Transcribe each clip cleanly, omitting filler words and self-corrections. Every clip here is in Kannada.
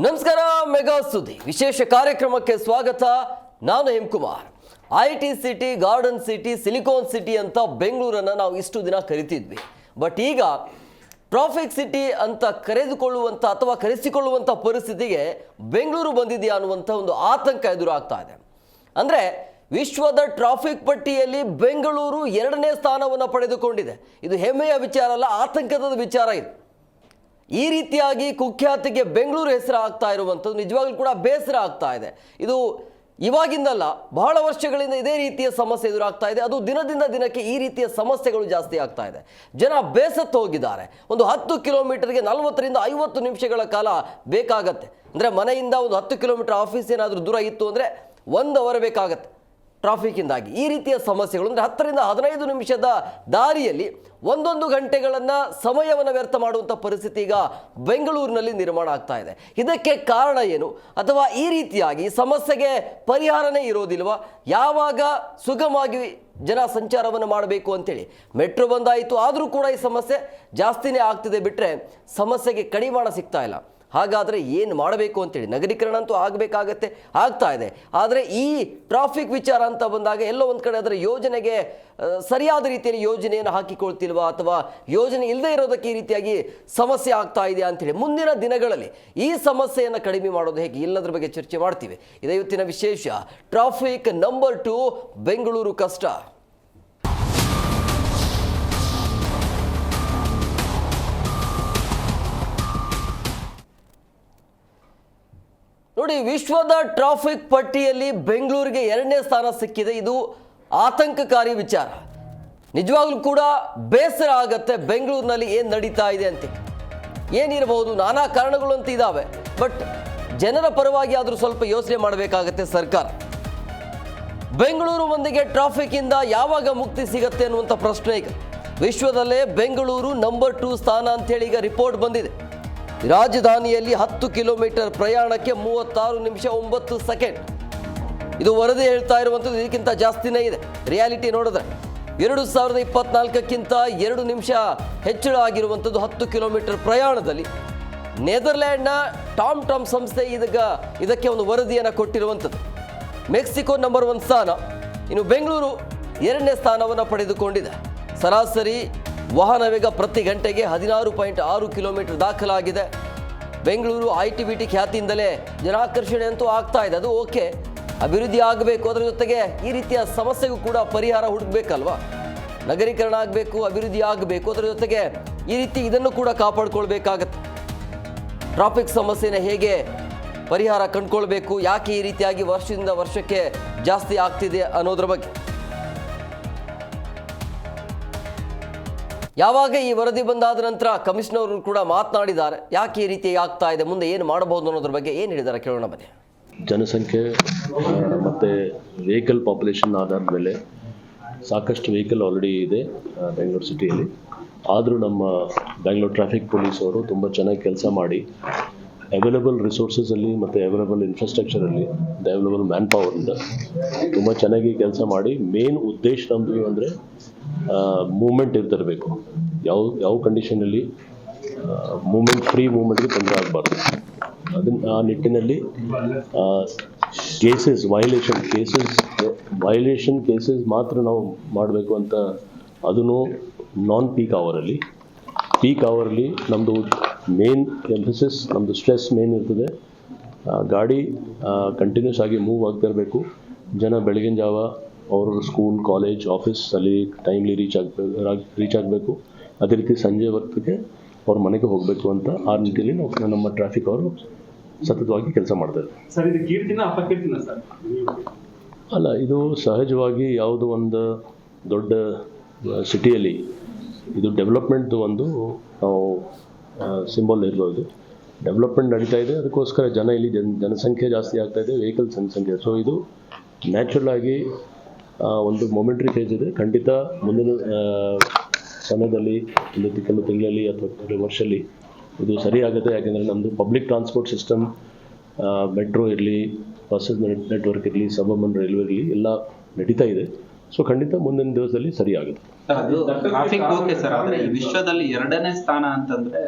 ನಮಸ್ಕಾರ. ಮೆಗಾ ಸುದ್ದಿ ವಿಶೇಷ ಕಾರ್ಯಕ್ರಮಕ್ಕೆ ಸ್ವಾಗತ. ನಾನು Hemakumar. IT city, garden city, silicon city ಅಂತ ಬೆಂಗಳೂರನ್ನು ನಾವು ಇಷ್ಟು ದಿನ ಕರಿತಿದ್ವಿ. ಬಟ್ ಈಗ ಟ್ರಾಫಿಕ್ ಸಿಟಿ ಅಂತ ಕರೆದುಕೊಳ್ಳುವಂಥ ಅಥವಾ ಕರೆಸಿಕೊಳ್ಳುವಂಥ ಪರಿಸ್ಥಿತಿಗೆ ಬೆಂಗಳೂರು ಬಂದಿದೆಯಾ ಅನ್ನುವಂಥ ಒಂದು ಆತಂಕ ಎದುರಾಗ್ತಾ ಇದೆ. ಅಂದರೆ ವಿಶ್ವದ ಟ್ರಾಫಿಕ್ ಪಟ್ಟಿಯಲ್ಲಿ ಬೆಂಗಳೂರು 2ನೇ ಸ್ಥಾನವನ್ನು ಪಡೆದುಕೊಂಡಿದೆ. ಇದು ಹೆಮ್ಮೆಯ ವಿಚಾರ ಅಲ್ಲ, ಆತಂಕದ ವಿಚಾರ ಇದು. ಈ ರೀತಿಯಾಗಿ ಕುಖ್ಯಾತಿಗೆ ಬೆಂಗಳೂರು ಹೆಸರು ಆಗ್ತಾ ಇರುವಂಥದ್ದು ನಿಜವಾಗ್ಲೂ ಕೂಡ ಬೇಸರ ಆಗ್ತಾ ಇದೆ. ಇದು ಇವಾಗಿಂದಲ್ಲ, ಬಹಳ ವರ್ಷಗಳಿಂದ ಇದೇ ರೀತಿಯ ಸಮಸ್ಯೆ ಎದುರಾಗ್ತಾ ಇದೆ. ಅದು ದಿನದಿಂದ ದಿನಕ್ಕೆ ಈ ರೀತಿಯ ಸಮಸ್ಯೆಗಳು ಜಾಸ್ತಿ ಆಗ್ತಾ ಇದೆ. ಜನ ಬೇಸತ್ತು ಹೋಗಿದ್ದಾರೆ. ಒಂದು 10 ಕಿಲೋಮೀಟರ್ಗೆ 40ರಿಂದ 50 ನಿಮಿಷಗಳ ಕಾಲ ಬೇಕಾಗತ್ತೆ. ಅಂದರೆ ಮನೆಯಿಂದ ಒಂದು 10 ಕಿಲೋಮೀಟರ್ ಆಫೀಸ್ ಏನಾದರೂ ದೂರ ಇತ್ತು ಅಂದರೆ 1 ಅವರ್ ಬೇಕಾಗತ್ತೆ ಟ್ರಾಫಿಕ್ಕಿಂದಾಗಿ. ಈ ರೀತಿಯ ಸಮಸ್ಯೆಗಳು ಅಂದರೆ 10ರಿಂದ 15 ನಿಮಿಷದ ದಾರಿಯಲ್ಲಿ 1 ಗಂಟೆಗಳನ್ನು ಸಮಯವನ್ನು ವ್ಯರ್ಥ ಮಾಡುವಂಥ ಪರಿಸ್ಥಿತಿ ಈಗ ಬೆಂಗಳೂರಿನಲ್ಲಿ ನಿರ್ಮಾಣ ಆಗ್ತಾ ಇದೆ. ಇದಕ್ಕೆ ಕಾರಣ ಏನು? ಅಥವಾ ಈ ರೀತಿಯಾಗಿ ಸಮಸ್ಯೆಗೆ ಪರಿಹಾರನೇ ಇರೋದಿಲ್ವಾ? ಯಾವಾಗ ಸುಗಮವಾಗಿ ಜನ ಸಂಚಾರವನ್ನು ಮಾಡಬೇಕು ಅಂತೇಳಿ ಮೆಟ್ರೋ ಬಂದಾಯಿತು, ಆದರೂ ಕೂಡ ಈ ಸಮಸ್ಯೆ ಜಾಸ್ತಿನೇ ಆಗ್ತಿದೆ ಬಿಟ್ಟರೆ ಸಮಸ್ಯೆಗೆ ಕಡಿವಾಣ ಸಿಗ್ತಾ ಇಲ್ಲ. ಹಾಗಾದರೆ ಏನು ಮಾಡಬೇಕು ಅಂತೇಳಿ ನಗರೀಕರಣ ಅಂತೂ ಆಗಬೇಕಾಗತ್ತೆ, ಆಗ್ತಾ ಇದೆ. ಆದರೆ ಈ ಟ್ರಾಫಿಕ್ ವಿಚಾರ ಅಂತ ಬಂದಾಗ ಎಲ್ಲೋ ಒಂದು ಕಡೆ ಅದರ ಯೋಜನೆಗೆ ಸರಿಯಾದ ರೀತಿಯಲ್ಲಿ ಯೋಜನೆಯನ್ನು ಹಾಕಿಕೊಳ್ತಿಲ್ವಾ ಅಥವಾ ಯೋಜನೆ ಇಲ್ಲದೆ ಇರೋದಕ್ಕೆ ಈ ರೀತಿಯಾಗಿ ಸಮಸ್ಯೆ ಆಗ್ತಾ ಇದೆಯಾ ಅಂತೇಳಿ ಮುಂದಿನ ದಿನಗಳಲ್ಲಿ ಈ ಸಮಸ್ಯೆಯನ್ನು ಕಡಿಮೆ ಮಾಡೋದು ಹೇಗೆ, ಎಲ್ಲದರ ಬಗ್ಗೆ ಚರ್ಚೆ ಮಾಡ್ತೀವಿ. ಇದೇ ಇವತ್ತಿನ ವಿಶೇಷ. ಟ್ರಾಫಿಕ್ ನಂಬರ್ 2 ಬೆಂಗಳೂರು ಕಷ್ಟ. ನೋಡಿ, ವಿಶ್ವದ ಟ್ರಾಫಿಕ್ ಪಟ್ಟಿಯಲ್ಲಿ ಬೆಂಗಳೂರಿಗೆ 2ನೇ ಸ್ಥಾನ ಸಿಕ್ಕಿದೆ. ಇದು ಆತಂಕಕಾರಿ ವಿಚಾರ. ನಿಜವಾಗ್ಲೂ ಕೂಡ ಬೇಸರ ಆಗತ್ತೆ ಬೆಂಗಳೂರಿನಲ್ಲಿ ಏನು ನಡೀತಾ ಇದೆ ಅಂತ. ಏನಿರಬಹುದು, ನಾನಾ ಕಾರಣಗಳು ಅಂತ ಇದ್ದಾವೆ. ಬಟ್ ಜನರ ಪರವಾಗಿ ಆದರೂ ಸ್ವಲ್ಪ ಯೋಚನೆ ಮಾಡಬೇಕಾಗತ್ತೆ ಸರ್ಕಾರ. ಬೆಂಗಳೂರು ಮಂದಿಗೆ ಟ್ರಾಫಿಕ್ಕಿಂದ ಯಾವಾಗ ಮುಕ್ತಿ ಸಿಗತ್ತೆ ಅನ್ನುವಂಥ ಪ್ರಶ್ನೆ ಈಗ. ವಿಶ್ವದಲ್ಲೇ ಬೆಂಗಳೂರು ನಂಬರ್ 2 ಸ್ಥಾನ ಅಂತೇಳಿ ಈಗ ರಿಪೋರ್ಟ್ ಬಂದಿದೆ. ರಾಜಧಾನಿಯಲ್ಲಿ 10 ಕಿಲೋಮೀಟರ್ ಪ್ರಯಾಣಕ್ಕೆ 36 ನಿಮಿಷ 9 ಸೆಕೆಂಡ್. ಇದು ವರದಿ ಹೇಳ್ತಾ ಇರುವಂಥದ್ದು. ಇದಕ್ಕಿಂತ ಜಾಸ್ತಿನೇ ಇದೆ ರಿಯಾಲಿಟಿ ನೋಡಿದ್ರೆ. 2024ಕ್ಕಿಂತ 2 ನಿಮಿಷ ಹೆಚ್ಚಳ ಆಗಿರುವಂಥದ್ದು 10 ಕಿಲೋಮೀಟರ್ ಪ್ರಯಾಣದಲ್ಲಿ. ನೆದರ್ಲ್ಯಾಂಡ್ನ ಟಾಮ್ ಸಂಸ್ಥೆ ಇದಕ್ಕೆ ಒಂದು ವರದಿಯನ್ನು ಕೊಟ್ಟಿರುವಂಥದ್ದು. ಮೆಕ್ಸಿಕೋ ನಂಬರ್ 1 ಸ್ಥಾನ, ಇನ್ನು ಬೆಂಗಳೂರು 2ನೇ ಸ್ಥಾನವನ್ನು ಪಡೆದುಕೊಂಡಿದೆ. ಸರಾಸರಿ ವಾಹನ ವೇಗ ಪ್ರತಿ ಗಂಟೆಗೆ 16.6 ಕಿಲೋಮೀಟರ್ ದಾಖಲಾಗಿದೆ. ಬೆಂಗಳೂರು IT-BT ಖ್ಯಾತಿಯಿಂದಲೇ ಜನಾಕರ್ಷಣೆ ಅಂತೂ ಆಗ್ತಾ ಇದೆ. ಅದು ಓಕೆ, ಅಭಿವೃದ್ಧಿ ಆಗಬೇಕು. ಅದರ ಜೊತೆಗೆ ಈ ರೀತಿಯ ಸಮಸ್ಯೆಗೂ ಕೂಡ ಪರಿಹಾರ ಹುಡುಕಬೇಕಲ್ವಾ? ನಗರೀಕರಣ ಆಗಬೇಕು, ಅಭಿವೃದ್ಧಿ ಆಗಬೇಕು. ಅದರ ಜೊತೆಗೆ ಈ ರೀತಿ ಇದನ್ನು ಕೂಡ ಕಾಪಾಡ್ಕೊಳ್ಬೇಕಾಗತ್ತೆ. ಟ್ರಾಫಿಕ್ ಸಮಸ್ಯೆನ ಹೇಗೆ ಪರಿಹಾರ ಕಂಡುಕೊಳ್ಬೇಕು, ಯಾಕೆ ಈ ರೀತಿಯಾಗಿ ವರ್ಷದಿಂದ ವರ್ಷಕ್ಕೆ ಜಾಸ್ತಿ ಆಗ್ತಿದೆ ಅನ್ನೋದ್ರ ಬಗ್ಗೆ. ಯಾವಾಗ ಈ ವರದಿ ಬಂದಾದ ನಂತರ ಕಮಿಷನರ್ ಕೂಡ ಮಾತನಾಡಿದ್ದಾರೆ. ಯಾಕೆ ಈ ರೀತಿ ಆಗ್ತಾ ಇದೆ, ಮುಂದೆ ಏನು ಮಾಡಬಹುದು ಅನ್ನೋದ್ರ ಬಗ್ಗೆ ಏನು ಹೇಳಿದ್ದಾರೆ ಕೇಳೋಣ ಬನ್ನಿ. ಜನಸಂಖ್ಯೆ ಮತ್ತು ವೆಹಿಕಲ್ ಪಾಪ್ಯುಲೇಷನ್ ಆಧಾರದ ಮೇಲೆ ಸಾಕಷ್ಟು ವೆಹಿಕಲ್ ಆಲ್ರೆಡಿ ಇದೆ ಬೆಂಗಳೂರು ಸಿಟಿಯಲ್ಲಿ. ಆದರೂ ನಮ್ಮ ಬೆಂಗಳೂರು ಟ್ರಾಫಿಕ್ ಪೊಲೀಸ್ ಅವರು ತುಂಬ ಚೆನ್ನಾಗಿ ಕೆಲಸ ಮಾಡಿ ಅವೈಲಬಲ್ ರಿಸೋರ್ಸಸಲ್ಲಿ ಮತ್ತು ಅವೈಲಬಲ್ ಇನ್ಫ್ರಾಸ್ಟ್ರಕ್ಚರಲ್ಲಿ ಅವೈಲಬಲ್ ಮ್ಯಾನ್ ಪವರಿಂದ ತುಂಬ ಚೆನ್ನಾಗಿ ಕೆಲಸ ಮಾಡಿ ಮೇನ್ ಉದ್ದೇಶ ನಮ್ಮದು ಅಂದರೆ ಮೂಮೆಂಟ್ ಇರ್ತಿರಬೇಕು. ಯಾವ ಕಂಡೀಷನಲ್ಲಿ ಫ್ರೀ ಮೂಮೆಂಟ್ಗೆ ತೊಂದರೆ ಆಗಬಾರ್ದು. ಆ ನಿಟ್ಟಿನಲ್ಲಿ ವೈಲೇಷನ್ ಕೇಸಸ್ ಮಾತ್ರ ನಾವು ಮಾಡಬೇಕು ಅಂತ. ಅದನ್ನು ನಾನ್ ಪೀಕ್ ಅವರಲ್ಲಿ. ಪೀಕ್ ಅವರಲ್ಲಿ ನಮ್ಮದು ಮೇನ್ ಎಂಫಸಿಸ್, ನಮ್ಮದು ಸ್ಟ್ರೆಸ್ ಮೇನ್ ಇರ್ತದೆ. ಗಾಡಿ ಕಂಟಿನ್ಯೂಸ್ ಆಗಿ ಮೂವ್ ಆಗ್ತಿರಬೇಕು. ಜನ ಬೆಳಗಿನ ಜಾವ ಅವರು ಸ್ಕೂಲ್, ಕಾಲೇಜ್, ಆಫೀಸ್ ಅಲ್ಲಿ ಟೈಮ್ಲಿ ರೀಚ್ ಆಗಬೇಕು. ಅದೇ ರೀತಿ ಸಂಜೆ ಹೊತ್ತಿಗೆ ಅವ್ರ ಮನೆಗೆ ಹೋಗಬೇಕು ಅಂತ ಆ ರೀತಿಯಲ್ಲಿ ನಾವು ನಮ್ಮ ಟ್ರಾಫಿಕ್ ಅವರು ಸತತವಾಗಿ ಕೆಲಸ ಮಾಡ್ತಾರೆ. ಸರ್, ಇದು ಕೀರ್ತಿನ ಅಪಕೀರ್ತಿನ ಸರ್? ಅಲ್ಲ, ಇದು ಸಹಜವಾಗಿ ಯಾವುದೋ ಒಂದು ದೊಡ್ಡ ಸಿಟಿಯಲ್ಲಿ ಇದು ಡೆವಲಪ್ಮೆಂಟ್ದು ಒಂದು ನಾವು ಸಿಂಬಲ್ ಇರ್ಬೋದು. ಡೆವಲಪ್ಮೆಂಟ್ ನಡೀತಾ ಇದೆ, ಅದಕ್ಕೋಸ್ಕರ ಇಲ್ಲಿ ಜನಸಂಖ್ಯೆ ಜಾಸ್ತಿ ಆಗ್ತಾ ಇದೆ, ವೆಹಿಕಲ್ ಜನಸಂಖ್ಯೆ. ಸೊ ಇದು ನ್ಯಾಚುರಲ್ ಆಗಿ ಒಂದು ಮೊಮೆಂಟ್ರಿ ಫೇಸ್ ಇದೆ. ಖಂಡಿತ ಮುಂದಿನ ಸಮಯದಲ್ಲಿ, ಕೆಲವು ತಿಂಗಳಲ್ಲಿ ಅಥವಾ ಕೆಲವು ವರ್ಷದಲ್ಲಿ ಇದು ಸರಿ ಆಗುತ್ತೆ. ಯಾಕೆಂದರೆ ನಮ್ಮದು ಪಬ್ಲಿಕ್ ಟ್ರಾನ್ಸ್ಪೋರ್ಟ್ ಸಿಸ್ಟಮ್, ಮೆಟ್ರೋ ಇರಲಿ, ಬಸ್ಸಸ್ ನೆಟ್ವರ್ಕ್ ಇರಲಿ, ಸಬರ್ಬನ್ ರೈಲ್ವೆ ಇರಲಿ, ಎಲ್ಲ ನಡೀತಾ ಇದೆ. ಸೊ ಖಂಡಿತ ಮುಂದಿನ ದಿವಸದಲ್ಲಿ ಸರಿ ಆಗುತ್ತೆ. ಟ್ರಾಫಿಕ್ ಓಕೆ ಸರ್, ಆದರೆ ಈ ವಿಶ್ವದಲ್ಲಿ 2ನೇ ಸ್ಥಾನ ಅಂತಂದ್ರೆ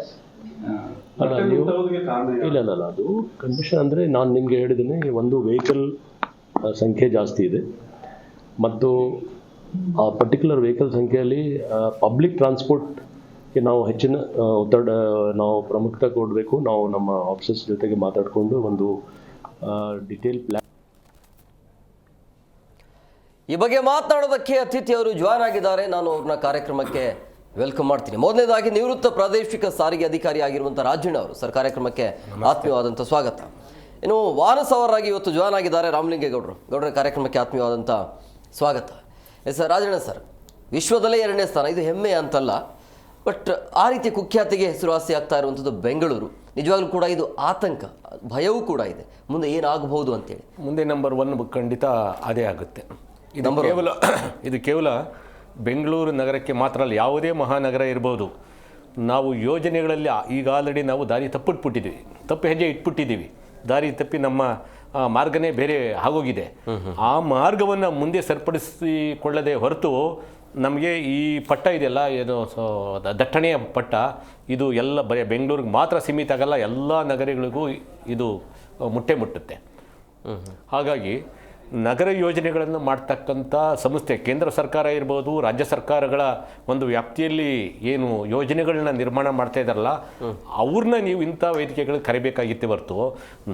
ಅಲ್ಲ ನೀವು ಕಾರಣ ಏನು? ಇಲ್ಲ ಅದು ಕಂಡೀಷನ್ ಅಂದರೆ ನಾನು ನಿಮಗೆ ಹೇಳಿದ್ದೀನಿ, ಒಂದು ವೆಹಿಕಲ್ ಸಂಖ್ಯೆ ಜಾಸ್ತಿ ಇದೆ ಮತ್ತು ಆ ಪರ್ಟಿಕ್ಯುಲರ್ ವೆಹಿಕಲ್ ಸಂಖ್ಯೆಯಲ್ಲಿ ಪಬ್ಲಿಕ್ ಟ್ರಾನ್ಸ್ಪೋರ್ಟ್ಗೆ ನಾವು ಹೆಚ್ಚಿನ ಒತ್ತಡ ನಾವು ಪ್ರಾಮುಖ್ಯತೆ ಕೊಡಬೇಕು. ನಾವು ನಮ್ಮ ಆಫೀಸರ್ಸ್ ಜೊತೆಗೆ ಮಾತಾಡಿಕೊಂಡು ಒಂದು ಡಿಟೇಲ್ ಪ್ಲ್ಯಾನ್. ಈ ಬಗ್ಗೆ ಮಾತನಾಡೋದಕ್ಕೆ ಅತಿಥಿಯವರು ಜಾಯ್ನ್ ಆಗಿದ್ದಾರೆ. ನಾನು ಅವ್ರನ್ನ ಕಾರ್ಯಕ್ರಮಕ್ಕೆ ವೆಲ್ಕಮ್ ಮಾಡ್ತೀನಿ. ಮೊದಲನೇದಾಗಿ ನಿವೃತ್ತ ಪ್ರಾದೇಶಿಕ ಸಾರಿಗೆ ಅಧಿಕಾರಿ ಆಗಿರುವಂಥ ರಾಜಣ್ಣ ಅವರು ಸರ್, ಕಾರ್ಯಕ್ರಮಕ್ಕೆ ಆತ್ಮೀಯವಾದಂಥ ಸ್ವಾಗತ. ಇನ್ನು ವಾಹನ ಸವಾರರಾಗಿ ಇವತ್ತು ಜಾಯ್ನ್ ಆಗಿದ್ದಾರೆ ರಾಮಲಿಂಗೇಗೌಡರ ಕಾರ್ಯಕ್ರಮಕ್ಕೆ ಆತ್ಮೀಯವಾದಂಥ ಸ್ವಾಗತ. ಸರ್ ರಾಜಣ್ಣ ಸರ್, ವಿಶ್ವದಲ್ಲೇ 2ನೇ ಸ್ಥಾನ, ಇದು ಹೆಮ್ಮೆ ಅಂತಲ್ಲ, ಬಟ್ ಆ ರೀತಿ ಕುಖ್ಯಾತಿಗೆ ಹೆಸರುವಾಸಿ ಆಗ್ತಾ ಇರುವಂಥದ್ದು ಬೆಂಗಳೂರು. ನಿಜವಾಗ್ಲೂ ಕೂಡ ಇದು ಆತಂಕ, ಭಯವೂ ಕೂಡ ಇದೆ, ಮುಂದೆ ಏನಾಗಬಹುದು ಅಂತೇಳಿ. ಮುಂದೆ ನಂಬರ್ 1 ಖಂಡಿತ ಅದೇ ಆಗುತ್ತೆ. ಇದು ಕೇವಲ ಬೆಂಗಳೂರು ನಗರಕ್ಕೆ ಮಾತ್ರ ಅಲ್ಲ, ಯಾವುದೇ ಮಹಾನಗರ ಇರ್ಬೋದು. ನಾವು ಯೋಜನೆಗಳಲ್ಲಿ ಈಗ ಆಲ್ರೆಡಿ ನಾವು ದಾರಿ ತಪ್ಪಿಟ್ಬಿಟ್ಟಿದ್ದೀವಿ, ತಪ್ಪು ಹೆಜ್ಜೆ ಇಟ್ಬಿಟ್ಟಿದ್ದೀವಿ. ದಾರಿ ತಪ್ಪಿ ನಮ್ಮ ಮಾರ್ಗನೇ ಬೇರೆ ಆಗೋಗಿದೆ. ಆ ಮಾರ್ಗವನ್ನು ಮುಂದೆ ಸರಿಪಡಿಸಿಕೊಳ್ಳದೆ ಹೊರತು ನಮಗೆ ಈ ಪಟ್ಟ ಇದೆಯಲ್ಲ, ಏನು ದಟ್ಟಣೆಯ ಪಟ್ಟ, ಇದು ಎಲ್ಲ ಬರೀ ಬೆಂಗಳೂರಿಗೆ ಮಾತ್ರ ಸೀಮಿತ ಆಗಲ್ಲ, ಎಲ್ಲ ನಗರಗಳಿಗೂ ಇದು ಮುಟ್ಟುತ್ತೆ. ಹಾಗಾಗಿ ನಗರ ಯೋಜನೆಗಳನ್ನು ಮಾಡ್ತಕ್ಕಂಥ ಸಂಸ್ಥೆ, ಕೇಂದ್ರ ಸರ್ಕಾರ ಇರ್ಬೋದು, ರಾಜ್ಯ ಸರ್ಕಾರಗಳ ಒಂದು ವ್ಯಾಪ್ತಿಯಲ್ಲಿ ಏನು ಯೋಜನೆಗಳನ್ನ ನಿರ್ಮಾಣ ಮಾಡ್ತಾ ಇದ್ದಾರಲ್ಲ, ಅವ್ರನ್ನ ನೀವು ಇಂಥ ವೇದಿಕೆಗಳಿಗೆ ಕರಿಬೇಕಾಗಿತ್ತೆ ಹೊರತು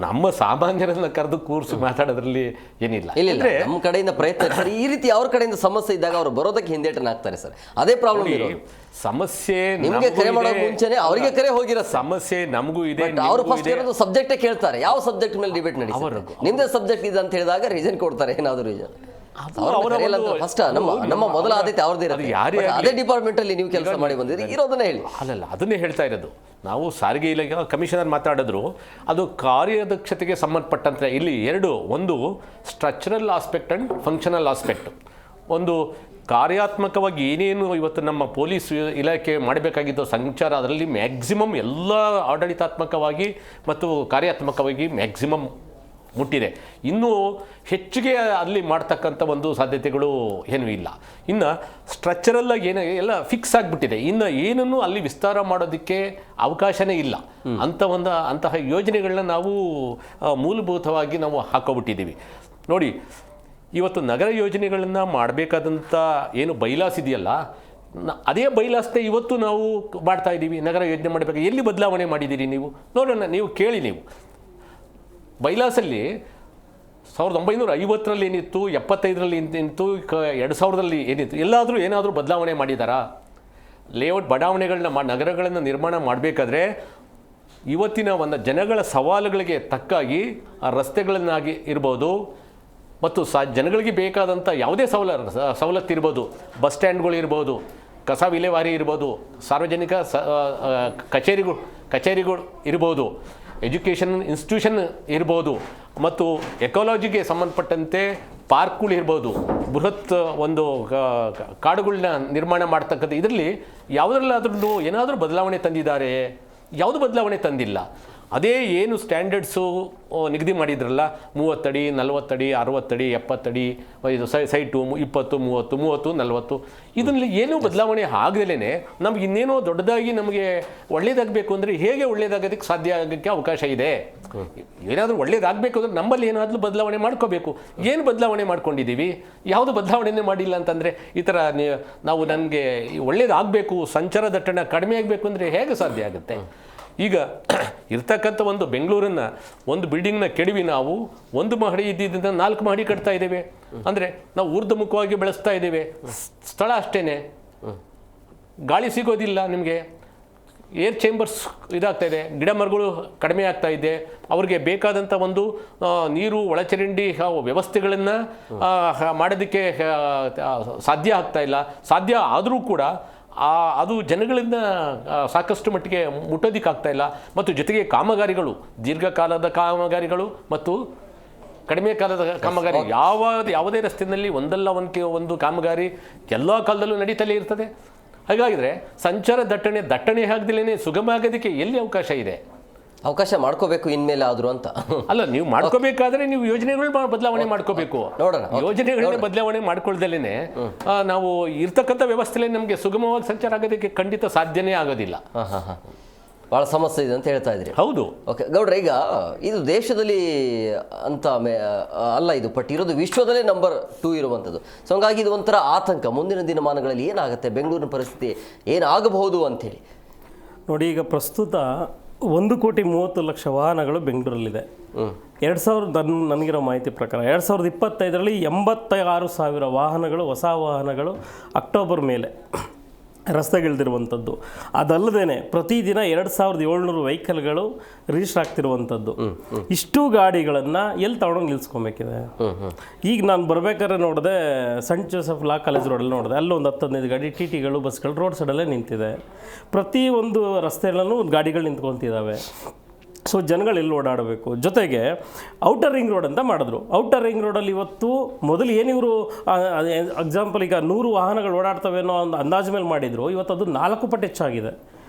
ನಮ್ಮ ಸಾಮಾನ್ಯರನ್ನ ಕರೆದು ಕೂರಿಸಿ ಮಾತಾಡೋದ್ರಲ್ಲಿ ಏನಿಲ್ಲ. ಇಲ್ಲ, ನಮ್ಮ ಕಡೆಯಿಂದ ಪ್ರಯತ್ನ ಸರ್. ಈ ರೀತಿ ಅವ್ರ ಕಡೆಯಿಂದ ಸಮಸ್ಯೆ ಇದ್ದಾಗ ಅವರು ಬರೋದಕ್ಕೆ ಹಿಂದೇಟನಾಗ್ತಾರೆ ಸರ್, ಅದೇ ಪ್ರಾಬ್ಲಮ್ ಇರೋದು. ಸಮಸ್ಯೆ ನಿಮಗೆ ಕರೆ ಮಾಡೋ ಮುಂಚೆನೆ ಅವರಿಗೆ ಕರೆ ಹೋಗಿರೋ ಸಮಸ್ಯೆ ನಮಗೂ ಇದೆ. ಅವರು ಫಸ್ಟ್ ಇರೋದು ಸಬ್ಜೆಕ್ಟೇ ಕೇಳ್ತಾರೆ, ಯಾವ ಸಬ್ಜೆಕ್ಟ್ ಮೇಲೆ ಡಿಬೇಟ್ ನಡೆಸ್ತಾರೆ. ನಿಮ್ದೇ ಸಬ್ಜೆಕ್ಟ್ ಇದೆ ಅಂತ ಹೇಳಿದಾಗ ರೀಸನ್ ಕೊಡ್ತಾರೆ, ಏನಾದ್ರು ರೀಸನ್. ಫಸ್ಟ್ ನಮ್ಮ ಮೊದಲ ಆದ್ಯತೆ ಅವ್ರದ್ದು ಇರುತ್ತೆ. ಅದೇ ಡಿಪಾರ್ಟ್ಮೆಂಟ್ ಅಲ್ಲಿ ನೀವು ಕೆಲಸ ಮಾಡಿ ಬಂದಿರಿ, ಇರೋದನ್ನ ಹೇಳಿ. ಅಲ್ಲಲ್ಲ, ಅದನ್ನೇ ಹೇಳ್ತಾ ಇರೋದು. ನಾವು ಸಾರಿಗೆ ಇಲಾಖೆ ಕಮಿಷನರ್ ಮಾತಾಡಿದ್ರು, ಅದು ಕಾರ್ಯದಕ್ಷತೆಗೆ ಸಂಬಂಧಪಟ್ಟಂತೆ ಇಲ್ಲಿ ಒಂದು structural aspect and functional aspect. ಒಂದು ಕಾರ್ಯಾತ್ಮಕವಾಗಿ ಏನೇನು ಇವತ್ತು ನಮ್ಮ ಪೊಲೀಸ್ ಇಲಾಖೆ ಮಾಡಬೇಕಾಗಿದ್ದು ಸಂಚಾರ, ಅದರಲ್ಲಿ ಮ್ಯಾಕ್ಸಿಮಮ್ ಎಲ್ಲ ಆಡಳಿತಾತ್ಮಕವಾಗಿ ಮತ್ತು ಕಾರ್ಯಾತ್ಮಕವಾಗಿ ಮ್ಯಾಕ್ಸಿಮಮ್ ಮುಟ್ಟಿದೆ. ಇನ್ನೂ ಹೆಚ್ಚಿಗೆ ಅಲ್ಲಿ ಮಾಡ್ತಕ್ಕಂಥ ಒಂದು ಸಾಧ್ಯತೆಗಳು ಏನೂ ಇಲ್ಲ. ಇನ್ನು ಸ್ಟ್ರಕ್ಚರಲ್ಲಾಗಿ ಎಲ್ಲ ಫಿಕ್ಸ್ ಆಗಿಬಿಟ್ಟಿದೆ. ಇನ್ನು ಏನನ್ನು ಅಲ್ಲಿ ವಿಸ್ತಾರ ಮಾಡೋದಕ್ಕೆ ಅವಕಾಶನೇ ಇಲ್ಲ. ಅಂತಹ ಯೋಜನೆಗಳನ್ನ ನಾವು ಮೂಲಭೂತವಾಗಿ ನಾವು ಹಾಕೋಬಿಟ್ಟಿದ್ದೀವಿ. ನೋಡಿ, ಇವತ್ತು ನಗರ ಯೋಜನೆಗಳನ್ನು ಮಾಡಬೇಕಾದಂಥ ಏನು ಬೈಲಾಸ್ ಇದೆಯಲ್ಲ, ಅದೇ ಬೈಲಾಸ್ನೇ ಇವತ್ತು ನಾವು ಮಾಡ್ತಾ ಇದ್ದೀವಿ. ನಗರ ಯೋಜನೆ ಮಾಡಬೇಕು, ಎಲ್ಲಿ ಬದಲಾವಣೆ ಮಾಡಿದ್ದೀರಿ ನೀವು ನೋಡೋಣ, ನೀವು ಕೇಳಿ. ನೀವು ಬೈಲಾಸಲ್ಲಿ 1950ರಲ್ಲಿ ಏನಿತ್ತು, 75ರಲ್ಲಿ ಏನಿತ್ತು, 2000ರಲ್ಲಿ ಏನಿತ್ತು, ಏನಾದರೂ ಬದಲಾವಣೆ ಮಾಡಿದಾರಾ? ಲೇಔಟ್ ಬಡಾವಣೆಗಳನ್ನ ನಗರಗಳನ್ನು ನಿರ್ಮಾಣ ಮಾಡಬೇಕಾದ್ರೆ ಇವತ್ತಿನ ಒಂದು ಜನಗಳ ಸವಾಲುಗಳಿಗೆ ತಕ್ಕಾಗಿ ಆ ರಸ್ತೆಗಳನ್ನಾಗಿ ಇರ್ಬೋದು, ಮತ್ತು ಜನಗಳಿಗೆ ಬೇಕಾದಂಥ ಯಾವುದೇ ಸವಲತ್ತು ಇರ್ಬೋದು, ಬಸ್ ಸ್ಟ್ಯಾಂಡ್ಗಳು ಇರ್ಬೋದು, ಕಸ ವಿಲೇವಾರಿ ಇರ್ಬೋದು, ಸಾರ್ವಜನಿಕ ಕಚೇರಿಗಳು ಇರ್ಬೋದು, ಎಜುಕೇಷನ್ ಇನ್ಸ್ಟಿಟ್ಯೂಷನ್ ಇರ್ಬೋದು, ಮತ್ತು ಎಕಾಲಜಿಗೆ ಸಂಬಂಧಪಟ್ಟಂತೆ ಪಾರ್ಕ್ಗಳು ಇರ್ಬೋದು, ಬೃಹತ್ ಒಂದು ಕಾಡುಗಳನ್ನ ನಿರ್ಮಾಣ ಮಾಡ್ತಕ್ಕಂಥ ಇದರಲ್ಲಿ ಯಾವುದ್ರಲ್ಲಾದ್ರೂ ಏನಾದರೂ ಬದಲಾವಣೆ ತಂದಿದ್ದಾರೆ? ಯಾವುದು ಬದಲಾವಣೆ ತಂದಿಲ್ಲ. ಅದೇ ಏನು ಸ್ಟ್ಯಾಂಡರ್ಡ್ಸು ನಿಗದಿ ಮಾಡಿದ್ರಲ್ಲ, 30 ಅಡಿ, 40 ಅಡಿ, 60 ಅಡಿ, 70 ಅಡಿ, ಇದು ಸೈಟು 20, 30, 30, 40, ಇದರಲ್ಲಿ ಏನೂ ಬದಲಾವಣೆ ಆಗದಲೇ ನಮ್ಗೆ ಇನ್ನೇನೋ ದೊಡ್ಡದಾಗಿ ನಮಗೆ ಒಳ್ಳೇದಾಗಬೇಕು ಅಂದರೆ ಹೇಗೆ ಒಳ್ಳೇದಾಗೋದಕ್ಕೆ ಸಾಧ್ಯ ಆಗೋಕ್ಕೆ ಅವಕಾಶ ಇದೆ? ಏನಾದರೂ ಒಳ್ಳೇದಾಗಬೇಕು ಅಂದರೆ ನಮ್ಮಲ್ಲಿ ಏನಾದರೂ ಬದಲಾವಣೆ ಮಾಡ್ಕೋಬೇಕು. ಏನು ಬದಲಾವಣೆ ಮಾಡ್ಕೊಂಡಿದ್ದೀವಿ? ಯಾವುದು ಬದಲಾವಣೆನೇ ಮಾಡಿಲ್ಲ ಅಂತಂದರೆ ಈ ಥರ ನಾವು ನನಗೆ ಒಳ್ಳೇದಾಗಬೇಕು, ಸಂಚಾರ ದಟ್ಟಣೆ ಕಡಿಮೆ ಆಗಬೇಕು ಅಂದರೆ ಹೇಗೆ ಸಾಧ್ಯ ಆಗುತ್ತೆ? ಈಗ ಇರ್ತಕ್ಕಂಥ ಒಂದು ಬೆಂಗಳೂರನ್ನು, ಒಂದು ಬಿಲ್ಡಿಂಗ್ನ ಕೆಡವಿ ನಾವು 1 ಮಹಡಿ ಇದ್ದಿದ್ದರಿಂದ 4 ಮಹಡಿ ಕಟ್ತಾ ಇದ್ದೇವೆ. ಅಂದರೆ ನಾವು ಊರ್ಧ್ವಮುಖವಾಗಿ ಬೆಳೆಸ್ತಾ ಇದ್ದೇವೆ. ಸ್ಥಳ ಅಷ್ಟೇ, ಗಾಳಿ ಸಿಗೋದಿಲ್ಲ ನಿಮಗೆ, ಏರ್ ಚೇಂಬರ್ಸ್ ಇದಾಗ್ತಾ ಇದೆ, ಗಿಡ ಮರಗಳು ಕಡಿಮೆ ಆಗ್ತಾ ಇದೆ, ಅವ್ರಿಗೆ ಬೇಕಾದಂಥ ಒಂದು ನೀರು ಒಳಚರಂಡಿ ವ್ಯವಸ್ಥೆಗಳನ್ನು ಮಾಡೋದಕ್ಕೆ ಸಾಧ್ಯ ಆಗ್ತಾ ಇಲ್ಲ. ಸಾಧ್ಯ ಆದರೂ ಕೂಡ ಅದು ಜನಗಳಿಂದ ಸಾಕಷ್ಟು ಮಟ್ಟಿಗೆ ಮುಟ್ಟೋದಕ್ಕಾಗ್ತಾ ಇಲ್ಲ. ಮತ್ತು ಜೊತೆಗೆ ಕಾಮಗಾರಿಗಳು, ದೀರ್ಘಕಾಲದ ಕಾಮಗಾರಿಗಳು ಮತ್ತು ಕಡಿಮೆ ಕಾಲದ ಕಾಮಗಾರಿ, ಯಾವುದೇ ರಸ್ತೆಯಲ್ಲಿ ಒಂದಲ್ಲ ಒಂದು ಕಾಮಗಾರಿ ಎಲ್ಲ ಕಾಲದಲ್ಲೂ ನಡೀತಲೇ ಇರ್ತದೆ. ಹಾಗಾದರೆ ಸಂಚಾರ ದಟ್ಟಣೆ ಆಗದಿಲ್ಲೇ ಸುಗಮ ಆಗೋದಕ್ಕೆ ಎಲ್ಲಿ ಅವಕಾಶ ಇದೆ? ಅವಕಾಶ ಮಾಡ್ಕೋಬೇಕು ಇನ್ಮೇಲೆ ಆದ್ರೂ ಅಂತ ಅಲ್ಲ, ನೀವು ಮಾಡ್ಕೋಬೇಕಾದ್ರೆ ನೀವು ಯೋಜನೆಗಳು ಬದಲಾವಣೆ ಮಾಡ್ಕೋಬೇಕು. ಯೋಜನೆಗಳನ್ನ ಬದಲಾವಣೆ ಮಾಡ್ಕೊಳ್ದಲೇನೆ ನಾವು ಇರ್ತಕ್ಕಂಥ ವ್ಯವಸ್ಥೆಯಲ್ಲಿ ನಮಗೆ ಸುಗಮವಾಗಿ ಸಂಚಾರ ಆಗೋದಕ್ಕೆ ಖಂಡಿತ ಸಾಧ್ಯನೇ ಆಗೋದಿಲ್ಲ. ಭಾಳ ಸಮಸ್ಯೆ ಇದೆ ಅಂತ ಹೇಳ್ತಾ ಇದ್ರಿ. ಹೌದು. ಓಕೆ ಗೌಡ್ರೆ, ಈಗ ಇದು ದೇಶದಲ್ಲಿ ಅಂತ ಅಲ್ಲ ಇದು, ಬಟ್ ಇರೋದು ವಿಶ್ವದಲ್ಲೇ ನಂಬರ್ 2 ಇರುವಂಥದ್ದು. ಸೊ ಹಂಗಾಗಿ ಇದು ಒಂಥರ ಆತಂಕ. ಮುಂದಿನ ದಿನಮಾನಗಳಲ್ಲಿ ಏನಾಗುತ್ತೆ, ಬೆಂಗಳೂರಿನ ಪರಿಸ್ಥಿತಿ ಏನಾಗಬಹುದು ಅಂಥೇಳಿ ನೋಡಿ. ಈಗ ಪ್ರಸ್ತುತ 1,30,30,00,000 ವಾಹನಗಳು ಬೆಂಗಳೂರಲ್ಲಿದೆ. 2000 ನನಗಿರೋ ಮಾಹಿತಿ ಪ್ರಕಾರ 2025ರಲ್ಲಿ 86,000 ವಾಹನಗಳು, ಹೊಸ ವಾಹನಗಳು ಅಕ್ಟೋಬರ್ ಮೇಲೆ ರಸ್ತೆಗಿಳಿದಿರುವಂಥದ್ದು. ಅದಲ್ಲದೇ ಪ್ರತಿದಿನ 2,700 ವೆಹಿಕಲ್ಗಳು ರಿಜಿಸ್ಟರ್ ಆಗ್ತಿರುವಂಥದ್ದು. ಇಷ್ಟು ಗಾಡಿಗಳನ್ನು ಎಲ್ಲಿ ತಗೊಂಡೋಗಿ ನಿಲ್ಸ್ಕೊಬೇಕಿದೆ? ಈಗ ನಾನು ಬರ್ಬೇಕಾದ್ರೆ ನೋಡಿದೆ, ಸೆಂಟ್ ಜೋಸೆಫ್ ಲಾ ಕಾಲೇಜ್ ರೋಡಲ್ಲಿ ನೋಡಿದೆ, ಅಲ್ಲೊಂದು 10-15 ಗಾಡಿ ಟಿ.ಟಿಗಳು, ಬಸ್ಗಳು ರೋಡ್ ಸೈಡಲ್ಲೇ ನಿಂತಿದೆ. ಪ್ರತಿಯೊಂದು ರಸ್ತೆಗಳಲ್ಲೂ ಗಾಡಿಗಳು ನಿಂತ್ಕೊತಿದ್ದಾವೆ. ಸೊ ಜನಗಳು ಎಲ್ಲಿ ಓಡಾಡಬೇಕು? ಜೊತೆಗೆ ಔಟರ್ ರಿಂಗ್ ರೋಡ್ ಅಂತ ಮಾಡಿದ್ರು. ಔಟರ್ ರಿಂಗ್ ರೋಡಲ್ಲಿ ಇವತ್ತು ಮೊದಲು ಏನಿವರು ಎಕ್ಸಾಂಪಲ್ ಈಗ 100 ವಾಹನಗಳು ಓಡಾಡ್ತವೆ ಅನ್ನೋ ಒಂದು ಅಂದಾಜು ಮೇಲೆ ಮಾಡಿದರು, ಇವತ್ತು ಅದು 4 ಪಟ್ಟು ಹೆಚ್ಚಾಗಿದೆ.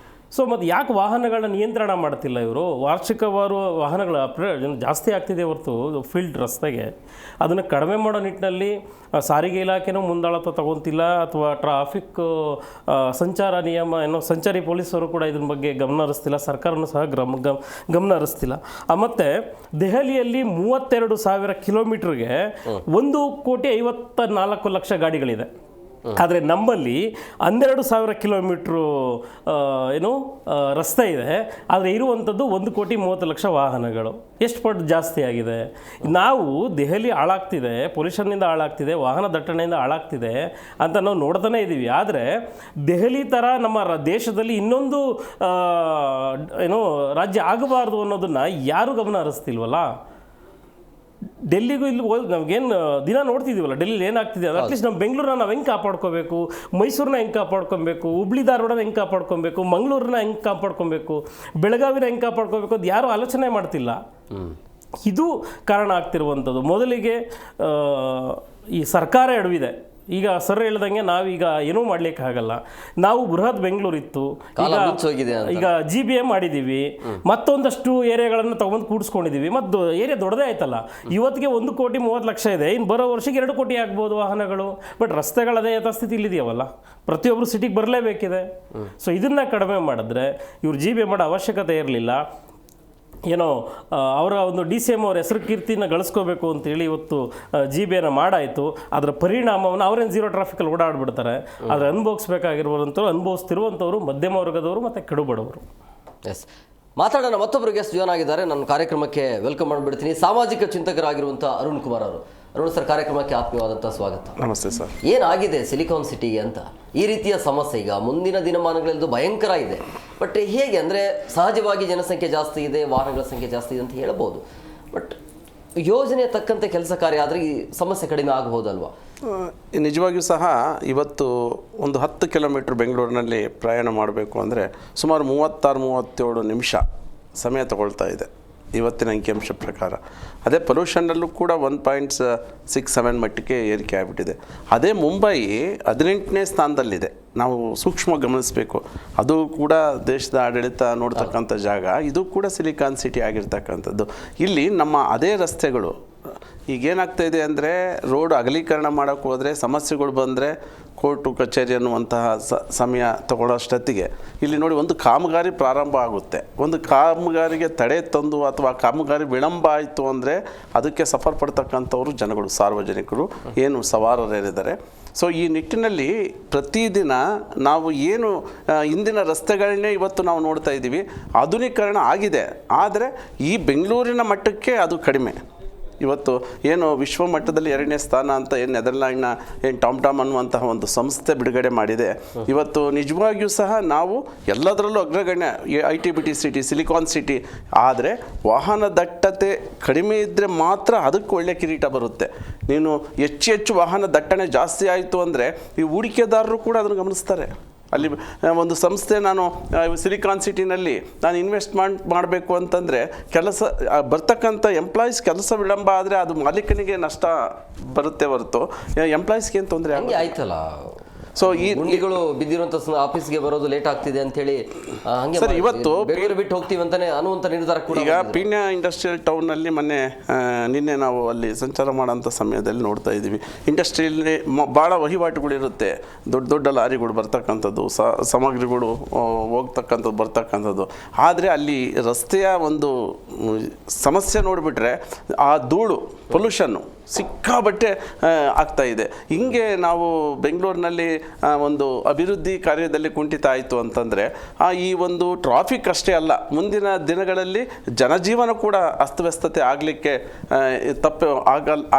ಸೊ ಮತ್ತು ಯಾಕೆ ವಾಹನಗಳನ್ನ ನಿಯಂತ್ರಣ ಮಾಡ್ತಿಲ್ಲ ಇವರು? ವಾರ್ಷಿಕವಾರು ವಾಹನಗಳ ಜಾಸ್ತಿ ಆಗ್ತಿದೆ ಹೊರತು ಫೀಲ್ಡ್ ರಸ್ತೆಗೆ ಅದನ್ನು ಕಡಿಮೆ ಮಾಡೋ ನಿಟ್ಟಿನಲ್ಲಿ ಸಾರಿಗೆ ಇಲಾಖೆನೂ ಮುಂದಾಳತ್ವ ತಗೊತಿಲ್ಲ, ಅಥವಾ ಟ್ರಾಫಿಕ್ ಸಂಚಾರ ನಿಯಮ ಏನೋ ಸಂಚಾರಿ ಪೊಲೀಸರು ಕೂಡ ಇದ್ರ ಬಗ್ಗೆ ಗಮನ ಹರಿಸ್ತಿಲ್ಲ, ಸರ್ಕಾರನೂ ಸಹ ಗಮನ ಹರಿಸ್ತಿಲ್ಲ. ಮತ್ತು ದೆಹಲಿಯಲ್ಲಿ 32,000 ಕಿಲೋಮೀಟ್ರಿಗೆ 1,54,00,000 ಗಾಡಿಗಳಿದೆ. ಆದರೆ ನಮ್ಮಲ್ಲಿ 12,000 ಕಿಲೋಮೀಟ್ರು ರಸ್ತೆ ಇದೆ, ಆದರೆ ಇರುವಂಥದ್ದು 1,30,30,00,000 ವಾಹನಗಳು. ಎಷ್ಟು ಪಟ್ಟು ಜಾಸ್ತಿ ಆಗಿದೆ. ನಾವು ದೆಹಲಿ ಹಾಳಾಗ್ತಿದೆ, ಪೊಲ್ಯೂಷನ್ನಿಂದ ಹಾಳಾಗ್ತಿದೆ, ವಾಹನ ದಟ್ಟಣೆಯಿಂದ ಹಾಳಾಗ್ತಿದೆ ಅಂತ ನಾವು ನೋಡ್ತಾನೆ ಇದ್ದೀವಿ. ಆದರೆ ದೆಹಲಿ ಥರ ನಮ್ಮ ದೇಶದಲ್ಲಿ ಇನ್ನೊಂದು ರಾಜ್ಯ ಆಗಬಾರ್ದು ಅನ್ನೋದನ್ನು ಯಾರೂ ಗಮನ ಹರಿಸ್ತಿಲ್ವಲ್ಲ. ಡೆಲ್ಲಿಗೂ ಇಲ್ಲಿ ನಮಗೇನು ದಿನ ನೋಡ್ತಿದ್ದೀವಲ್ಲ, ಡೆಲ್ಲಿಲಿ ಏನಾಗ್ತಿದೆ ಅದು ಅಟ್ಲೀಸ್ಟ್ ನಮ್ಮ ಬೆಂಗಳೂರನ್ನ ನಾವು ಹೆಂಗೆ ಕಾಪಾಡ್ಕೋಬೇಕು, ಮೈಸೂರನ್ನ ಹೆಂಗೆ ಕಾಪಾಡ್ಕೊಬೇಕು, ಹುಬ್ಳಿ ಧಾರವಾಡನ ಹೆಂಗೆ ಕಾಪಾಡ್ಕೊಬೇಕು, ಮಂಗಳೂರನ್ನ ಹೆಂಗೆ ಕಾಪಾಡ್ಕೊಬೇಕು, ಬೆಳಗಾವಿನ ಹೆಂಗೆ ಕಾಪಾಡ್ಕೋಬೇಕು ಅದು ಯಾರೂ ಆಲೋಚನೆ ಮಾಡ್ತಿಲ್ಲ. ಇದು ಕಾರಣ ಆಗ್ತಿರುವಂಥದ್ದು. ಮೊದಲಿಗೆ ಈ ಸರ್ಕಾರ ಎಡವಿದೆ. ಈಗ ಸರ್ ಹೇಳ್ದಂಗೆ ನಾವೀಗ ಏನೂ ಮಾಡ್ಲಿಕ್ಕೆ ಆಗಲ್ಲ. ನಾವು ಬೃಹತ್ ಬೆಂಗಳೂರಿತ್ತು, ಈಗ GBA ಮಾಡಿದ್ದೀವಿ, ಮತ್ತೊಂದಷ್ಟು ಏರಿಯಾಗಳನ್ನು ತಗೊಂಡು ಕೂಡಿಸ್ಕೊಂಡಿದ್ದೀವಿ, ಮತ್ತು ಏರಿಯಾ ದೊಡ್ಡದೇ ಆಯ್ತಲ್ಲ. ಇವತ್ತಿಗೆ 1,30,30,00,000 ಇದೆ, ಇನ್ನು ಬರೋ ವರ್ಷಕ್ಕೆ 2 ಕೋಟಿ ಆಗ್ಬೋದು ವಾಹನಗಳು. ಬಟ್ ರಸ್ತೆಗಳದೇ ಯಥಾಸ್ಥಿತಿ ಇಲ್ಲಿದೆಯವಲ್ಲ, ಪ್ರತಿಯೊಬ್ಬರು ಸಿಟಿಗೆ ಬರಲೇಬೇಕಿದೆ. ಸೊ ಇದನ್ನು ಕಡಿಮೆ ಮಾಡಿದ್ರೆ ಇವ್ರು GBA ಮಾಡೋ ಅವಶ್ಯಕತೆ ಇರಲಿಲ್ಲ. ಏನೋ ಅವರ ಒಂದು DCM ಅವ್ರ ಹೆಸರು ಕೀರ್ತಿನ ಗಳಿಸ್ಕೋಬೇಕು ಅಂತೇಳಿ ಇವತ್ತು GBAನ ಮಾಡಾಯಿತು. ಅದರ ಪರಿಣಾಮವನ್ನು ಅವರೇನು 0 ಟ್ರಾಫಿಕಲ್ಲಿ ಓಡಾಡ್ಬಿಡ್ತಾರೆ. ಆದರೆ ಅನುಭವಿಸ್ಬೇಕಾಗಿರುವಂಥವ್ರು, ಅನುಭವಿಸ್ತಿರುವಂಥವ್ರು ಮಧ್ಯಮ ವರ್ಗದವರು ಮತ್ತು ಕಡುಬಡವರು. ಎಸ್, ಮಾತಾಡೋಣ. ಮತ್ತೊಬ್ಬರು ಗೆಸ್ಟ್ ಜಾಯ್ನ್ ಆಗಿದ್ದಾರೆ, ನಾನು ಕಾರ್ಯಕ್ರಮಕ್ಕೆ ವೆಲ್ಕಮ್ ಮಾಡಿಬಿಡ್ತೀನಿ. ಸಾಮಾಜಿಕ ಚಿಂತಕರಾಗಿರುವಂಥ ಅರುಣ್ ಕುಮಾರ್ ಅವರು. ಅರುಣ್ ಸರ್, ಕಾರ್ಯಕ್ರಮಕ್ಕೆ ಆತ್ಮೀಯವಾದಂಥ ಸ್ವಾಗತ. ನಮಸ್ತೆ ಸರ್. ಏನಾಗಿದೆ ಸಿಲಿಕಾನ್ ಸಿಟಿಗೆ ಅಂತ ಈ ರೀತಿಯ ಸಮಸ್ಯೆ ಈಗ ಮುಂದಿನ ದಿನಮಾನಗಳದ್ದು ಭಯಂಕರ ಇದೆ. ಬಟ್ ಹೇಗೆ ಅಂದರೆ ಸಹಜವಾಗಿ ಜನಸಂಖ್ಯೆ ಜಾಸ್ತಿ ಇದೆ, ವಾಹನಗಳ ಸಂಖ್ಯೆ ಜಾಸ್ತಿ ಇದೆ ಅಂತ ಹೇಳ್ಬೋದು. ಬಟ್ ಯೋಜನೆ ತಕ್ಕಂತೆ ಕೆಲಸ ಕಾರ್ಯ ಆದರೆ ಈ ಸಮಸ್ಯೆ ಕಡಿಮೆ ಆಗಬಹುದಲ್ವಾ? ನಿಜವಾಗಿಯೂ ಸಹ ಇವತ್ತು ಒಂದು 10 ಕಿಲೋಮೀಟ್ರ್ ಬೆಂಗಳೂರಿನಲ್ಲಿ ಪ್ರಯಾಣ ಮಾಡಬೇಕು ಅಂದರೆ ಸುಮಾರು 36-37 ನಿಮಿಷ ಸಮಯ ತಗೊಳ್ತಾ ಇದೆ ಇವತ್ತಿನ ಅಂಕಿಅಂಶ ಪ್ರಕಾರ. ಅದೇ ಪೊಲ್ಯೂಷನ್ನಲ್ಲೂ ಕೂಡ 1.67 ಮಟ್ಟಿಗೆ ಏರಿಕೆ ಆಗಿಬಿಟ್ಟಿದೆ. ಅದೇ ಮುಂಬೈ 18ನೇ ಸ್ಥಾನದಲ್ಲಿದೆ. ನಾವು ಸೂಕ್ಷ್ಮ ಗಮನಿಸಬೇಕು. ಅದು ಕೂಡ ದೇಶದ ಆಡಳಿತ ನೋಡ್ತಕ್ಕಂಥ ಜಾಗ. ಇದು ಕೂಡ ಸಿಲಿಕಾನ್ ಸಿಟಿ ಆಗಿರ್ತಕ್ಕಂಥದ್ದು. ಇಲ್ಲಿ ನಮ್ಮ ಅದೇ ರಸ್ತೆಗಳು ಈಗೇನಾಗ್ತಾಯಿದೆ ಅಂದರೆ ರೋಡ್ ಅಗಲೀಕರಣ ಮಾಡೋಕ್ಕೆ ಹೋದರೆ ಸಮಸ್ಯೆಗಳು ಬಂದರೆ ಕೋರ್ಟು ಕಚೇರಿ ಅನ್ನುವಂತಹ ಸಮಯ ತಗೊಳ್ಳೋಷ್ಟೊತ್ತಿಗೆ ಇಲ್ಲಿ ನೋಡಿ ಒಂದು ಕಾಮಗಾರಿ ಪ್ರಾರಂಭ ಆಗುತ್ತೆ. ಒಂದು ಕಾಮಗಾರಿಗೆ ತಡೆ ತಂದು ಅಥವಾ ಕಾಮಗಾರಿ ವಿಳಂಬ ಆಯಿತು ಅಂದರೆ ಅದಕ್ಕೆ ಸಫರ್ ಪಡ್ತಕ್ಕಂಥವ್ರು ಜನಗಳು, ಸಾರ್ವಜನಿಕರು, ಏನು ಸವಾರರಿದ್ದಾರೆ. ಸೊ ಈ ನಿಟ್ಟಿನಲ್ಲಿ ಪ್ರತಿದಿನ ನಾವು ಏನು ಇಂದಿನ ರಸ್ತೆಗಳನ್ನೇ ಇವತ್ತು ನಾವು ನೋಡ್ತಾ ಇದ್ದೀವಿ, ಆಧುನೀಕರಣ ಆಗಿದೆ. ಆದರೆ ಈ ಬೆಂಗಳೂರಿನ ಮಟ್ಟಕ್ಕೆ ಅದು ಕಡಿಮೆ. ಇವತ್ತು ಏನು ವಿಶ್ವ ಮಟ್ಟದಲ್ಲಿ 2ನೇ ಸ್ಥಾನ ಅಂತ ಏನು ನೆದರ್ಲ್ಯಾಂಡ್ನ ಟಾಮ್ ಅನ್ನುವಂತಹ ಒಂದು ಸಂಸ್ಥೆ ಬಿಡುಗಡೆ ಮಾಡಿದೆ. ಇವತ್ತು ನಿಜವಾಗಿಯೂ ಸಹ ನಾವು ಎಲ್ಲದರಲ್ಲೂ ಅಗ್ರಗಣ್ಯ ITBT ಸಿಟಿ, ಸಿಲಿಕಾನ್ ಸಿಟಿ. ಆದರೆ ವಾಹನ ದಟ್ಟತೆ ಕಡಿಮೆ ಇದ್ದರೆ ಮಾತ್ರ ಅದಕ್ಕೆ ಒಳ್ಳೆ ಕಿರೀಟ ಬರುತ್ತೆ. ನೀನು ಹೆಚ್ಚು ವಾಹನ ದಟ್ಟಣೆ ಜಾಸ್ತಿ ಆಯಿತು ಅಂದರೆ ಈ ಹೂಡಿಕೆದಾರರು ಕೂಡ ಅದನ್ನು ಗಮನಿಸ್ತಾರೆ. ಅಲ್ಲಿ ಒಂದು ಸಂಸ್ಥೆ ನಾನು ಸಿಲಿಕಾನ್ ಸಿಟಿನಲ್ಲಿ ನಾನು ಇನ್ವೆಸ್ಟ್ಮೆಂಟ್ ಮಾಡಬೇಕು ಅಂತಂದರೆ ಬರ್ತಕ್ಕಂಥ ಎಂಪ್ಲಾಯೀಸ್ ಕೆಲಸ ವಿಳಂಬ ಆದರೆ ಅದು ಮಾಲೀಕನಿಗೆ ನಷ್ಟ ಬರುತ್ತೆ ಹೊರತು ಎಂಪ್ಲಾಯೀಸ್ಗೆ ಏನು ತೊಂದರೆ ಆಯ್ತಲ್ಲ. ಸೊ ಈ ಗುಂಡಿಗಳು ಬಿದ್ದಿರುವಂತ ಆಫೀಸ್ಗೆ ಬರೋದು ಲೇಟ್ ಆಗ್ತಿದೆ ಅಂತ ಹೇಳಿ ಹಂಗೆ ಸರ್, ಇವತ್ತು ಬೆಂಗಳೂರು ಬಿಟ್ಟು ಹೋಗ್ತೀವಿ ಅಂತಾನೆ ಅನ್ನುವಂತ ನಿರ್ಧಾರ ಕೂಡ ಈಗ ಪೀಣ್ಯ ಇಂಡಸ್ಟ್ರಿಯಲ್ ಟೌನ್ನಲ್ಲಿ ನಿನ್ನೆ ನಾವು ಅಲ್ಲಿ ಸಂಚಾರ ಮಾಡೋಂಥ ಸಮಯದಲ್ಲಿ ನೋಡ್ತಾ ಇದ್ದೀವಿ. ಇಂಡಸ್ಟ್ರಿಯಲ್ಲಿ ಭಾಳ ವಹಿವಾಟುಗಳಿರುತ್ತೆ, ದೊಡ್ಡ ದೊಡ್ಡ ಲಾರಿಗಳು ಬರ್ತಕ್ಕಂಥದ್ದು, ಸಾಮಗ್ರಿಗಳು ಹೋಗ್ತಕ್ಕಂಥದ್ದು ಬರ್ತಕ್ಕಂಥದ್ದು. ಆದರೆ ಅಲ್ಲಿ ರಸ್ತೆಯ ಒಂದು ಸಮಸ್ಯೆ ನೋಡಿಬಿಟ್ರೆ ಆ ಧೂಳು ಪೊಲ್ಯೂಷನ್ನು ಸಿಕ್ಕಾಬಟ್ಟೆ ಆಗ್ತಾ ಇದೆ. ಹಿಂಗೆ ನಾವು ಬೆಂಗಳೂರಿನಲ್ಲಿ ಒಂದು ಅಭಿವೃದ್ಧಿ ಕಾರ್ಯದಲ್ಲಿ ಕುಂಠಿತ ಆಯಿತು ಅಂತಂದರೆ ಈ ಒಂದು ಟ್ರಾಫಿಕ್ ಅಷ್ಟೇ ಅಲ್ಲ, ಮುಂದಿನ ದಿನಗಳಲ್ಲಿ ಜನಜೀವನ ಕೂಡ ಅಸ್ತವ್ಯಸ್ತತೆ ಆಗಲಿಕ್ಕೆ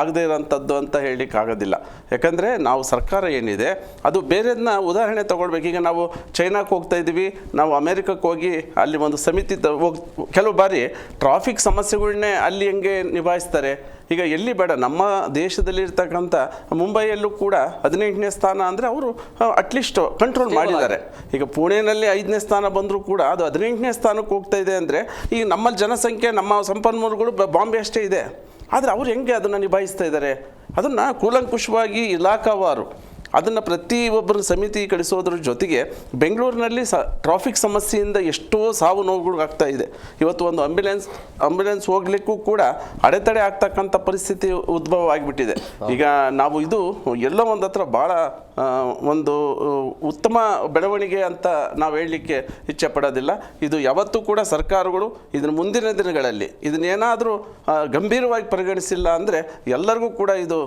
ಆಗದೇ ಇರೋಂಥದ್ದು ಅಂತ ಹೇಳಲಿಕ್ಕೆ ಆಗೋದಿಲ್ಲ. ಯಾಕಂದರೆ ನಾವು ಸರ್ಕಾರ ಏನಿದೆ ಅದು ಬೇರೆದನ್ನ ಉದಾಹರಣೆ ತೊಗೊಳ್ಬೇಕು. ಈಗ ನಾವು ಚೈನಾಕ್ಕೆ ಹೋಗ್ತಾ ಇದ್ದೀವಿ, ನಾವು ಅಮೇರಿಕಕ್ಕೆ ಹೋಗಿ ಅಲ್ಲಿ ಒಂದು ಸಮಿತಿ ಕೆಲವು ಬಾರಿ ಟ್ರಾಫಿಕ್ ಸಮಸ್ಯೆಗಳನ್ನೇ ಅಲ್ಲಿ ಹೆಂಗೆ ನಿಭಾಯಿಸ್ತಾರೆ. ಈಗ ಎಲ್ಲಿ ಬೇಡ, ನಮ್ಮ ದೇಶದಲ್ಲಿರ್ತಕ್ಕಂಥ ಮುಂಬೈಯಲ್ಲೂ ಕೂಡ 18ನೇ ಸ್ಥಾನ ಅಂದರೆ ಅವರು ಅಟ್ಲೀಸ್ಟ್ ಕಂಟ್ರೋಲ್ ಮಾಡಿದ್ದಾರೆ. ಈಗ ಪುಣೆಯಲ್ಲಿ 5ನೇ ಸ್ಥಾನ ಬಂದರೂ ಕೂಡ ಅದು 18ನೇ ಸ್ಥಾನಕ್ಕೆ ಹೋಗ್ತಾ ಇದೆ ಅಂದರೆ ಈಗ ನಮ್ಮಲ್ಲಿ ಜನಸಂಖ್ಯೆ, ನಮ್ಮ ಸಂಪನ್ಮೂಲಗಳು ಬಾಂಬೆ ಅಷ್ಟೇ ಇದೆ. ಆದರೆ ಅವ್ರು ಹೆಂಗೆ ಅದನ್ನು ನಿಭಾಯಿಸ್ತಾ ಇದ್ದಾರೆ, ಅದನ್ನು ಕೂಲಂಕುಷವಾಗಿ ಇಲಾಖಾವಾರು ಅದನ್ನು ಪ್ರತಿಯೊಬ್ಬರು ಸಮಿತಿ ಕಳಿಸೋದ್ರ ಜೊತೆಗೆ ಬೆಂಗಳೂರಿನಲ್ಲಿ ಟ್ರಾಫಿಕ್ ಸಮಸ್ಯೆಯಿಂದ ಎಷ್ಟೋ ಸಾವು ನೋವುಗಳು ಆಗ್ತಾ ಇದೆ. ಇವತ್ತು ಒಂದು ಆಂಬ್ಯುಲೆನ್ಸ್ ಹೋಗ್ಲಿಕ್ಕೂ ಕೂಡ ಅಡೆತಡೆ ಆಗ್ತಕ್ಕಂಥ ಪರಿಸ್ಥಿತಿ ಉದ್ಭವ ಆಗಿಬಿಟ್ಟಿದೆ. ಈಗ ನಾವು ಇದು ಎಲ್ಲೋ ಒಂದು ಹತ್ರ ಭಾಳ ಒಂದು ಉತ್ತಮ ಬೆಳವಣಿಗೆ ಅಂತ ನಾವು ಹೇಳಲಿಕ್ಕೆ ಇಚ್ಛೆ ಪಡೋದಿಲ್ಲ. ಇದು ಯಾವತ್ತೂ ಕೂಡ ಸರ್ಕಾರಗಳು ಇದನ್ನು ಮುಂದಿನ ದಿನಗಳಲ್ಲಿ ಇದನ್ನೇನಾದರೂ ಗಂಭೀರವಾಗಿ ಪರಿಗಣಿಸಿಲ್ಲ ಅಂದರೆ ಎಲ್ಲರಿಗೂ ಕೂಡ ಇದು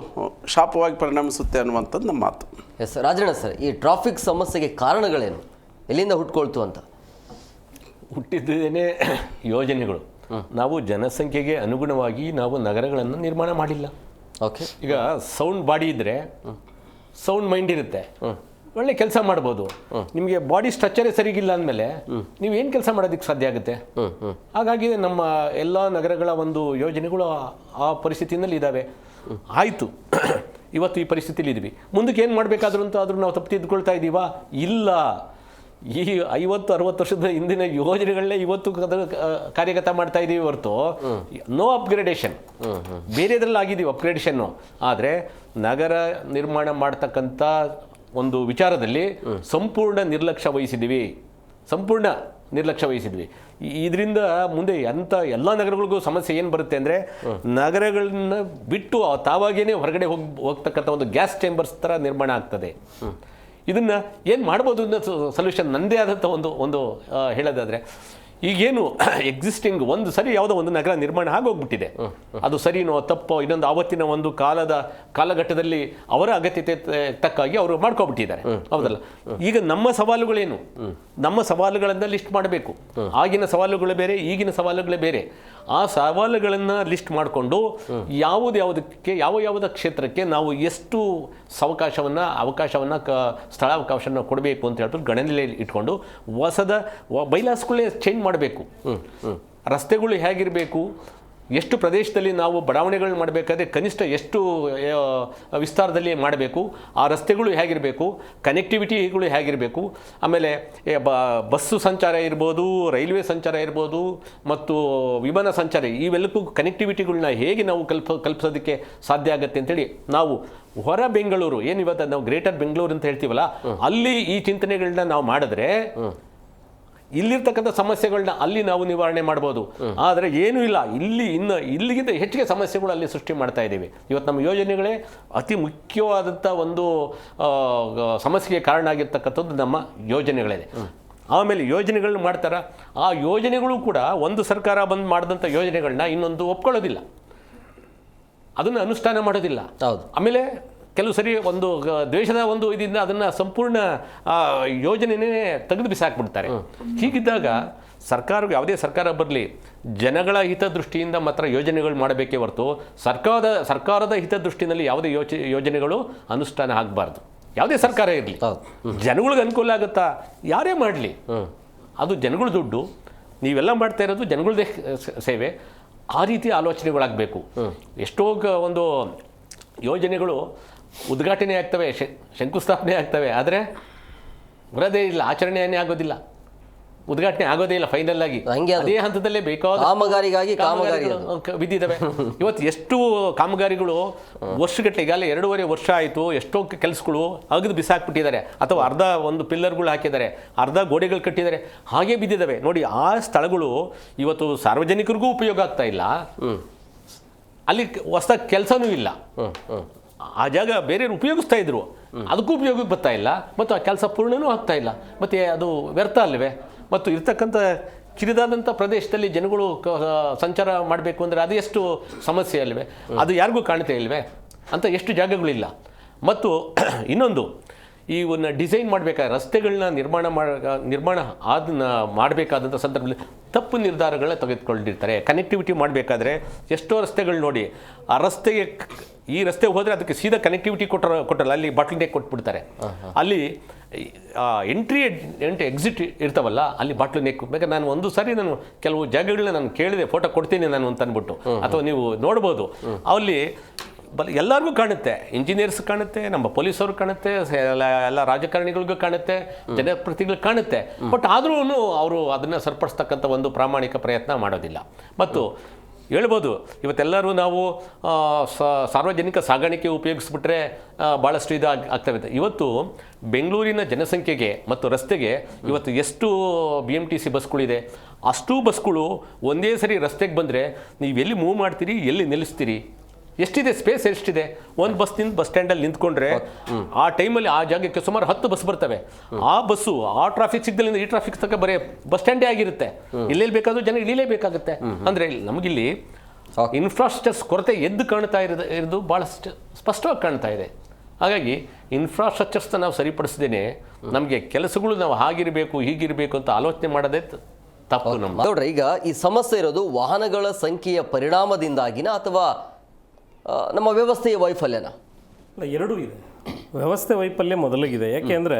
ಶಾಪವಾಗಿ ಪರಿಣಮಿಸುತ್ತೆ ಅನ್ನುವಂಥದ್ದು ನಮ್ಮ ಮಾತು. ಎಸ್ ರಾಜಣ್ಣ ಸರ್, ಈ ಟ್ರಾಫಿಕ್ ಸಮಸ್ಯೆಗೆ ಕಾರಣಗಳೇನು, ಎಲ್ಲಿಂದ ಹುಟ್ಕೊಳ್ತು ಅಂತ? ಹುಟ್ಟಿದ್ದೇನೆ ಯೋಜನೆಗಳು. ನಾವು ಜನಸಂಖ್ಯೆಗೆ ಅನುಗುಣವಾಗಿ ನಾವು ನಗರಗಳನ್ನು ನಿರ್ಮಾಣ ಮಾಡಿಲ್ಲ. ಓಕೆ, ಈಗ ಸೌಂಡ್ ಬಾಡಿ ಇದ್ದರೆ ಸೌಂಡ್ ಮೈಂಡ್ ಇರುತ್ತೆ, ಒಳ್ಳೆ ಕೆಲಸ ಮಾಡ್ಬೋದು. ನಿಮಗೆ ಬಾಡಿ ಸ್ಟ್ರಕ್ಚರೇ ಸರಿಗಿಲ್ಲ ಅಂದಮೇಲೆ ನೀವು ಏನು ಕೆಲಸ ಮಾಡೋದಕ್ಕೆ ಸಾಧ್ಯ ಆಗುತ್ತೆ? ಹಾಗಾಗಿ ನಮ್ಮ ಎಲ್ಲ ನಗರಗಳ ಒಂದು ಯೋಜನೆಗಳು ಆ ಪರಿಸ್ಥಿತಿಯಲ್ಲಿ ಇದ್ದಾವೆ. ಆಯಿತು, ಇವತ್ತು ಈ ಪರಿಸ್ಥಿತಿಲಿ ಇದ್ವಿ, ಮುಂದಕ್ಕೆ ಏನು ಮಾಡಬೇಕಾದ್ರೂ ಅಂತ ಆದರೂ ನಾವು ತಪ್ಪು ತಿದ್ದುಕೊಳ್ತಾ ಇದ್ದೀವಾ? ಇಲ್ಲ. ಈ 50-60 ವರ್ಷದ ಹಿಂದಿನ ಯೋಜನೆಗಳನ್ನೇ ಇವತ್ತು ಕಾರ್ಯಗತ ಮಾಡ್ತಾ ಇದ್ದೀವಿ ಹೊರತು ನೋ ಅಪ್ಗ್ರೇಡೇಷನ್. ಬೇರೆದ್ರಲ್ಲಿ ಆಗಿದ್ದೀವಿ ಅಪ್ಗ್ರೇಡೇಷನ್ನು. ಆದರೆ ನಗರ ನಿರ್ಮಾಣ ಮಾಡ್ತಕ್ಕಂಥ ಒಂದು ವಿಚಾರದಲ್ಲಿ ಸಂಪೂರ್ಣ ನಿರ್ಲಕ್ಷ್ಯ ವಹಿಸಿದ್ದೀವಿ. ಇದರಿಂದ ಮುಂದೆ ಎಲ್ಲ ನಗರಗಳಿಗೂ ಸಮಸ್ಯೆ ಏನು ಬರುತ್ತೆ ಅಂದರೆ, ನಗರಗಳನ್ನ ಬಿಟ್ಟು ತಾವಾಗೇನೆ ಹೊರಗಡೆ ಹೋಗ್ತಕ್ಕಂಥ ಒಂದು ಗ್ಯಾಸ್ ಚೇಂಬರ್ಸ್ ಥರ ನಿರ್ಮಾಣ ಆಗ್ತದೆ. ಇದನ್ನು ಏನು ಮಾಡ್ಬೋದು ಅನ್ನೋ ಸೊಲ್ಯೂಷನ್ ನನ್ನದೇ ಆದಂಥ ಒಂದು ಹೇಳೋದಾದರೆ, ಈಗೇನು ಎಕ್ಸಿಸ್ಟಿಂಗ್ ಒಂದು ಸರಿ ಯಾವುದೋ ಒಂದು ನಗರ ನಿರ್ಮಾಣ ಆಗೋಗ್ಬಿಟ್ಟಿದೆ, ಅದು ಸರಿನೋ ತಪ್ಪೋ ಇನ್ನೊಂದು ಆವತ್ತಿನ ಒಂದು ಕಾಲಘಟ್ಟದಲ್ಲಿ ಅವರ ಅಗತ್ಯತೆ ತಕ್ಕಾಗಿ ಅವರು ಮಾಡ್ಕೊಬಿಟ್ಟಿದ್ದಾರೆ, ಹೌದಲ್ಲ? ಈಗ ನಮ್ಮ ಸವಾಲುಗಳೇನು, ನಮ್ಮ ಸವಾಲುಗಳನ್ನು ಲಿಸ್ಟ್ ಮಾಡಬೇಕು. ಆಗಿನ ಸವಾಲುಗಳು ಬೇರೆ, ಈಗಿನ ಸವಾಲುಗಳೇ ಬೇರೆ. ಆ ಸವಾಲುಗಳನ್ನು ಲಿಸ್ಟ್ ಮಾಡಿಕೊಂಡು ಯಾವುದಕ್ಕೆ ಯಾವ ಕ್ಷೇತ್ರಕ್ಕೆ ನಾವು ಎಷ್ಟು ಅವಕಾಶವನ್ನು ಸ್ಥಳಾವಕಾಶವನ್ನು ಕೊಡಬೇಕು ಅಂತ ಹೇಳ್ಬಿಟ್ಟು ಗಣನೆಯಲ್ಲಿ ಇಟ್ಕೊಂಡು ಹೊಸದ ಬೈಲಾಸ್ಗಳೇ ಚೇಂಜ್ ಮಾಡಬೇಕು. ರಸ್ತೆಗಳು ಹೇಗಿರಬೇಕು, ಎಷ್ಟು ಪ್ರದೇಶದಲ್ಲಿ ನಾವು ಬಡಾವಣೆಗಳು ಮಾಡಬೇಕಾದ್ರೆ ಕನಿಷ್ಠ ಎಷ್ಟು ವಿಸ್ತಾರದಲ್ಲಿ ಮಾಡಬೇಕು, ಆ ರಸ್ತೆಗಳು ಹೇಗಿರಬೇಕು, ಕನೆಕ್ಟಿವಿಟಿಗಳು ಹೇಗಿರಬೇಕು, ಆಮೇಲೆ ಬಸ್ಸು ಸಂಚಾರ ಇರ್ಬೋದು, ರೈಲ್ವೆ ಸಂಚಾರ ಇರ್ಬೋದು, ಮತ್ತು ವಿಮಾನ ಸಂಚಾರ, ಇವೆಲ್ಲಕ್ಕೂ ಕನೆಕ್ಟಿವಿಟಿಗಳನ್ನ ಹೇಗೆ ನಾವು ಕಲ್ಪಿಸೋದಕ್ಕೆ ಸಾಧ್ಯ ಆಗುತ್ತೆ ಅಂತೇಳಿ ನಾವು ಹೊರ ಬೆಂಗಳೂರು ಏನಿವತ್ತು ನಾವು ಗ್ರೇಟರ್ ಬೆಂಗಳೂರು ಅಂತ ಹೇಳ್ತೀವಲ್ಲ, ಅಲ್ಲಿ ಈ ಚಿಂತನೆಗಳನ್ನ ನಾವು ಮಾಡಿದ್ರೆ ಇಲ್ಲಿರ್ತಕ್ಕಂಥ ಸಮಸ್ಯೆಗಳನ್ನ ಅಲ್ಲಿ ನಾವು ನಿವಾರಣೆ ಮಾಡ್ಬೋದು. ಆದರೆ ಏನೂ ಇಲ್ಲ, ಇಲ್ಲಿಗಿಂತ ಹೆಚ್ಚಿಗೆ ಸಮಸ್ಯೆಗಳು ಅಲ್ಲಿ ಸೃಷ್ಟಿ ಮಾಡ್ತಾ ಇದ್ದೀವಿ. ಇವತ್ತು ನಮ್ಮ ಯೋಜನೆಗಳೇ ಅತಿ ಮುಖ್ಯವಾದಂಥ ಒಂದು ಸಮಸ್ಯೆಗೆ ಕಾರಣ ಆಗಿರ್ತಕ್ಕಂಥದ್ದು ನಮ್ಮ ಯೋಜನೆಗಳಿದೆ. ಆಮೇಲೆ ಯೋಜನೆಗಳನ್ನ ಮಾಡ್ತಾರೆ, ಆ ಯೋಜನೆಗಳು ಕೂಡ ಒಂದು ಸರ್ಕಾರ ಬಂದು ಮಾಡಿದಂಥ ಯೋಜನೆಗಳನ್ನ ಇನ್ನೊಂದು ಒಪ್ಕೊಳ್ಳೋದಿಲ್ಲ, ಅದನ್ನು ಅನುಷ್ಠಾನ ಮಾಡೋದಿಲ್ಲ. ಆಮೇಲೆ ಕೆಲವು ಸರಿ ಒಂದು ದ್ವೇಷದ ಒಂದು ಇದರಿಂದ ಅದನ್ನು ಸಂಪೂರ್ಣ ಯೋಜನೆಯೇ ತೆಗೆದು ಬಿಸಾಕ್ಬಿಡ್ತಾರೆ. ಹೀಗಿದ್ದಾಗ ಯಾವುದೇ ಸರ್ಕಾರ ಬರಲಿ, ಜನಗಳ ಹಿತದೃಷ್ಟಿಯಿಂದ ಮಾತ್ರ ಯೋಜನೆಗಳು ಮಾಡಬೇಕೇ ಹೊರತು ಸರ್ಕಾರದ ಹಿತದೃಷ್ಟಿನಲ್ಲಿ ಯಾವುದೇ ಯೋಜನೆಗಳು ಅನುಷ್ಠಾನ ಆಗಬಾರ್ದು. ಯಾವುದೇ ಸರ್ಕಾರ ಇರಲಿ, ಜನಗಳಿಗೆ ಅನುಕೂಲ ಆಗುತ್ತಾ ಯಾರೇ ಮಾಡಲಿ, ಅದು ಜನಗಳ ದುಡ್ಡು, ನೀವೆಲ್ಲ ಮಾಡ್ತಾ ಇರೋದು ಜನಗಳದೇ ಸೇವೆ. ಆ ರೀತಿ ಆಲೋಚನೆಗಳಾಗಬೇಕು. ಎಷ್ಟೋ ಒಂದು ಯೋಜನೆಗಳು ಉದ್ಘಾಟನೆ ಆಗ್ತವೆ, ಶಂಕುಸ್ಥಾಪನೆ ಆಗ್ತವೆ, ಆದರೆ ಬರೋದೇ ಇಲ್ಲ, ಆಚರಣೆಯೇ ಆಗೋದಿಲ್ಲ. ಉದ್ಘಾಟನೆ ಆಗೋದೇ ಇಲ್ಲ ಫೈನಲ್ ಆಗಿ. ಹಂಗೆ ಅದು. ಅದೇ ಹಂತದಲ್ಲೇ ಬೇಕಾದ ಕಾಮಗಾರಿಗಾಗಿ ಕಾಮಗಾರಿ ಬಿದ್ದಿದ್ದಾವೆ. ಇವತ್ತು ಎಷ್ಟು ಕಾಮಗಾರಿಗಳು ವರ್ಷಗಟ್ಟಲೆ, ಈಗಾಗಲೇ 2.5 ವರ್ಷ ಆಯಿತು, ಎಷ್ಟೋ ಕೆಲಸಗಳು ಅಗದು ಬಿಸಾಕ್ಬಿಟ್ಟಿದ್ದಾರೆ, ಅಥವಾ ಅರ್ಧ ಒಂದು ಪಿಲ್ಲರ್ಗಳು ಹಾಕಿದ್ದಾರೆ, ಅರ್ಧ ಗೋಡೆಗಳು ಕಟ್ಟಿದ್ದಾರೆ, ಹಾಗೆ ಬಿದ್ದಿದ್ದಾವೆ. ನೋಡಿ, ಆ ಸ್ಥಳಗಳು ಇವತ್ತು ಸಾರ್ವಜನಿಕರಿಗೂ ಉಪಯೋಗ ಆಗ್ತಾ ಇಲ್ಲ, ಅಲ್ಲಿ ಹೊಸ ಕೆಲಸನೂ ಇಲ್ಲ. ಆ ಜಾಗ ಬೇರೆಯವ್ರು ಉಪಯೋಗಿಸ್ತಾ ಇದ್ರು, ಅದಕ್ಕೂ ಉಪಯೋಗಕ್ಕೆ ಬರ್ತಾ ಇಲ್ಲ, ಮತ್ತು ಆ ಕೆಲಸ ಪೂರ್ಣನೂ ಆಗ್ತಾ ಇಲ್ಲ, ಮತ್ತು ಅದು ವ್ಯರ್ಥ ಅಲ್ವೇ? ಮತ್ತು ಇರ್ತಕ್ಕಂಥ ಕಿರಿದಾದಂಥ ಪ್ರದೇಶದಲ್ಲಿ ಜನಗಳು ಸಂಚಾರ ಮಾಡಬೇಕು ಅಂದರೆ ಅದು ಎಷ್ಟು ಸಮಸ್ಯೆ ಅಲ್ವೇ? ಅದು ಯಾರಿಗೂ ಕಾಣ್ತಾ ಇಲ್ವೇ ಅಂತ ಎಷ್ಟು ಜಾಗಗಳಿಲ್ಲ. ಮತ್ತು ಇನ್ನೊಂದು, ಈ ಒಂದು ಡಿಸೈನ್ ಮಾಡಬೇಕಾದ್ರೆ ರಸ್ತೆಗಳನ್ನ ನಿರ್ಮಾಣ ಮಾಡಬೇಕಾದಂಥ ಸಂದರ್ಭದಲ್ಲಿ ತಪ್ಪು ನಿರ್ಧಾರಗಳನ್ನ ತೆಗೆದುಕೊಂಡಿರ್ತಾರೆ. ಕನೆಕ್ಟಿವಿಟಿ ಮಾಡಬೇಕಾದ್ರೆ ಎಷ್ಟೋ ರಸ್ತೆಗಳು ನೋಡಿ, ಆ ರಸ್ತೆಗೆ ಈ ರಸ್ತೆ ಹೋದರೆ ಅದಕ್ಕೆ ಸೀದಾ ಕನೆಕ್ಟಿವಿಟಿ ಕೊಟ್ಟಲ್ಲ, ಅಲ್ಲಿ ಬಾಟ್ಲ್ ನೆಕ್ ಕೊಟ್ಬಿಡ್ತಾರೆ. ಅಲ್ಲಿ ಎಂಟ್ರಿ ಎಕ್ಸಿಟ್ ಇರ್ತಾವಲ್ಲ, ಅಲ್ಲಿ ಬಾಟ್ಲು ನೆಕ್. ಬೇಕಾದ್ರೆ ನಾನು ಒಂದು ಸಾರಿ ನಾನು ಕೆಲವು ಜಾಗಗಳನ್ನ ನಾನು ಕೇಳಿದೆ, ಫೋಟೋ ಕೊಡ್ತೀನಿ ನಾನು ಅಂತ ಅಂದ್ಬಿಟ್ಟು, ಅಥವಾ ನೀವು ನೋಡ್ಬೋದು. ಅಲ್ಲಿ ಎಲ್ಲರಿಗೂ ಕಾಣುತ್ತೆ, ಇಂಜಿನಿಯರ್ಸ್ ಕಾಣುತ್ತೆ, ನಮ್ಮ ಪೊಲೀಸವ್ರಿಗೆ ಕಾಣುತ್ತೆ, ಎಲ್ಲ ರಾಜಕಾರಣಿಗಳಿಗೂ ಕಾಣುತ್ತೆ, ಜನಪ್ರತಿನಿಧಿಗಳಿಗೆ ಕಾಣುತ್ತೆ. ಬಟ್ ಆದ್ರೂ ಅವರು ಅದನ್ನು ಸರಿಪಡಿಸ್ತಕ್ಕಂಥ ಒಂದು ಪ್ರಾಮಾಣಿಕ ಪ್ರಯತ್ನ ಮಾಡೋದಿಲ್ಲ. ಮತ್ತು ಹೇಳ್ಬೋದು, ಇವತ್ತೆಲ್ಲರೂ ನಾವು ಸಾರ್ವಜನಿಕ ಸಾಗಾಣಿಕೆ ಉಪಯೋಗಿಸ್ಬಿಟ್ರೆ ಭಾಳಷ್ಟು ಇದು ಆಗ್ತವೆ. ಇವತ್ತು ಬೆಂಗಳೂರಿನ ಜನಸಂಖ್ಯೆಗೆ ಮತ್ತು ರಸ್ತೆಗೆ ಇವತ್ತು ಎಷ್ಟು BMTC ಬಸ್ಗಳಿದೆ, ಅಷ್ಟೂ ಬಸ್ಗಳು ಒಂದೇ ಸರಿ ರಸ್ತೆಗೆ ಬಂದರೆ ನೀವು ಎಲ್ಲಿ ಮೂವ್ ಮಾಡ್ತೀರಿ, ಎಲ್ಲಿ ನಿಲ್ಲಿಸ್ತೀರಿ, ಎಷ್ಟಿದೆ ಸ್ಪೇಸ್, ಎಷ್ಟಿದೆ? ಒಂದು ಬಸ್ ಸ್ಟ್ಯಾಂಡಲ್ಲಿ ನಿಂತ್ಕೊಂಡ್ರೆ ಆ ಟೈಮಲ್ಲಿ ಆ ಜಾಗಕ್ಕೆ ಸುಮಾರು 10 ಬಸ್ ಬರ್ತವೆ. ಆ ಬಸ್ಸು ಆ ಟ್ರಾಫಿಕ್ ಸಿಗ್ನಲಿಂದ ಈ ಟ್ರಾಫಿಕ್ ತನಕ ಬರೀ ಬಸ್ ಸ್ಟ್ಯಾಂಡೇ ಆಗಿರುತ್ತೆ. ಎಲ್ಲೆಲ್ಲಿ ಬೇಕಾದ್ರೂ ಜನ ಇಳಿಲೇಬೇಕಾಗುತ್ತೆ. ಅಂದರೆ ನಮಗಿಲ್ಲಿ ಇನ್ಫ್ರಾಸ್ಟ್ರಕ್ಚರ್ಸ್ ಕೊರತೆ ಎದ್ದು ಕಾಣ್ತಾ ಇರೋದು ಭಾಳ ಸ್ಪಷ್ಟವಾಗಿ ಕಾಣ್ತಾ ಇದೆ. ಹಾಗಾಗಿ ಇನ್ಫ್ರಾಸ್ಟ್ರಕ್ಚರ್ಸ್ನ ನಾವು ಸರಿಪಡಿಸ್ದೇನೆ ನಮಗೆ ಕೆಲಸಗಳು ನಾವು ಹಾಗಿರಬೇಕು ಹೀಗಿರಬೇಕು ಅಂತ ಆಲೋಚನೆ ಮಾಡೋದೇ ತಪ್ಪು. ನೋಡ್ರಿ, ಈಗ ಈ ಸಮಸ್ಯೆ ಇರೋದು ವಾಹನಗಳ ಸಂಖ್ಯೆಯ ಪರಿಣಾಮದಿಂದಾಗಿನ ಅಥವಾ ನಮ್ಮ ವ್ಯವಸ್ಥೆಯ ವೈಫಲ್ಯನ? ಅಲ್ಲ, ಎರಡೂ ಇದೆ. ವ್ಯವಸ್ಥೆ ವೈಫಲ್ಯ ಮೊದಲಿಗಿದೆ. ಯಾಕೆಂದರೆ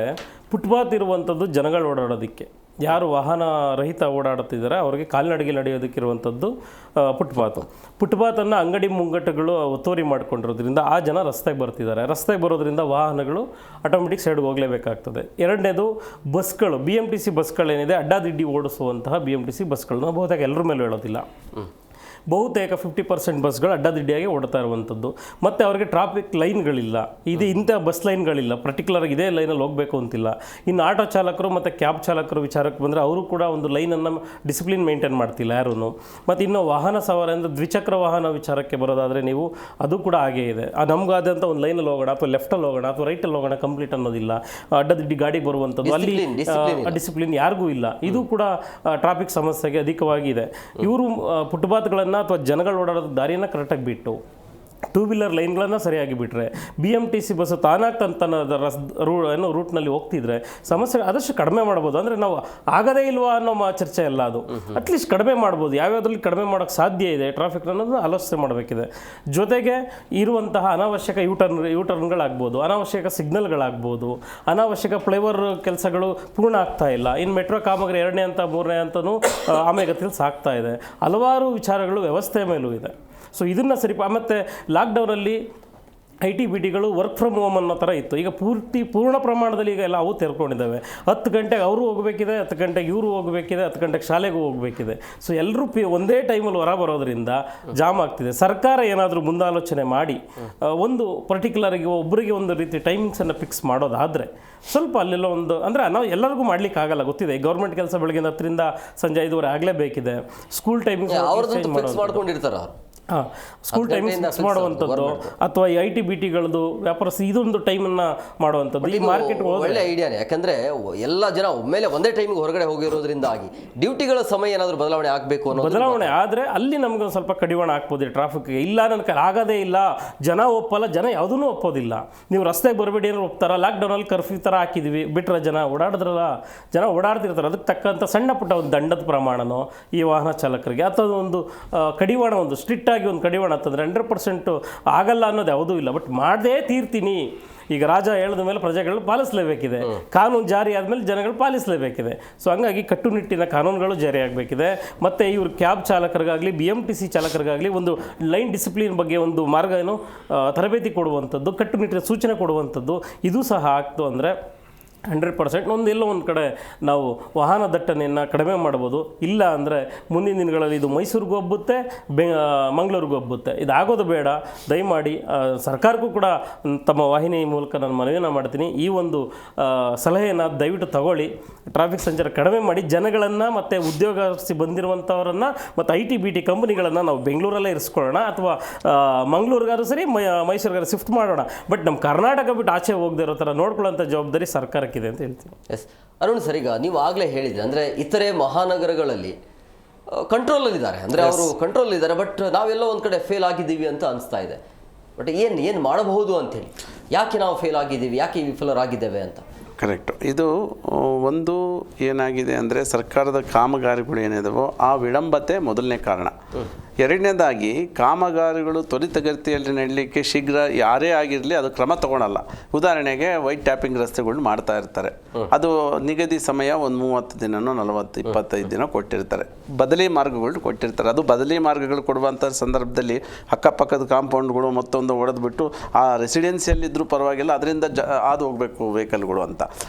ಫುಟ್ಪಾತ್ ಇರುವಂಥದ್ದು ಜನಗಳು ಓಡಾಡೋದಕ್ಕೆ, ಯಾರು ವಾಹನ ರಹಿತ ಓಡಾಡುತ್ತಿದ್ದಾರೆ ಅವರಿಗೆ ಕಾಲ್ನಡಿಗೆ ನಡೆಯೋದಕ್ಕಿರುವಂಥದ್ದು ಫುಟ್ಪಾತನ್ನು ಅಂಗಡಿ ಮುಂಗಟ್ಟುಗಳು ಒತ್ತುವರಿ ಮಾಡ್ಕೊಂಡಿರೋದ್ರಿಂದ ಆ ಜನ ರಸ್ತೆಗೆ ಬರ್ತಿದ್ದಾರೆ. ರಸ್ತೆಗೆ ಬರೋದ್ರಿಂದ ವಾಹನಗಳು ಆಟೋಮೆಟಿಕ್ ಸೈಡ್ಗೆ ಹೋಗಲೇಬೇಕಾಗ್ತದೆ. ಎರಡನೇದು ಬಸ್ಗಳು, BMTC ಬಸ್ಗಳೇನಿದೆ, ಅಡ್ಡಾದಿಡ್ಡಿ ಓಡಿಸುವಂತಹ BMTC ಬಸ್ಗಳನ್ನ ಬಹುತೇಕ ಎಲ್ಲರ ಮೇಲೂ ಹೇಳೋದಿಲ್ಲ, ಬಹುತೇಕ 50% ಬಸ್ಗಳು ಅಡ್ಡದಿಡ್ಡಿಯಾಗಿ ಓಡ್ತಾ ಇರುವಂಥದ್ದು. ಮತ್ತು ಅವರಿಗೆ ಟ್ರಾಫಿಕ್ ಲೈನ್ಗಳಿಲ್ಲ, ಇಂಥ ಬಸ್ ಲೈನ್ಗಳಿಲ್ಲ, ಪರ್ಟಿಕ್ಯುಲರ್ ಇದೇ ಲೈನಲ್ಲಿ ಹೋಗಬೇಕು ಅಂತಿಲ್ಲ. ಇನ್ನು ಆಟೋ ಚಾಲಕರು ಮತ್ತು ಕ್ಯಾಬ್ ಚಾಲಕರು ವಿಚಾರಕ್ಕೆ ಬಂದರೆ ಅವರು ಕೂಡ ಒಂದು ಲೈನನ್ನು ಡಿಸಿಪ್ಲಿನ್ ಮೇಂಟೈನ್ ಮಾಡ್ತಿಲ್ಲ ಯಾರೂ. ಮತ್ತು ಇನ್ನು ವಾಹನ ಸವಾರ ಅಂದರೆ ದ್ವಿಚಕ್ರ ವಾಹನ ವಿಚಾರಕ್ಕೆ ಬರೋದಾದರೆ ನೀವು ಅದು ಕೂಡ ಹಾಗೇ ಇದೆ. ನಮಗಾದಂಥ ಒಂದು ಲೈನಲ್ಲಿ ಹೋಗೋಣ ಅಥವಾ ಲೆಫ್ಟಲ್ಲಿ ಹೋಗೋಣ ಅಥವಾ ರೈಟಲ್ಲಿ ಹೋಗೋಣ ಕಂಪ್ಲೀಟ್ ಅನ್ನೋದಿಲ್ಲ. ಅಡ್ಡದಿಡ್ಡಿ ಗಾಡಿ ಬರುವಂಥದ್ದು, ಅಲ್ಲಿ ಡಿಸಿಪ್ಲಿನ್ ಯಾರಿಗೂ ಇಲ್ಲ. ಇದು ಕೂಡ ಟ್ರಾಫಿಕ್ ಸಮಸ್ಯೆಗೆ ಅಧಿಕವಾಗಿದೆ. ಇವರು ಫುಟ್ಪಾತ್ಗಳನ್ನು ಅಥವಾ ಜನಗಳು ಓಡಾಡೋದು ದಾರಿಯನ್ನು ಕರೆಕ್ಟಾಗಿ ಬಿಟ್ಟು ಟೂ ವೀಲರ್ ಲೈನ್ಗಳನ್ನು ಸರಿಯಾಗಿ ಬಿಟ್ಟರೆ BMTC ಬಸ್ಸು ತಾನಾಗಿ ತನ್ನ ರೂಟ್ನಲ್ಲಿ ಹೋಗ್ತಿದ್ರೆ ಸಮಸ್ಯೆ ಆದಷ್ಟು ಕಡಿಮೆ ಮಾಡ್ಬೋದು. ಅಂದರೆ ನಾವು ಆಗದೇ ಇಲ್ವಾ ಅನ್ನೋ ಚರ್ಚೆ ಅಲ್ಲ, ಅದು ಅಟ್ಲೀಸ್ಟ್ ಕಡಿಮೆ ಮಾಡ್ಬೋದು. ಯಾವ್ಯಾವುದ್ರಲ್ಲಿ ಕಡಿಮೆ ಮಾಡೋಕ್ಕೆ ಸಾಧ್ಯ ಇದೆ ಟ್ರಾಫಿಕ್ ಅನ್ನೋದನ್ನ ಆಲೋಚನೆ ಮಾಡಬೇಕಿದೆ. ಜೊತೆಗೆ ಇರುವಂತಹ ಅನಾವಶ್ಯಕ ಯೂಟರ್ನ್ಗಳಾಗ್ಬೋದು, ಅನಾವಶ್ಯಕ ಸಿಗ್ನಲ್ಗಳಾಗ್ಬೋದು, ಅನಾವಶ್ಯಕ ಫ್ಲೈಓವರ್ ಕೆಲಸಗಳು ಪೂರ್ಣ ಆಗ್ತಾ ಇಲ್ಲ. ಇನ್ನು ಮೆಟ್ರೋ ಕಾಮಗಾರಿ 2ನೇ ಹಂತ 3ನೇ ಹಂತನೂ ಆಮೆಗತಿಯಲ್ಲಿ ಸಾಗ್ತಾ ಇದೆ. ಹಲವಾರು ವಿಚಾರಗಳು ವ್ಯವಸ್ಥೆ ಮೇಲೂ ಇದೆ. ಸೊ ಇದನ್ನು ಮತ್ತು ಲಾಕ್ಡೌನಲ್ಲಿ IT-BTಗಳು ವರ್ಕ್ ಫ್ರಮ್ ಹೋಮ್ ಅನ್ನೋ ಥರ ಇತ್ತು. ಈಗ ಪೂರ್ಣ ಪ್ರಮಾಣದಲ್ಲಿ ಈಗ ಎಲ್ಲ ಅವು ತೆರ್ಕೊಂಡಿದ್ದಾವೆ. 10 ಗಂಟೆಗೆ ಅವರು ಹೋಗಬೇಕಿದೆ, 10 ಗಂಟೆಗೆ ಇವರು ಹೋಗಬೇಕಿದೆ, 10 ಗಂಟೆಗೆ ಶಾಲೆಗೂ ಹೋಗಬೇಕಿದೆ. ಸೊ ಎಲ್ಲರೂ ಒಂದೇ ಟೈಮಲ್ಲಿ ಹೊರ ಬರೋದ್ರಿಂದ ಜಾಮ್ ಆಗ್ತಿದೆ. ಸರ್ಕಾರ ಏನಾದರೂ ಮುಂದಾಲೋಚನೆ ಮಾಡಿ ಒಂದು ಪರ್ಟಿಕ್ಯುಲರಾಗಿ ಒಬ್ಬರಿಗೆ ಒಂದು ರೀತಿ ಟೈಮಿಂಗ್ಸನ್ನು ಫಿಕ್ಸ್ ಮಾಡೋದಾದರೆ ಸ್ವಲ್ಪ ಅಲ್ಲೆಲ್ಲ ಒಂದು, ಅಂದರೆ ನಾವು ಎಲ್ಲರಿಗೂ ಮಾಡ್ಲಿಕ್ಕೆ ಆಗಲ್ಲ, ಗೊತ್ತಿದೆ. ಗೌರ್ಮೆಂಟ್ ಕೆಲಸ ಬೆಳಗ್ಗೆ 10ರಿಂದ ಸಂಜೆ 5 ಆಗಿಲೇಬೇಕಿದೆ. ಸ್ಕೂಲ್ ಟೈಮಿಂಗ್ಸ್ ಮಾಡ್ಕೊಂಡಿರ್ತಾರೆ. ಸ್ಕೂಲ್ ಟೈಮಿಂಗ್ಸ್ ಫಿಕ್ಸ್ ಮಾಡುವಂಥದ್ದು ಅಥವಾ IT-BTಗಳದ್ದು ವ್ಯಾಪಾರ ಇದೊಂದು ಟೈಮನ್ನು ಮಾಡುವಂಥದ್ದು. ಈ ಮಾರ್ಕೆಟ್ ಒಳ್ಳೆ ಐಡಿಯಾನೇ. ಯಾಕಂದರೆ ಎಲ್ಲ ಜನ ಒಮ್ಮೆಲೆ ಒಂದೇ ಟೈಮಿಗೆ ಹೊರಗಡೆ ಹೋಗಿರೋದ್ರಿಂದಾಗಿ ಡ್ಯೂಟಿಗಳ ಸಮಯ ಏನಾದರೂ ಬದಲಾವಣೆ ಆಗಬೇಕು ಅನ್ನೋ ಬದಲಾವಣೆ ಆದರೆ ಅಲ್ಲಿ ನಮ್ಗೆ ಒಂದು ಸ್ವಲ್ಪ ಕಡಿವಾಣ ಹಾಕ್ಬೋದು ಟ್ರಾಫಿಕ್ಗೆ. ಇಲ್ಲ ನನಗೆ ಆಗೋದೇ ಇಲ್ಲ, ಜನ ಒಪ್ಪಲ್ಲ, ಜನ ಯಾವುದೂ ಒಪ್ಪೋದಿಲ್ಲ. ನೀವು ರಸ್ತೆಗೆ ಬರಬೇಡಿ ಅಂದ್ರೆ ಒಪ್ತಾರ. ಲಾಕ್ಡೌನಲ್ಲಿ ಕರ್ಫ್ಯೂ ಥರ ಹಾಕಿದ್ವಿ, ಬಿಟ್ಟರೆ ಜನ ಓಡಾಡ್ತಿರ್ತಾರೆ. ಅದಕ್ಕೆ ತಕ್ಕಂಥ ಸಣ್ಣ ಪುಟ್ಟ ಒಂದು ದಂಡದ ಪ್ರಮಾಣನೋ ಈ ವಾಹನ ಚಾಲಕರಿಗೆ ಅಥವಾ ಒಂದು ಕಡಿವಾಣ, ಒಂದು ಸ್ಟ್ರಿಕ್ಟ್ ಆಗಿ ಒಂದು ಕಡಿವಾಣ ಅಂತಂದರೆ 100% ಆಗಲ್ಲ ಅನ್ನೋದು ಯಾವುದೂ ಇಲ್ಲ. ಬಟ್ ಮಾಡದೇ ತೀರ್ತೀನಿ. ಈಗ ರಾಜ ಹೇಳಿದ ಮೇಲೆ ಪ್ರಜೆಗಳು ಪಾಲಿಸಲೇಬೇಕಿದೆ. ಕಾನೂನು ಜಾರಿ ಆದಮೇಲೆ ಜನಗಳು ಪಾಲಿಸಲೇಬೇಕಿದೆ. ಸೊ ಹಂಗಾಗಿ ಕಟ್ಟುನಿಟ್ಟಿನ ಕಾನೂನುಗಳು ಜಾರಿ ಆಗಬೇಕಿದೆ. ಮತ್ತು ಇವರು ಕ್ಯಾಬ್ ಚಾಲಕರಿಗಾಗಲಿ BMTC ಚಾಲಕರಿಗಾಗಲಿ ಒಂದು ಲೈನ್ ಡಿಸಿಪ್ಲಿನ್ ಬಗ್ಗೆ ಒಂದು ತರಬೇತಿ ಕೊಡುವಂಥದ್ದು, ಕಟ್ಟುನಿಟ್ಟಿನ ಸೂಚನೆ ಕೊಡುವಂಥದ್ದು ಇದು ಸಹ ಆಗ್ತು ಅಂದರೆ 100% ಒಂದೆಲ್ಲೋ ಒಂದು ಕಡೆ ನಾವು ವಾಹನ ದಟ್ಟಣೆಯನ್ನು ಕಡಿಮೆ ಮಾಡ್ಬೋದು. ಇಲ್ಲ ಅಂದರೆ ಮುಂದಿನ ದಿನಗಳಲ್ಲಿ ಇದು ಮೈಸೂರಿಗೂ ಹಬ್ಬುತ್ತೆ, ಮಂಗಳೂರಿಗೂ ಹಬ್ಬುತ್ತೆ. ಇದಾಗೋದು ಬೇಡ. ದಯಮಾಡಿ ಸರ್ಕಾರಕ್ಕೂ ಕೂಡ ತಮ್ಮ ವಾಹಿನಿ ಮೂಲಕ ನಾನು ಮನವಿಯನ್ನು ಮಾಡ್ತೀನಿ, ಈ ಒಂದು ಸಲಹೆಯನ್ನು ದಯವಿಟ್ಟು ತಗೊಳ್ಳಿ. ಟ್ರಾಫಿಕ್ ಸಂಚಾರ ಕಡಿಮೆ ಮಾಡಿ ಜನಗಳನ್ನು ಮತ್ತು ಉದ್ಯೋಗಿಸಿ ಬಂದಿರುವಂಥವರನ್ನು ಮತ್ತು IT-BT ಕಂಪನಿಗಳನ್ನು ನಾವು ಬೆಂಗಳೂರಲ್ಲೇ ಇರಿಸ್ಕೊಳ್ಳೋಣ, ಅಥವಾ ಮಂಗಳೂರಿಗಾರು ಸರಿ ಮೈಸೂರಿಗಾರು ಶಿಫ್ಟ್ ಮಾಡೋಣ. ಬಟ್ ನಮ್ಮ ಕರ್ನಾಟಕ ಬಿಟ್ಟು ಆಚೆ ಹೋಗದೇ ಇರೋ ಥರ ನೋಡ್ಕೊಳ್ಳೋಂಥ ಜವಾಬ್ದಾರಿ ಸರ್ಕಾರಕ್ಕಿದೆ ಅಂತ ಹೇಳ್ತೀನಿ. ಎಸ್ ಅರುಣ್ ಸರ್, ಈಗ ನೀವು ಆಗಲೇ ಹೇಳಿದ್ರಿ ಅಂದರೆ ಇತರೆ ಮಹಾನಗರಗಳಲ್ಲಿ ಕಂಟ್ರೋಲಲ್ಲಿದ್ದಾರೆ, ಅಂದರೆ ಅವರು ಕಂಟ್ರೋಲ್ ಇದ್ದಾರೆ, ಬಟ್ ನಾವೆಲ್ಲೋ ಒಂದು ಕಡೆ ಫೇಲ್ ಆಗಿದ್ದೀವಿ ಅಂತ ಅನಿಸ್ತಾ ಇದೆ. ಬಟ್ ಏನು ಮಾಡಬಹುದು ಅಂತೇಳಿ, ಯಾಕೆ ನಾವು ಫೇಲ್ ಆಗಿದ್ದೀವಿ, ಯಾಕೆ ವಿಫಲರಾಗಿದ್ದೇವೆ ಅಂತ? ಕರೆಕ್ಟು. ಇದು ಒಂದು ಏನಾಗಿದೆ ಅಂದರೆ ಸರ್ಕಾರದ ಕಾಮಗಾರಿಗಳು ಏನಿದಾವೋ ಆ ವಿಳಂಬತೆ ಮೊದಲನೇ ಕಾರಣ. ಎರಡನೇದಾಗಿ ಕಾಮಗಾರಿಗಳು ತ್ವರಿತಗತಿಯಲ್ಲಿ ನಡೀಲಿಕ್ಕೆ ಶೀಘ್ರ ಯಾರೇ ಆಗಿರಲಿ ಅದು ಕ್ರಮ ತಗೊಳಲ್ಲ. ಉದಾಹರಣೆಗೆ ವೈಟ್ ಟ್ಯಾಪಿಂಗ್ ರಸ್ತೆಗಳು ಮಾಡ್ತಾ ಇರ್ತಾರೆ, ಅದು ನಿಗದಿ ಸಮಯ ಒಂದು 30 ದಿನನೋ 40-25 ದಿನ ಕೊಟ್ಟಿರ್ತಾರೆ. ಬದಲಿ ಮಾರ್ಗಗಳು ಕೊಟ್ಟಿರ್ತಾರೆ, ಅದು ಬದಲಿ ಮಾರ್ಗಗಳು ಕೊಡುವಂಥ ಸಂದರ್ಭದಲ್ಲಿ ಅಕ್ಕಪಕ್ಕದ ಕಾಂಪೌಂಡ್ಗಳು ಮತ್ತೊಂದು ಹೊಡೆದ್ಬಿಟ್ಟು ಆ ರೆಸಿಡೆನ್ಸಿಯಲ್ಲಿದ್ದರೂ ಪರವಾಗಿಲ್ಲ, ಅದರಿಂದ ಹಾದು ಹೋಗಬೇಕು ವೆಹಿಕಲ್ಗಳು ಅಂತ.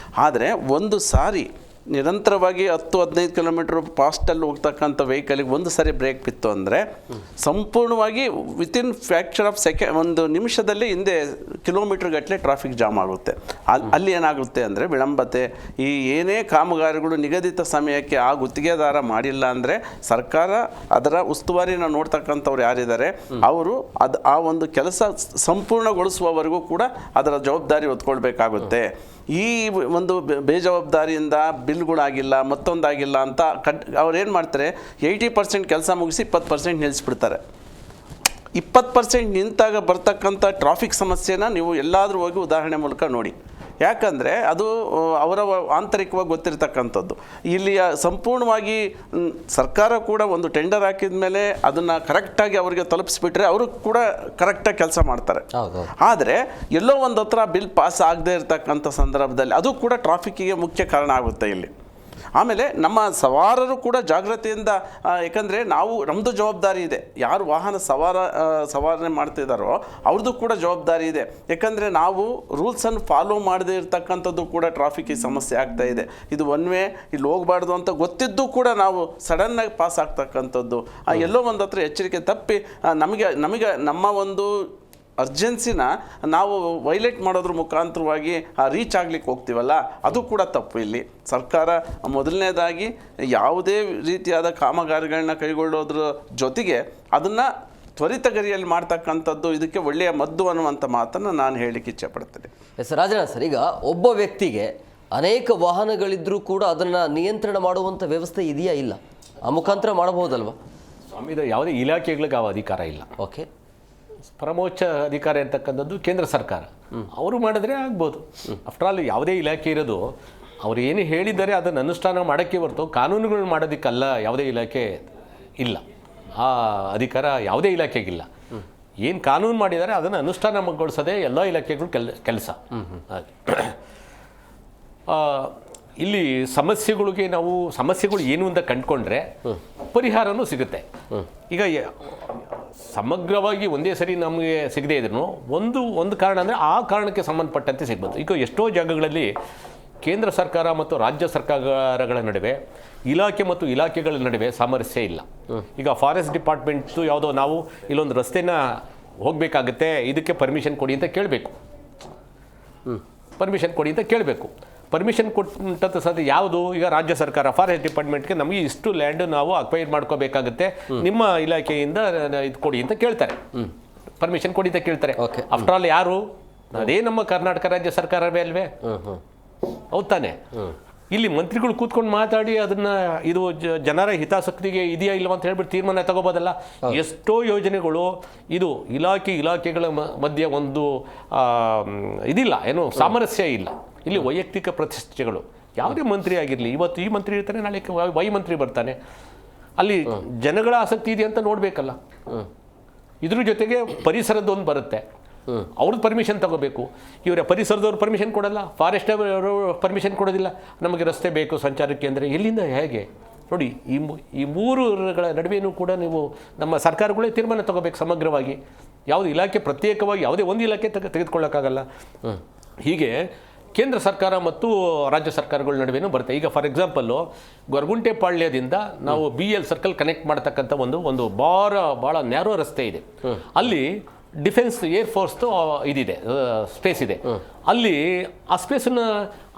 ಆದರೆ ಒಂದು ಸಾರಿ ನಿರಂತರವಾಗಿ 10-15 ಕಿಲೋಮೀಟ್ರ್ ಫಾಸ್ಟಲ್ಲಿ ಹೋಗ್ತಕ್ಕಂಥ ವೆಹಿಕಲಿಗೆ ಒಂದು ಸಾರಿ ಬ್ರೇಕ್ ಬಿತ್ತು ಅಂದರೆ ಸಂಪೂರ್ಣವಾಗಿ ವಿತಿನ್ ಫ್ರ್ಯಾಕ್ಷರ್ ಆಫ್ ಒಂದು ನಿಮಿಷದಲ್ಲಿ ಹಿಂದೆ ಕಿಲೋಮೀಟ್ರ್ ಗಟ್ಟಲೆ ಟ್ರಾಫಿಕ್ ಜಾಮ್ ಆಗುತ್ತೆ. ಅಲ್ಲಿ ಏನಾಗುತ್ತೆ ಅಂದರೆ ವಿಳಂಬತೆ. ಈ ಏನೇ ಕಾಮಗಾರಿಗಳು ನಿಗದಿತ ಸಮಯಕ್ಕೆ ಆ ಗುತ್ತಿಗೆದಾರ ಮಾಡಿಲ್ಲ ಅಂದರೆ ಸರ್ಕಾರ ಅದರ ಉಸ್ತುವಾರಿನ ನೋಡ್ತಕ್ಕಂಥವ್ರು ಯಾರಿದ್ದಾರೆ ಅವರು ಆ ಒಂದು ಕೆಲಸ ಸಂಪೂರ್ಣಗೊಳಿಸುವವರೆಗೂ ಕೂಡ ಅದರ ಜವಾಬ್ದಾರಿ ಹೊತ್ಕೊಳ್ಬೇಕಾಗುತ್ತೆ. ಈ ಒಂದು ಬೇಜವಾಬ್ದಾರಿಯಿಂದ ಬಿಲ್ಗಳಾಗಿಲ್ಲ ಮತ್ತೊಂದಾಗಿಲ್ಲ ಅಂತ ಅವ್ರು ಏನು ಮಾಡ್ತಾರೆ, 80% ಕೆಲಸ ಮುಗಿಸಿ 20% ನಿಲ್ಲಿಸ್ಬಿಡ್ತಾರೆ. 20% ನಿಂತಾಗ ಬರ್ತಕ್ಕಂಥ ಟ್ರಾಫಿಕ್ ಸಮಸ್ಯೆನ ನೀವು ಎಲ್ಲಾದರೂ ಹೋಗಿ ಉದಾಹರಣೆ ಮೂಲಕ ನೋಡಿ. ಯಾಕಂದರೆ ಅದು ಅವರ ಆಂತರಿಕವಾಗಿ ಗೊತ್ತಿರತಕ್ಕಂಥದ್ದು. ಇಲ್ಲಿ ಸಂಪೂರ್ಣವಾಗಿ ಸರ್ಕಾರ ಕೂಡ ಒಂದು ಟೆಂಡರ್ ಹಾಕಿದ ಮೇಲೆ ಅದನ್ನು ಕರೆಕ್ಟಾಗಿ ಅವರಿಗೆ ತಲುಪಿಸ್ಬಿಟ್ರೆ ಅವರು ಕೂಡ ಕರೆಕ್ಟಾಗಿ ಕೆಲಸ ಮಾಡ್ತಾರೆ. ಆದರೆ ಎಲ್ಲೋ ಒಂದು ಹತ್ರ ಬಿಲ್ ಪಾಸ್ ಆಗದೆ ಇರತಕ್ಕಂಥ ಸಂದರ್ಭದಲ್ಲಿ ಅದು ಕೂಡ ಟ್ರಾಫಿಕ್ಕಿಗೆ ಮುಖ್ಯ ಕಾರಣ ಆಗುತ್ತೆ ಇಲ್ಲಿ. ಆಮೇಲೆ ನಮ್ಮ ಸವಾರರು ಕೂಡ ಜಾಗ್ರತೆಯಿಂದ, ಯಾಕಂದರೆ ನಮ್ಮದು ಜವಾಬ್ದಾರಿ ಇದೆ, ಯಾರು ವಾಹನ ಸವಾರನೆ ಮಾಡ್ತಿದ್ದಾರೋ ಅವ್ರದ್ದು ಕೂಡ ಜವಾಬ್ದಾರಿ ಇದೆ. ಯಾಕಂದರೆ ನಾವು ರೂಲ್ಸನ್ನು ಫಾಲೋ ಮಾಡದೇ ಇರತಕ್ಕಂಥದ್ದು ಕೂಡ ಟ್ರಾಫಿಕ್ಕಿಗೆ ಸಮಸ್ಯೆ ಆಗ್ತಾ ಇದೆ. ಇದು ಒನ್ ವೇ, ಇಲ್ಲಿ ಹೋಗಬಾರ್ದು ಅಂತ ಗೊತ್ತಿದ್ದು ಕೂಡ ನಾವು ಸಡನ್ನಾಗಿ ಪಾಸ್ ಆಗ್ತಕ್ಕಂಥದ್ದು, ಎಲ್ಲೋ ಒಂದು ಹತ್ರ ಎಚ್ಚರಿಕೆ ತಪ್ಪಿ ನಮಗೆ ನಮ್ಮ ಒಂದು ಅರ್ಜೆನ್ಸಿನ ನಾವು ವೈಲೇಟ್ ಮಾಡೋದ್ರ ಮುಖಾಂತರವಾಗಿ ರೀಚ್ ಆಗ್ಲಿಕ್ಕೆ ಹೋಗ್ತೀವಲ್ಲ, ಅದು ಕೂಡ ತಪ್ಪು. ಇಲ್ಲಿ ಸರ್ಕಾರ ಮೊದಲನೇದಾಗಿ ಯಾವುದೇ ರೀತಿಯಾದ ಕಾಮಗಾರಿಗಳನ್ನ ಕೈಗೊಳ್ಳೋದ್ರ ಜೊತೆಗೆ ಅದನ್ನು ತ್ವರಿತಗತಿಯಲ್ಲಿ ಮಾಡ್ತಕ್ಕಂಥದ್ದು ಇದಕ್ಕೆ ಒಳ್ಳೆಯ ಮದ್ದು ಅನ್ನುವಂಥ ಮಾತನ್ನು ನಾನು ಹೇಳಲಿಕ್ಕೆ ಇಚ್ಛೆಪಡ್ತೇನೆ. ಎಸ್ ರಾಜನಾಥ್ ಸರ್, ಈಗ ಒಬ್ಬ ವ್ಯಕ್ತಿಗೆ ಅನೇಕ ವಾಹನಗಳಿದ್ರೂ ಕೂಡ ಅದನ್ನು ನಿಯಂತ್ರಣ ಮಾಡುವಂಥ ವ್ಯವಸ್ಥೆ ಇದೆಯಾ? ಇಲ್ಲ, ಆ ಮುಖಾಂತರ ಮಾಡಬಹುದಲ್ವಾ? ಸ್ವಾಮಿ, ಯಾವುದೇ ಇಲಾಖೆಗಳಿಗೆ ಆ ಅಧಿಕಾರ ಇಲ್ಲ. ಓಕೆ, ಪರಮೋಚ್ಚ ಅಧಿಕಾರ ಅಂತಕ್ಕಂಥದ್ದು ಕೇಂದ್ರ ಸರ್ಕಾರ, ಅವರು ಮಾಡಿದ್ರೆ ಆಗ್ಬೋದು. ಆಫ್ಟರ್ ಆಲ್ ಯಾವುದೇ ಇಲಾಖೆ ಇರೋದು ಅವ್ರು ಏನು ಹೇಳಿದ್ದಾರೆ ಅದನ್ನು ಅನುಷ್ಠಾನ ಮಾಡೋಕ್ಕೆ ಹೊರತು ಕಾನೂನುಗಳು ಮಾಡೋದಕ್ಕಲ್ಲ. ಯಾವುದೇ ಇಲಾಖೆ ಇಲ್ಲ, ಆ ಅಧಿಕಾರ ಯಾವುದೇ ಇಲಾಖೆಗಿಲ್ಲ. ಏನು ಕಾನೂನು ಮಾಡಿದ್ದಾರೆ ಅದನ್ನು ಅನುಷ್ಠಾನಗೊಳಿಸೋದೇ ಎಲ್ಲ ಇಲಾಖೆಗಳು ಕೆಲಸ. ಇಲ್ಲಿ ಸಮಸ್ಯೆಗಳು ಏನು ಅಂತ ಕಂಡುಕೊಂಡ್ರೆ ಪರಿಹಾರನೂ ಸಿಗುತ್ತೆ. ಈಗ ಸಮಗ್ರವಾಗಿ ಒಂದೇ ಸರಿ ನಮಗೆ ಸಿಗದೇ ಇದ್ರೂ ಒಂದು ಕಾರಣ ಅಂದರೆ ಆ ಕಾರಣಕ್ಕೆ ಸಂಬಂಧಪಟ್ಟಂತೆ ಸಿಗ್ಬೋದು. ಈಗ ಎಷ್ಟೋ ಜಾಗಗಳಲ್ಲಿ ಕೇಂದ್ರ ಸರ್ಕಾರ ಮತ್ತು ರಾಜ್ಯ ಸರ್ಕಾರಗಳ ನಡುವೆ, ಇಲಾಖೆ ಮತ್ತು ಇಲಾಖೆಗಳ ನಡುವೆ ಸಾಮರಸ್ಯ ಇಲ್ಲ. ಈಗ ಫಾರೆಸ್ಟ್ ಡಿಪಾರ್ಟ್ಮೆಂಟ್ದು ಯಾವುದೋ ನಾವು ಇಲ್ಲೊಂದು ರಸ್ತೆನ ಹೋಗಬೇಕಾಗುತ್ತೆ, ಇದಕ್ಕೆ ಪರ್ಮಿಷನ್ ಕೊಡಿ ಅಂತ ಕೇಳಬೇಕು. ಪರ್ಮಿಷನ್ ಕೊಟ್ಟಂಥ ಸದ್ಯ ಯಾವುದು? ಈಗ ರಾಜ್ಯ ಸರ್ಕಾರ ಫಾರೆಸ್ಟ್ ಡಿಪಾರ್ಟ್ಮೆಂಟ್ಗೆ ನಮಗೆ ಇಷ್ಟು ಲ್ಯಾಂಡ್ ನಾವು ಅಕ್ವೈರ್ ಮಾಡ್ಕೋಬೇಕಾಗುತ್ತೆ, ನಿಮ್ಮ ಇಲಾಖೆಯಿಂದ ಇದು ಕೊಡಿ ಅಂತ ಕೇಳ್ತಾರೆ, ಪರ್ಮಿಷನ್ ಕೊಡಿ ಅಂತ ಕೇಳ್ತಾರೆ. ಆಫ್ಟರ್ ಆಲ್ ಯಾರು? ಅದೇ ನಮ್ಮ ಕರ್ನಾಟಕ ರಾಜ್ಯ ಸರ್ಕಾರವೇ ಅಲ್ವೇ? ಹೌದು ತಾನೆ? ಇಲ್ಲಿ ಮಂತ್ರಿಗಳು ಕೂತ್ಕೊಂಡು ಮಾತಾಡಿ ಅದನ್ನು ಇದು ಜನರ ಹಿತಾಸಕ್ತಿಗೆ ಇದೆಯಾ ಇಲ್ಲವ ಅಂತ ಹೇಳ್ಬಿಟ್ಟು ತೀರ್ಮಾನ ತಗೋಬೋದಲ್ಲ. ಎಷ್ಟೋ ಯೋಜನೆಗಳು ಇದು ಇಲಾಖೆಗಳ ಮಧ್ಯೆ ಒಂದು ಇದಿಲ್ಲ, ಏನು ಸಾಮರಸ್ಯ ಇಲ್ಲ. ಇಲ್ಲಿ ವೈಯಕ್ತಿಕ ಪ್ರತಿಷ್ಠೆಗಳು, ಯಾವುದೇ ಮಂತ್ರಿ ಆಗಿರಲಿ, ಇವತ್ತು ಈ ಮಂತ್ರಿ ಇರ್ತಾನೆ, ನಾಳೆ ವೈ ಮಂತ್ರಿ ಬರ್ತಾನೆ, ಅಲ್ಲಿ ಜನಗಳ ಆಸಕ್ತಿ ಇದೆ ಅಂತ ನೋಡಬೇಕಲ್ಲ. ಇದ್ರ ಜೊತೆಗೆ ಪರಿಸರದೊಂದು ಬರುತ್ತೆ, ಅವ್ರದ್ದು ಪರ್ಮಿಷನ್ ತಗೋಬೇಕು. ಇವರ ಪರಿಸರದವ್ರು ಪರ್ಮಿಷನ್ ಕೊಡಲ್ಲ, ಫಾರೆಸ್ಟ್ ಅವರು ಪರ್ಮಿಷನ್ ಕೊಡೋದಿಲ್ಲ. ನಮಗೆ ರಸ್ತೆ ಬೇಕು ಸಂಚಾರಕ್ಕೆ ಅಂದರೆ ಎಲ್ಲಿಂದ ಹೇಗೆ? ನೋಡಿ, ಈ ಮೂರುಗಳ ನಡುವೆಯೂ ಕೂಡ ನೀವು ನಮ್ಮ ಸರ್ಕಾರಗಳೇ ತೀರ್ಮಾನ ತಗೋಬೇಕು ಸಮಗ್ರವಾಗಿ. ಯಾವುದು ಇಲಾಖೆ ಪ್ರತ್ಯೇಕವಾಗಿ ಯಾವುದೇ ಒಂದು ಇಲಾಖೆ ತೆಗೆದುಕೊಳ್ಳೋಕ್ಕಾಗಲ್ಲ. ಹೀಗೆ ಕೇಂದ್ರ ಸರ್ಕಾರ ಮತ್ತು ರಾಜ್ಯ ಸರ್ಕಾರಗಳ ನಡುವೆನೂ ಬರುತ್ತೆ. ಈಗ ಫಾರ್ ಎಕ್ಸಾಂಪಲ್ಲು ಗೊರಗುಂಟೆಪಾಳ್ಯದಿಂದ ನಾವು BL ಸರ್ಕಲ್ ಕನೆಕ್ಟ್ ಮಾಡ್ತಕ್ಕಂಥ ಒಂದು ಭಾಳ ನ್ಯಾರೋ ರಸ್ತೆ ಇದೆ. ಅಲ್ಲಿ ಡಿಫೆನ್ಸ್ ಏರ್ಫೋರ್ಸ್ದು ಇದಿದೆ, ಸ್ಪೇಸ್ ಇದೆ. ಅಲ್ಲಿ ಆ ಸ್ಪೇಸನ್ನು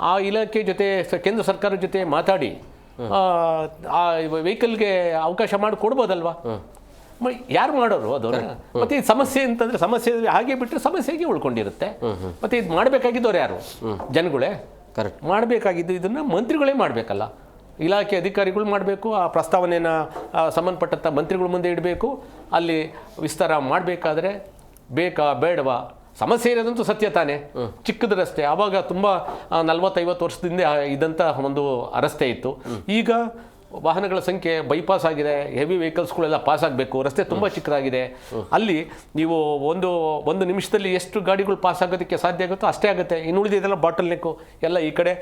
ಆ ಇಲಾಖೆ ಜೊತೆ ಕೇಂದ್ರ ಸರ್ಕಾರದ ಜೊತೆ ಮಾತಾಡಿ ಆ ವೆಹಿಕಲ್ಗೆ ಅವಕಾಶ ಮಾಡಿ ಕೊಡ್ಬೋದಲ್ವಾ? ಯಾರು ಮಾಡೋರು ಅದನ್ನ? ಮತ್ತೆ ಇದು ಸಮಸ್ಯೆ ಅಂತಂದ್ರೆ ಸಮಸ್ಯೆ ಹಾಗೆ ಬಿಟ್ಟರೆ ಸಮಸ್ಯೆಗೆ ಉಳ್ಕೊಂಡಿರುತ್ತೆ. ಮತ್ತೆ ಇದು ಮಾಡಬೇಕಾಗಿದ್ದವ್ರು ಯಾರು? ಜನಗಳೇ ಕರೆಕ್ಟ್. ಮಾಡಬೇಕಾಗಿದ್ದು ಇದನ್ನು ಮಂತ್ರಿಗಳೇ ಮಾಡಬೇಕಲ್ಲ, ಇಲಾಖೆ ಅಧಿಕಾರಿಗಳು ಮಾಡಬೇಕು. ಆ ಪ್ರಸ್ತಾವನೆಯನ್ನು ಸಂಬಂಧಪಟ್ಟಂಥ ಮಂತ್ರಿಗಳ ಮುಂದೆ ಇಡಬೇಕು. ಅಲ್ಲಿ ವಿಸ್ತಾರ ಮಾಡಬೇಕಾದ್ರೆ ಬೇಕಾ ಬೇಡವಾ? ಸಮಸ್ಯೆ ಇರೋದಂತೂ ಸತ್ಯ ತಾನೇ. ಚಿಕ್ಕದ ರಸ್ತೆ ಆವಾಗ ತುಂಬ 40-50 ವರ್ಷದಿಂದ ಇದ್ದಂಥ ಒಂದು ರಸ್ತೆ ಇತ್ತು. ಈಗ ವಾಹನಗಳ ಸಂಖ್ಯೆ ಬೈಪಾಸ್ ಆಗಿದೆ, ಹೆವಿ ವೆಹಿಕಲ್ಸ್ಗಳೆಲ್ಲ ಪಾಸ್ ಆಗಬೇಕು, ರಸ್ತೆ ತುಂಬ ಚಿಕ್ಕದಾಗಿದೆ. ಅಲ್ಲಿ ನೀವು ಒಂದು ನಿಮಿಷದಲ್ಲಿ ಎಷ್ಟು ಗಾಡಿಗಳು ಪಾಸ್ ಆಗೋದಕ್ಕೆ ಸಾಧ್ಯ ಆಗುತ್ತೋ ಅಷ್ಟೇ ಆಗುತ್ತೆ. ಇನ್ನು ಉಳಿದಿದೆಲ್ಲ ಬಾಟಲ್ ನೆಕ್ಕು ಎಲ್ಲ ಈ ಕಡೆ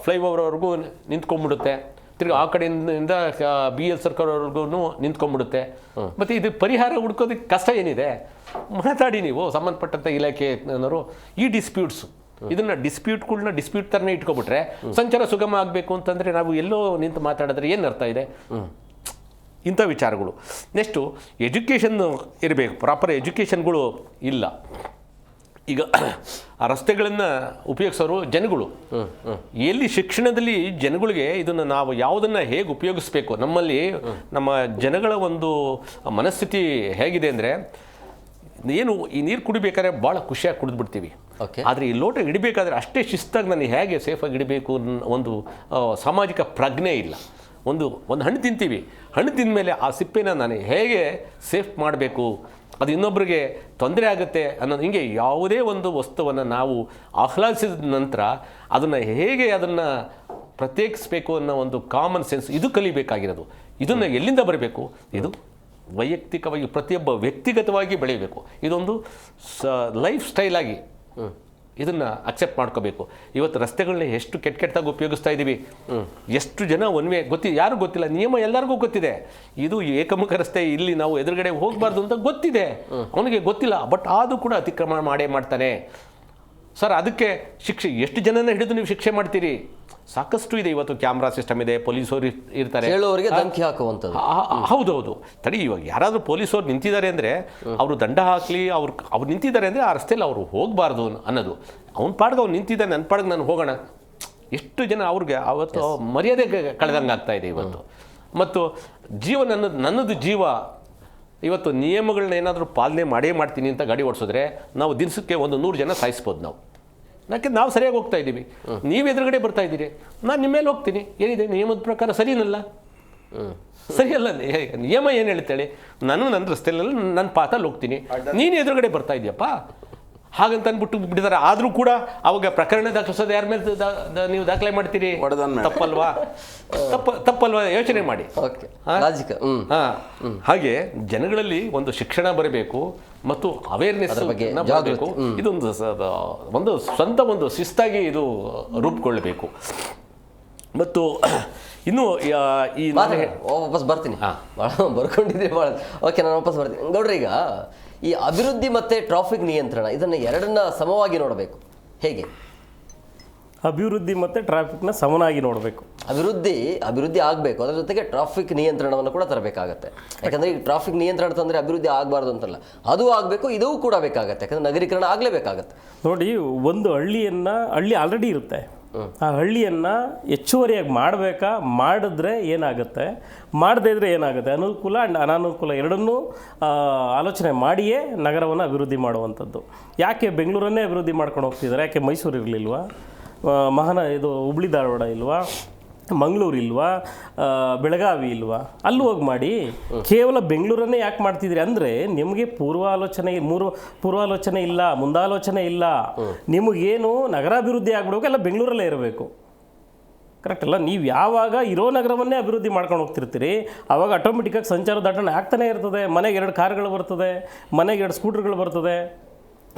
ಫ್ಲೈಓವರ್ವರೆಗೂ ನಿಂತ್ಕೊಂಡ್ಬಿಡುತ್ತೆ. ತಿರ್ಗಿ ಆ ಕಡೆಯಿಂದ BL ಸರ್ಕಾರವರೆಗೂ ನಿಂತ್ಕೊಂಡ್ಬಿಡುತ್ತೆ. ಮತ್ತು ಇದು ಪರಿಹಾರ ಹುಡ್ಕೋದಕ್ಕೆ ಕಷ್ಟ ಏನಿದೆ? ಮಾತಾಡಿ ನೀವು ಸಂಬಂಧಪಟ್ಟಂಥ ಇಲಾಖೆನವರು. ಈ ಡಿಸ್ಪ್ಯೂಟ್ಸು ಇದನ್ನು ಡಿಸ್ಪ್ಯೂಟ್ ಥರನೇ ಇಟ್ಕೊಬಿಟ್ರೆ ಸಂಚಾರ ಸುಗಮ ಆಗಬೇಕು ಅಂತಂದರೆ ನಾವು ಎಲ್ಲೋ ನಿಂತು ಮಾತಾಡಿದ್ರೆ ಏನು ಅರ್ಥ ಇದೆ? ಇಂಥ ವಿಚಾರಗಳು. ನೆಕ್ಸ್ಟು ಎಜುಕೇಷನ್ ಇರಬೇಕು, ಪ್ರಾಪರ್ ಎಜುಕೇಷನ್ಗಳು ಇಲ್ಲ. ಈಗ ಆ ರಸ್ತೆಗಳನ್ನು ಉಪಯೋಗಿಸೋರು ಜನಗಳು. ಎಲ್ಲಿ ಶಿಕ್ಷಣದಲ್ಲಿ ಜನಗಳಿಗೆ ಇದನ್ನು ನಾವು ಯಾವುದನ್ನು ಹೇಗೆ ಉಪಯೋಗಿಸ್ಬೇಕು, ನಮ್ಮ ಜನಗಳ ಒಂದು ಮನಸ್ಥಿತಿ ಹೇಗಿದೆ ಅಂದರೆ, ಏನು ಈ ನೀರು ಕುಡಿಬೇಕಾದ್ರೆ ಭಾಳ ಖುಷಿಯಾಗಿ ಕುಡಿದ್ಬಿಡ್ತೀವಿ. ಆದರೆ ಈ ಲೋಟ ಹಿಡಿಬೇಕಾದ್ರೆ ಅಷ್ಟೇ ಶಿಸ್ತಾಗಿ ನಾನು ಹೇಗೆ ಸೇಫಾಗಿ ಹಿಡಿಬೇಕು ಒಂದು ಸಾಮಾಜಿಕ ಪ್ರಜ್ಞೆ ಇಲ್ಲ. ಒಂದು ಹಣ್ಣು ತಿಂತೀವಿ, ಹಣ್ಣು ತಿಂದ ಮೇಲೆ ಆ ಸಿಪ್ಪೆನ ನಾನು ಹೇಗೆ ಸೇಫ್ ಮಾಡಬೇಕು, ಅದು ಇನ್ನೊಬ್ಬರಿಗೆ ತೊಂದರೆ ಆಗುತ್ತೆ ಅನ್ನೋದು. ಹಿಂಗೆ ಯಾವುದೇ ಒಂದು ವಸ್ತುವನ್ನು ನಾವು ಆಹ್ಲಾದಿಸಿದ ನಂತರ ಅದನ್ನು ಹೇಗೆ ಅದನ್ನು ಪ್ರತ್ಯೇಕಿಸಬೇಕು ಅನ್ನೋ ಒಂದು ಕಾಮನ್ ಸೆನ್ಸ್ ಇದು ಕಲಿಬೇಕಾಗಿರೋದು. ಇದನ್ನು ಎಲ್ಲಿಂದ ಬರಬೇಕು? ಇದು ವೈಯಕ್ತಿಕವಾಗಿ ಪ್ರತಿಯೊಬ್ಬ ವ್ಯಕ್ತಿಗತವಾಗಿ ಬೆಳೆಯಬೇಕು. ಇದೊಂದು ಲೈಫ್ ಸ್ಟೈಲಾಗಿ ಇದನ್ನು ಅಕ್ಸೆಪ್ಟ್ ಮಾಡ್ಕೋಬೇಕು. ಇವತ್ತು ರಸ್ತೆಗಳನ್ನ ಎಷ್ಟು ಕೆಟ್ಟದಾಗಿ ಉಪಯೋಗಿಸ್ತಾ ಇದ್ದೀವಿ. ಎಷ್ಟು ಜನ ಒನ್ವೇ ಯಾರು ಗೊತ್ತಿಲ್ಲ, ನಿಯಮ ಎಲ್ಲರಿಗೂ ಗೊತ್ತಿದೆ. ಇದು ಏಕಮುಖ ರಸ್ತೆ, ಇಲ್ಲಿ ನಾವು ಎದುರುಗಡೆ ಹೋಗಬಾರ್ದು ಅಂತ ಗೊತ್ತಿದೆ, ಅವನಿಗೆ ಗೊತ್ತಿಲ್ಲ. ಬಟ್ ಆದರೂ ಕೂಡ ಅತಿಕ್ರಮಣ ಮಾಡ್ತಾನೆ. ಸರ್, ಅದಕ್ಕೆ ಶಿಕ್ಷೆ ಎಷ್ಟು ಜನನ ಹಿಡಿದು ನೀವು ಶಿಕ್ಷೆ ಮಾಡ್ತೀರಿ? ಸಾಕಷ್ಟು ಇದೆ. ಇವತ್ತು ಕ್ಯಾಮ್ರಾ ಸಿಸ್ಟಮ್ ಇದೆ, ಪೊಲೀಸರು ಇರ್ತಾರೆ, ಹೇಳುವವರಿಗೆ ಧಮಕಿ ಹಾಕುವಂಥದ್ದು. ಹೌದೌದು. ತಡಿ, ಇವಾಗ ಯಾರಾದರೂ ಪೊಲೀಸವ್ರು ನಿಂತಿದ್ದಾರೆ ಅಂದರೆ ಅವರು ದಂಡ ಹಾಕಲಿ, ಅವ್ರು ನಿಂತಿದ್ದಾರೆ ಅಂದರೆ ಆ ರಸ್ತೆಯಲ್ಲಿ ಅವರು ಹೋಗಬಾರ್ದು ಅನ್ನೋದು. ಅವ್ನ ಪಾಡ್ಗೆ ಅವ್ನು ನಿಂತಿದ್ದಾನೆ, ನನ್ನ ಪಾಡ್ಗೆ ನಾನು ಹೋಗೋಣ. ಎಷ್ಟು ಜನ ಅವ್ರಿಗೆ ಅವತ್ತು ಮರ್ಯಾದೆ ಕಳೆದಂಗೆ ಆಗ್ತಾ ಇದೆ ಇವತ್ತು. ಮತ್ತು ನನ್ನದು ಜೀವ. ಇವತ್ತು ನಿಯಮಗಳನ್ನ ಏನಾದರೂ ಪಾಲನೆ ಮಾಡ್ತೀನಿ ಅಂತ ಗಾಡಿ ಓಡಿಸಿದ್ರೆ ನಾವು ದಿನಸಕ್ಕೆ 100 ಜನ ಸಾಯಿಸ್ಬೋದು ನಾವು. ಯಾಕೆ ನಾವು ಸರಿಯಾಗಿ ಹೋಗ್ತಾ ಇದ್ದೀವಿ, ನೀವು ಎದುರುಗಡೆ ಬರ್ತಾ ಇದ್ದೀರಿ, ನಾನು ನಿಮ್ಮ ಮೇಲೆ ಹೋಗ್ತೀನಿ. ಏನಿದೆ ನಿಯಮದ ಪ್ರಕಾರ? ಸರಿನಲ್ಲ, ಸರಿಯಲ್ಲ. ನಿಯಮ ಏನು ಹೇಳ್ತೇಳಿ? ನಾನು ನನ್ನ ರಸ್ತೆಯಲ್ಲಿ ನನ್ನ ಪಾತಲ್ಲಿ ಹೋಗ್ತೀನಿ, ನೀನು ಎದುರುಗಡೆ ಬರ್ತಾ ಇದೆಯಪ್ಪ ಹಾಗಂತ ಅಂದ್ಬಿಟ್ಟು ಬಿಟ್ಟಿದ್ದಾರೆ. ಆದರೂ ಕೂಡ ಅವಾಗ ಪ್ರಕರಣ ದಾಖಲಿಸೋದು ಯಾರ ಮೇಲೆ ನೀವು ದಾಖಲೆ ಮಾಡ್ತೀರಿ? ತಪ್ಪಲ್ವಾ? ತಪ್ಪಲ್ವಾ? ಯೋಚನೆ ಮಾಡಿ. ಹಾಗೆ ಜನಗಳಲ್ಲಿ ಒಂದು ಶಿಕ್ಷಣ ಬರಬೇಕು ಮತ್ತು ಅವೇರ್ನೆಸ್ ಬರಬೇಕು. ಇದೊಂದು ಸ್ವಂತ ಒಂದು ಶಿಸ್ತಾಗಿ ಇದು ರೂಪುಗೊಳ್ಳಬೇಕು. ಮತ್ತು ಇನ್ನು ಈ ವಾಪಸ್ ಬರ್ತೀನಿ, ಬರ್ಕೊಂಡಿದ್ದೆ ಭಾಳ. ಓಕೆ, ನಾನು ವಾಪಸ್ ಬರ್ತೀನಿ. ಗೌಡ್ರಿ, ಈಗ ಈ ಅಭಿವೃದ್ಧಿ ಮತ್ತು ಟ್ರಾಫಿಕ್ ನಿಯಂತ್ರಣ ಇದನ್ನು ಎರಡನ್ನ ಸಮವಾಗಿ ನೋಡಬೇಕು, ಹೇಗೆ? ಅಭಿವೃದ್ಧಿ ಮತ್ತು ಟ್ರಾಫಿಕ್ನ ಸಮನಾಗಿ ನೋಡಬೇಕು. ಅಭಿವೃದ್ಧಿ ಆಗಬೇಕು, ಅದರ ಜೊತೆಗೆ ಟ್ರಾಫಿಕ್ ನಿಯಂತ್ರಣವನ್ನು ಕೂಡ ತರಬೇಕಾಗತ್ತೆ. ಯಾಕಂದರೆ ಈ ಟ್ರಾಫಿಕ್ ನಿಯಂತ್ರಣ ತಂದರೆ ಅಭಿವೃದ್ಧಿ ಆಗಬಾರ್ದು ಅಂತಲ್ಲ, ಅದು ಆಗಬೇಕು, ಇದೂ ಕೂಡ ಬೇಕಾಗತ್ತೆ. ಯಾಕಂದರೆ ನಗರೀಕರಣ ಆಗಲೇಬೇಕಾಗತ್ತೆ. ನೋಡಿ, ಒಂದು ಹಳ್ಳಿ ಆಲ್ರೆಡಿ ಇರುತ್ತೆ, ಆ ಹಳ್ಳಿಯನ್ನು ಹೆಚ್ಚುವರಿಯಾಗಿ ಮಾಡಿದ್ರೆ ಏನಾಗುತ್ತೆ, ಮಾಡದೇ ಇದ್ರೆ ಏನಾಗುತ್ತೆ, ಅನುಕೂಲ ಆ್ಯಂಡ್ ಅನಾನುಕೂಲ ಎರಡನ್ನೂ ಆಲೋಚನೆ ಮಾಡಿಯೇ ನಗರವನ್ನು ಅಭಿವೃದ್ಧಿ ಮಾಡುವಂಥದ್ದು. ಯಾಕೆ ಬೆಂಗಳೂರನ್ನೇ ಅಭಿವೃದ್ಧಿ ಮಾಡ್ಕೊಂಡು ಹೋಗ್ತಿದ್ದಾರೆ? ಯಾಕೆ ಮೈಸೂರು ಇರಲಿಲ್ವಾ? ಹುಬ್ಳಿ ಧಾರವಾಡ ಇಲ್ವಾ? ಮಂಗಳೂರು ಇಲ್ವಾ? ಬೆಳಗಾವಿ ಇಲ್ವಾ? ಅಲ್ಲಿ ಹೋಗಿ ಮಾಡಿ. ಕೇವಲ ಬೆಂಗಳೂರನ್ನೇ ಯಾಕೆ ಮಾಡ್ತಿದ್ರಿ ಅಂದರೆ ನಿಮಗೆ ಪೂರ್ವಾಲೋಚನೆ ಇಲ್ಲ, ಮುಂದಾಲೋಚನೆ ಇಲ್ಲ. ನಿಮಗೇನು ನಗರಾಭಿವೃದ್ಧಿ ಆಗ್ಬಿಡ್ಬೇಕು, ಎಲ್ಲ ಬೆಂಗಳೂರಲ್ಲೇ ಇರಬೇಕು. ಕರೆಕ್ಟ್ ಅಲ್ಲ? ನೀವು ಯಾವಾಗ ಇರೋ ನಗರವನ್ನೇ ಅಭಿವೃದ್ಧಿ ಮಾಡ್ಕೊಂಡು ಹೋಗ್ತಿರ್ತೀರಿ, ಆವಾಗ ಆಟೋಮೆಟಿಕ್ಕಾಗಿ ಸಂಚಾರ ದಟ್ಟಣೆ ಆಗ್ತಾನೆ ಇರ್ತದೆ. ಮನೆಗೆ 2 ಕಾರ್ಗಳು ಬರ್ತದೆ, ಮನೆಗೆ 2 ಸ್ಕೂಟರ್ಗಳು ಬರ್ತದೆ.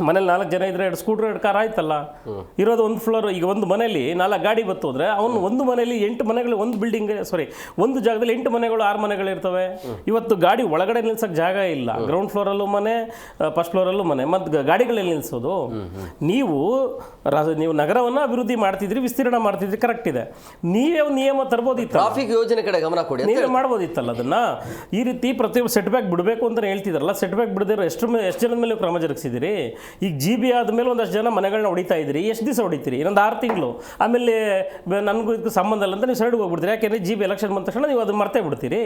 ಮನೇಲಿ 4 ಜನ ಇದ್ರೆ 2 ಸ್ಕೂಟ್ರ್ 2 ಕಾರ್ ಆಯ್ತಲ್ಲ. ಇರೋದು 1 ಫ್ಲೋರ್. ಈಗ ಒಂದು ಮನೇಲಿ 4 ಗಾಡಿ ಬತ್ತು ಅಂದರೆ ಅವನು ಒಂದು ಮನೇಲಿ 8 ಮನೆಗಳು, ಒಂದು ಜಾಗದಲ್ಲಿ 8 ಮನೆಗಳು 6 ಮನೆಗಳಿರ್ತವೆ. ಇವತ್ತು ಗಾಡಿ ಒಳಗಡೆ ನಿಲ್ಸೋಕ್ಕೆ ಜಾಗ ಇಲ್ಲ. ಗ್ರೌಂಡ್ ಫ್ಲೋರಲ್ಲೂ ಮನೆ, ಫಸ್ಟ್ ಫ್ಲೋರಲ್ಲೂ ಮನೆ, ಮತ್ತು ಗಾಡಿಗಳಲ್ಲಿ ನಿಲ್ಲಿಸೋದು. ನೀವು ನಗರವನ್ನು ಅಭಿವೃದ್ಧಿ ಮಾಡ್ತಿದ್ರಿ, ವಿಸ್ತೀರ್ಣ ಮಾಡ್ತಿದ್ರಿ, ಕರೆಕ್ಟ್ ಇದೆ. ನೀವೇ ಒಂದು ನಿಯಮ ತರ್ಬೋದಿತ್ತು, ಟ್ರಾಫಿಕ್ ಯೋಜನೆ ಕಡೆ ಗಮನ ಕೊಡಿ, ನೀವೇ ಮಾಡ್ಬೋದಿತ್ತಲ್ಲ ಅದನ್ನ. ಈ ರೀತಿ ಪ್ರತಿಯೊಬ್ಬರು ಸೆಟ್ ಬ್ಯಾಕ್ ಬಿಡಬೇಕು ಅಂತ ಹೇಳ್ತಿದಾರಲ್ಲ, ಸೆಟ್ ಬ್ಯಾಕ್ ಬಿಡದಿರೋ ಎಷ್ಟು ಜನದ ಮೇಲೆ ಕ್ರಮ ಜರುಗಿಸಿದಿರಿ? ಈಗ GB ಆದಮೇಲೆ ಒಂದಷ್ಟು ಜನ ಮನೆಗಳನ್ನ ಹೊಡಿತಾ ಇದ್ದೀರಿ. ಎಷ್ಟು ದಿವಸ ಹೊಡಿತೀರಿ? ಇನ್ನೊಂದು 6 ತಿಂಗಳು. ಆಮೇಲೆ ನನಗೂ ಇದಕ್ಕೆ ಸಂಬಂಧ ಇಲ್ಲ ಅಂತ ನೀವು ಸೈಡ್ಗೆ ಹೋಗ್ಬಿಡ್ತೀರಿ. ಯಾಕೆಂದರೆ GB ಎಲೆಕ್ಷನ್ ಬಂದ ತಕ್ಷಣ ನೀವು ಅದನ್ನು ಮರ್ತೇ ಬಿಡ್ತೀರಿ.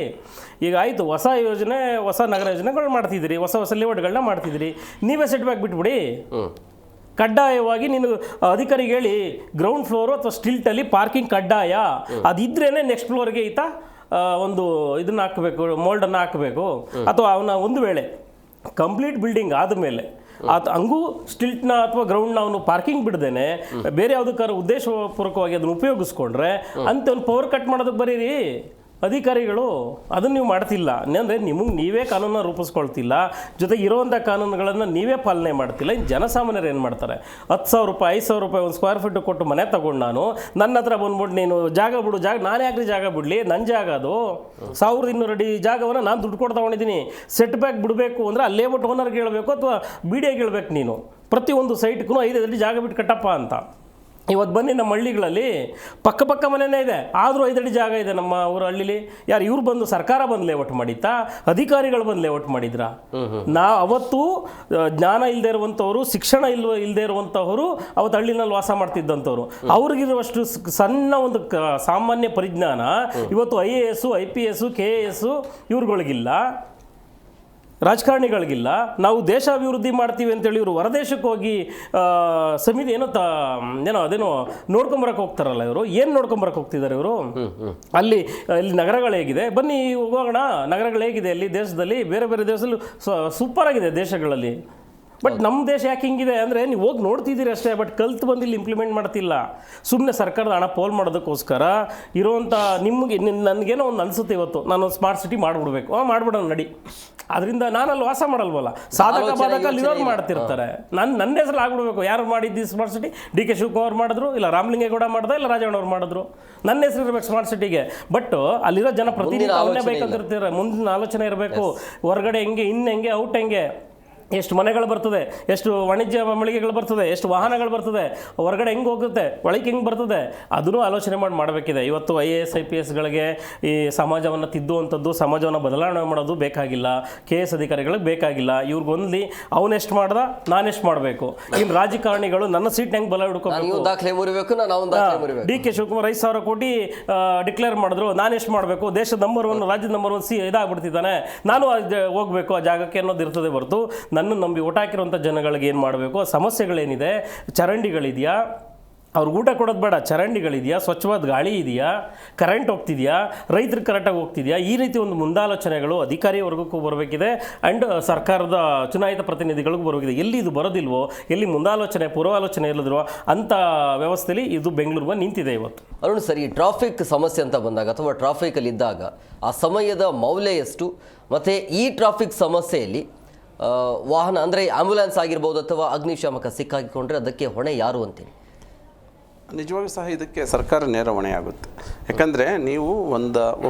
ಈಗ ಆಯಿತು, ಹೊಸ ಯೋಜನೆ, ಹೊಸ ನಗರ ಯೋಜನೆಗಳು ಮಾಡ್ತಿದ್ದೀರಿ, ಹೊಸ ಲೇಔಟ್ಗಳನ್ನ ಮಾಡ್ತಿದ್ದೀರಿ. ನೀವೇ ಸೆಟ್ ಬ್ಯಾಕ್ ಬಿಟ್ಬಿಡಿ. ಕಡ್ಡಾಯವಾಗಿ ನೀನು ಅಧಿಕಾರಿಗೆ ಹೇಳಿ, ಗ್ರೌಂಡ್ ಫ್ಲೋರು ಅಥವಾ ಸ್ಟಿಲ್ಟಲ್ಲಿ ಪಾರ್ಕಿಂಗ್ ಕಡ್ಡಾಯ. ಅದಿದ್ರೇ ನೆಕ್ಸ್ಟ್ ಫ್ಲೋರ್ಗೆ ಈತ ಒಂದು ಇದನ್ನು ಹಾಕಬೇಕು, ಮೋಲ್ಡನ್ನು ಹಾಕಬೇಕು. ಅಥವಾ ಅವನ ಒಂದು ವೇಳೆ ಕಂಪ್ಲೀಟ್ ಬಿಲ್ಡಿಂಗ್ ಆದಮೇಲೆ ಹಂಗೂ ಸ್ಟಿಲ್ಟ್ನ ಅಥವಾ ಗ್ರೌಂಡ್ನ ಅವನು ಪಾರ್ಕಿಂಗ್ ಬಿಡ್ದೇನೆ ಬೇರೆ ಯಾವುದಕ್ಕಾದ್ರೂ ಉದ್ದೇಶಪೂರ್ವಕವಾಗಿ ಅದನ್ನು ಉಪಯೋಗಿಸ್ಕೊಂಡ್ರೆ ಅಂತ ಒಂದು ಪವರ್ ಕಟ್ ಮಾಡೋದಕ್ಕೆ ಬರೀರಿ ಅಧಿಕಾರಿಗಳು. ಅದನ್ನು ನೀವು ಮಾಡ್ತಿಲ್ಲ ಅಂದರೆ ನಿಮಗೆ ನೀವೇ ಕಾನೂನನ್ನು ರೂಪಿಸ್ಕೊಳ್ತಿಲ್ಲ, ಜೊತೆಗೆ ಇರೋವಂಥ ಕಾನೂನುಗಳನ್ನು ನೀವೇ ಪಾಲನೆ ಮಾಡ್ತಿಲ್ಲ. ಇನ್ನು ಜನಸಾಮಾನ್ಯರು ಏನು ಮಾಡ್ತಾರೆ? 10,000 ರೂಪಾಯಿ 5,000 ರೂಪಾಯಿ ಒಂದು ಸ್ಕ್ವೇರ್ ಫೀಟ್ ಕೊಟ್ಟು ಮನೆ ತಗೊಂಡು ನಾನು ನನ್ನ ಹತ್ರ ಬಂದ್ಬಿಟ್ಟು ನೀನು ಜಾಗ ಬಿಡು, ನಾನು ಯಾಕ್ರಿ ಜಾಗ ಬಿಡಲಿ? ನನ್ನ ಜಾಗ ಅದು 1200 ಅಡಿ ಜಾಗವನ್ನು ನಾನು ದುಡ್ಡು ಕೊಟ್ಟು ತೊಗೊಂಡಿದ್ದೀನಿ. ಸೆಟ್ ಬ್ಯಾಕ್ ಬಿಡಬೇಕು ಅಂದರೆ ಅಲ್ಲೇ ಬಿಟ್ಟು ಓನರ್ಗೆ ಹೇಳಬೇಕು ಅಥವಾ BDAಗೆ ಹೇಳ್ಬೇಕು. ನೀನು ಪ್ರತಿಯೊಂದು ಸೈಟ್ಗೂ 5 ಅಡಿ ಜಾಗ ಬಿಟ್ಟು ಕಟ್ಟಪ್ಪ ಅಂತ. ಇವತ್ತು ಬನ್ನಿ, ನಮ್ಮ ಹಳ್ಳಿಗಳಲ್ಲಿ ಪಕ್ಕ ಮನೆಯೇ ಇದೆ, ಆದರೂ 5 ಅಡಿ ಜಾಗ ಇದೆ ನಮ್ಮ ಊರ ಹಳ್ಳಿಲಿ. ಯಾರು ಇವ್ರು ಬಂದು ಸರ್ಕಾರ ಬಂದು ಲೇಔಟ್ ಮಾಡಿತ್ತಾ? ಅಧಿಕಾರಿಗಳು ಬಂದು ಲೇಔಟ್ ಮಾಡಿದ್ರಾ? ಅವತ್ತು ಜ್ಞಾನ ಇಲ್ಲದೆ ಇರುವಂಥವ್ರು, ಶಿಕ್ಷಣ ಇಲ್ಲದೆ ಇರುವಂಥವ್ರು ಅವತ್ತು ಹಳ್ಳಿನಲ್ಲಿ ವಾಸ ಮಾಡ್ತಿದ್ದಂಥವ್ರು. ಅವ್ರಿಗಿರುವಷ್ಟು ಸಣ್ಣ ಒಂದು ಸಾಮಾನ್ಯ ಪರಿಜ್ಞಾನ ಇವತ್ತು IAS, IPS, KAS ಇವ್ರುಗಳಿಗಿಲ್ಲ, ರಾಜಕಾರಣಿಗಳಿಗಿಲ್ಲ. ನಾವು ದೇಶ ಅಭಿವೃದ್ಧಿ ಮಾಡ್ತೀವಿ ಅಂತೇಳಿ ಇವರು ಹೊರದೇಶಕ್ಕೆ ಹೋಗಿ ಸಮಿತಿ ಅದೇನೋ ನೋಡ್ಕೊಂಬರಕ್ಕೆ ಹೋಗ್ತಾರಲ್ಲ. ಇವರು ಏನು ನೋಡ್ಕೊಂಬರಕ್ಕೆ ಹೋಗ್ತಿದ್ದಾರೆ ಇವರು? ಅಲ್ಲಿ ನಗರಗಳು ಹೇಗಿದೆ? ಬನ್ನಿ ಹೋಗೋಣ. ನಗರಗಳು ಹೇಗಿದೆ ಅಲ್ಲಿ ದೇಶದಲ್ಲಿ? ಬೇರೆ ದೇಶದಲ್ಲಿ ಸೂಪರ್ ಆಗಿದೆ ದೇಶಗಳಲ್ಲಿ. ಬಟ್ ನಮ್ಮ ದೇಶ ಯಾಕೆ ಹಿಂಗಿದೆ ಅಂದರೆ ನೀವು ಹೋಗಿ ನೋಡ್ತಿದ್ದೀರಿ ಅಷ್ಟೇ, ಬಟ್ ಕಲ್ತು ಬಂದು ಇಲ್ಲಿ ಇಂಪ್ಲಿಮೆಂಟ್ ಮಾಡ್ತಿಲ್ಲ. ಸುಮ್ಮನೆ ಸರ್ಕಾರದ ಹಣ ಪೋಲ್ ಮಾಡೋದಕ್ಕೋಸ್ಕರ ಇರುವಂಥ ನನಗೇನೋ ಒಂದು ಅನಿಸುತ್ತೆ, ಇವತ್ತು ನಾನು ಸ್ಮಾರ್ಟ್ ಸಿಟಿ ಮಾಡಿಬಿಡ್ಬೇಕು, ಮಾಡ್ಬಿಡೋಣ ನಡಿ. ಅದರಿಂದ ನಾನಲ್ಲಿ ವಾಸ ಮಾಡಲ್ವಲ್ಲ, ಸಾಧಕ ಬಾಧಕ ಇರೋರು ಮಾಡ್ತಿರ್ತಾರೆ. ನನ್ನ ಹೆಸರು ಆಗ್ಬಿಡ್ಬೇಕು. ಯಾರು ಮಾಡಿದ್ದು ಸ್ಮಾರ್ಟ್ ಸಿಟಿ? DK ಶಿವಕುಮಾರ್ ಮಾಡಿದ್ರು, ಇಲ್ಲ ರಾಮಲಿಂಗೇಗೌಡ ಮಾಡ್ದ, ಇಲ್ಲ ರಾಜಣ್ಣವ್ರು ಮಾಡಿದ್ರು. ನನ್ನ ಹೆಸರು ಇರಬೇಕು ಸ್ಮಾರ್ಟ್ ಸಿಟಿಗೆ. ಬಟ್ ಅಲ್ಲಿರೋ ಜನ ಪ್ರತಿನಿತ್ಯ ಅವನ್ನೇ ಬೇಕಂತಿರ್ತಾರೆ. ಮುಂದಿನ ಆಲೋಚನೆ ಇರಬೇಕು. ಹೊರಗಡೆ ಹೆಂಗೆ, ಹೆಂಗೆ, ಔಟ್ ಹೆಂಗೆ, ಎಷ್ಟು ಮನೆಗಳು ಬರ್ತದೆ, ಎಷ್ಟು ವಾಣಿಜ್ಯ ಮಳಿಗೆಗಳು ಬರ್ತದೆ, ಎಷ್ಟು ವಾಹನಗಳು ಬರ್ತದೆ, ಹೊರಗಡೆ ಹೆಂಗೆ ಹೋಗುತ್ತೆ, ಒಳಗೆ ಹೆಂಗೆ ಬರ್ತದೆ, ಅದನ್ನು ಆಲೋಚನೆ ಮಾಡಬೇಕಿದೆ. ಇವತ್ತು IAS IPSಗಳಿಗೆ ಈ ಸಮಾಜವನ್ನು ತಿದ್ದುವಂಥದ್ದು, ಸಮಾಜವನ್ನು ಬದಲಾವಣೆ ಮಾಡೋದು ಬೇಕಾಗಿಲ್ಲ. KS ಅಧಿಕಾರಿಗಳಿಗೆ ಬೇಕಾಗಿಲ್ಲ. ಇವ್ರಿಗೊಂದು ಅವನೆಷ್ಟು ಮಾಡ್ದ, ನಾನೆಷ್ಟು ಮಾಡಬೇಕು. ಇನ್ನು ರಾಜಕಾರಣಿಗಳು ನನ್ನ ಸೀಟ್ ಹೆಂಗೆ ಬಲ ಹಿಡ್ಕೋಬೇಕು, DK ಶಿವಕುಮಾರ್ 5,000 ಕೋಟಿ ಡಿಕ್ಲೇರ್ ಮಾಡಿದ್ರು, ನಾನೆಷ್ಟು ಮಾಡಬೇಕು, ದೇಶದ ನಂಬರ್ 1 ರಾಜ್ಯದ ನಂಬರ್ 1 ಇದಾಗ್ಬಿಡ್ತಿದ್ದಾನೆ, ನಾನು ಹೋಗಬೇಕು ಆ ಜಾಗಕ್ಕೆ ಅನ್ನೋದು ಇರ್ತದೆ ಹೊರತು ನನ್ನ ನಂಬಿ ಓಟ್ ಹಾಕಿರುವಂಥ ಜನಗಳಿಗೆ ಏನು ಮಾಡಬೇಕು, ಸಮಸ್ಯೆಗಳೇನಿದೆ, ಚರಂಡಿಗಳಿದೆಯಾ, ಅವ್ರಿಗೆ ಊಟ ಕೊಡೋದು ಬೇಡ, ಚರಂಡಿಗಳಿದೆಯಾ, ಸ್ವಚ್ಛವಾದ ಗಾಳಿ ಇದೆಯಾ, ಕರೆಂಟ್ ಹೋಗ್ತಿದೆಯಾ, ರೈತರಿಗೆ ಕರೆಕ್ಟಾಗಿ ಹೋಗ್ತಿದೆಯಾ, ಈ ರೀತಿ ಒಂದು ಮುಂದಾಲೋಚನೆಗಳು ಅಧಿಕಾರಿ ವರ್ಗಕ್ಕೂ ಬರಬೇಕಿದೆ ಆ್ಯಂಡ್ ಸರ್ಕಾರದ ಚುನಾಯಿತ ಪ್ರತಿನಿಧಿಗಳಿಗೂ ಬರಬೇಕಿದೆ. ಎಲ್ಲಿ ಇದು ಬರೋದಿಲ್ವೋ, ಎಲ್ಲಿ ಮುಂದಾಲೋಚನೆ ಪೂರ್ವಾಲೋಚನೆ ಇಲ್ಲದಿರುವ ಅಂಥ ವ್ಯವಸ್ಥೆಯಲ್ಲಿ ಇದು ಬೆಂಗಳೂರಿಗೆ ನಿಂತಿದೆ ಇವತ್ತು. ಅರುಣ್ ಸರಿ, ಟ್ರಾಫಿಕ್ ಸಮಸ್ಯೆ ಅಂತ ಬಂದಾಗ ಅಥವಾ ಟ್ರಾಫಿಕಲ್ಲಿ ಇದ್ದಾಗ ಆ ಸಮಯದ ಮೌಲ್ಯ ಎಷ್ಟು? ಮತ್ತು ಈ ಟ್ರಾಫಿಕ್ ಸಮಸ್ಯೆಯಲ್ಲಿ ವಾಹನ ಅಂದರೆ ಆಂಬ್ಯುಲೆನ್ಸ್ ಆಗಿರ್ಬೋದು ಅಥವಾ ಅಗ್ನಿಶಾಮಕ ಸಿಕ್ಕಾಕಿಕೊಂಡ್ರೆ ಅದಕ್ಕೆ ಹೊಣೆ ಯಾರು ಅಂತೇಳಿ? ನಿಜವಾಗ್ಲೂ ಸಹ ಇದಕ್ಕೆ ಸರ್ಕಾರ ನೇರ ಹೊಣೆಯಾಗುತ್ತೆ. ಯಾಕಂದರೆ ನೀವು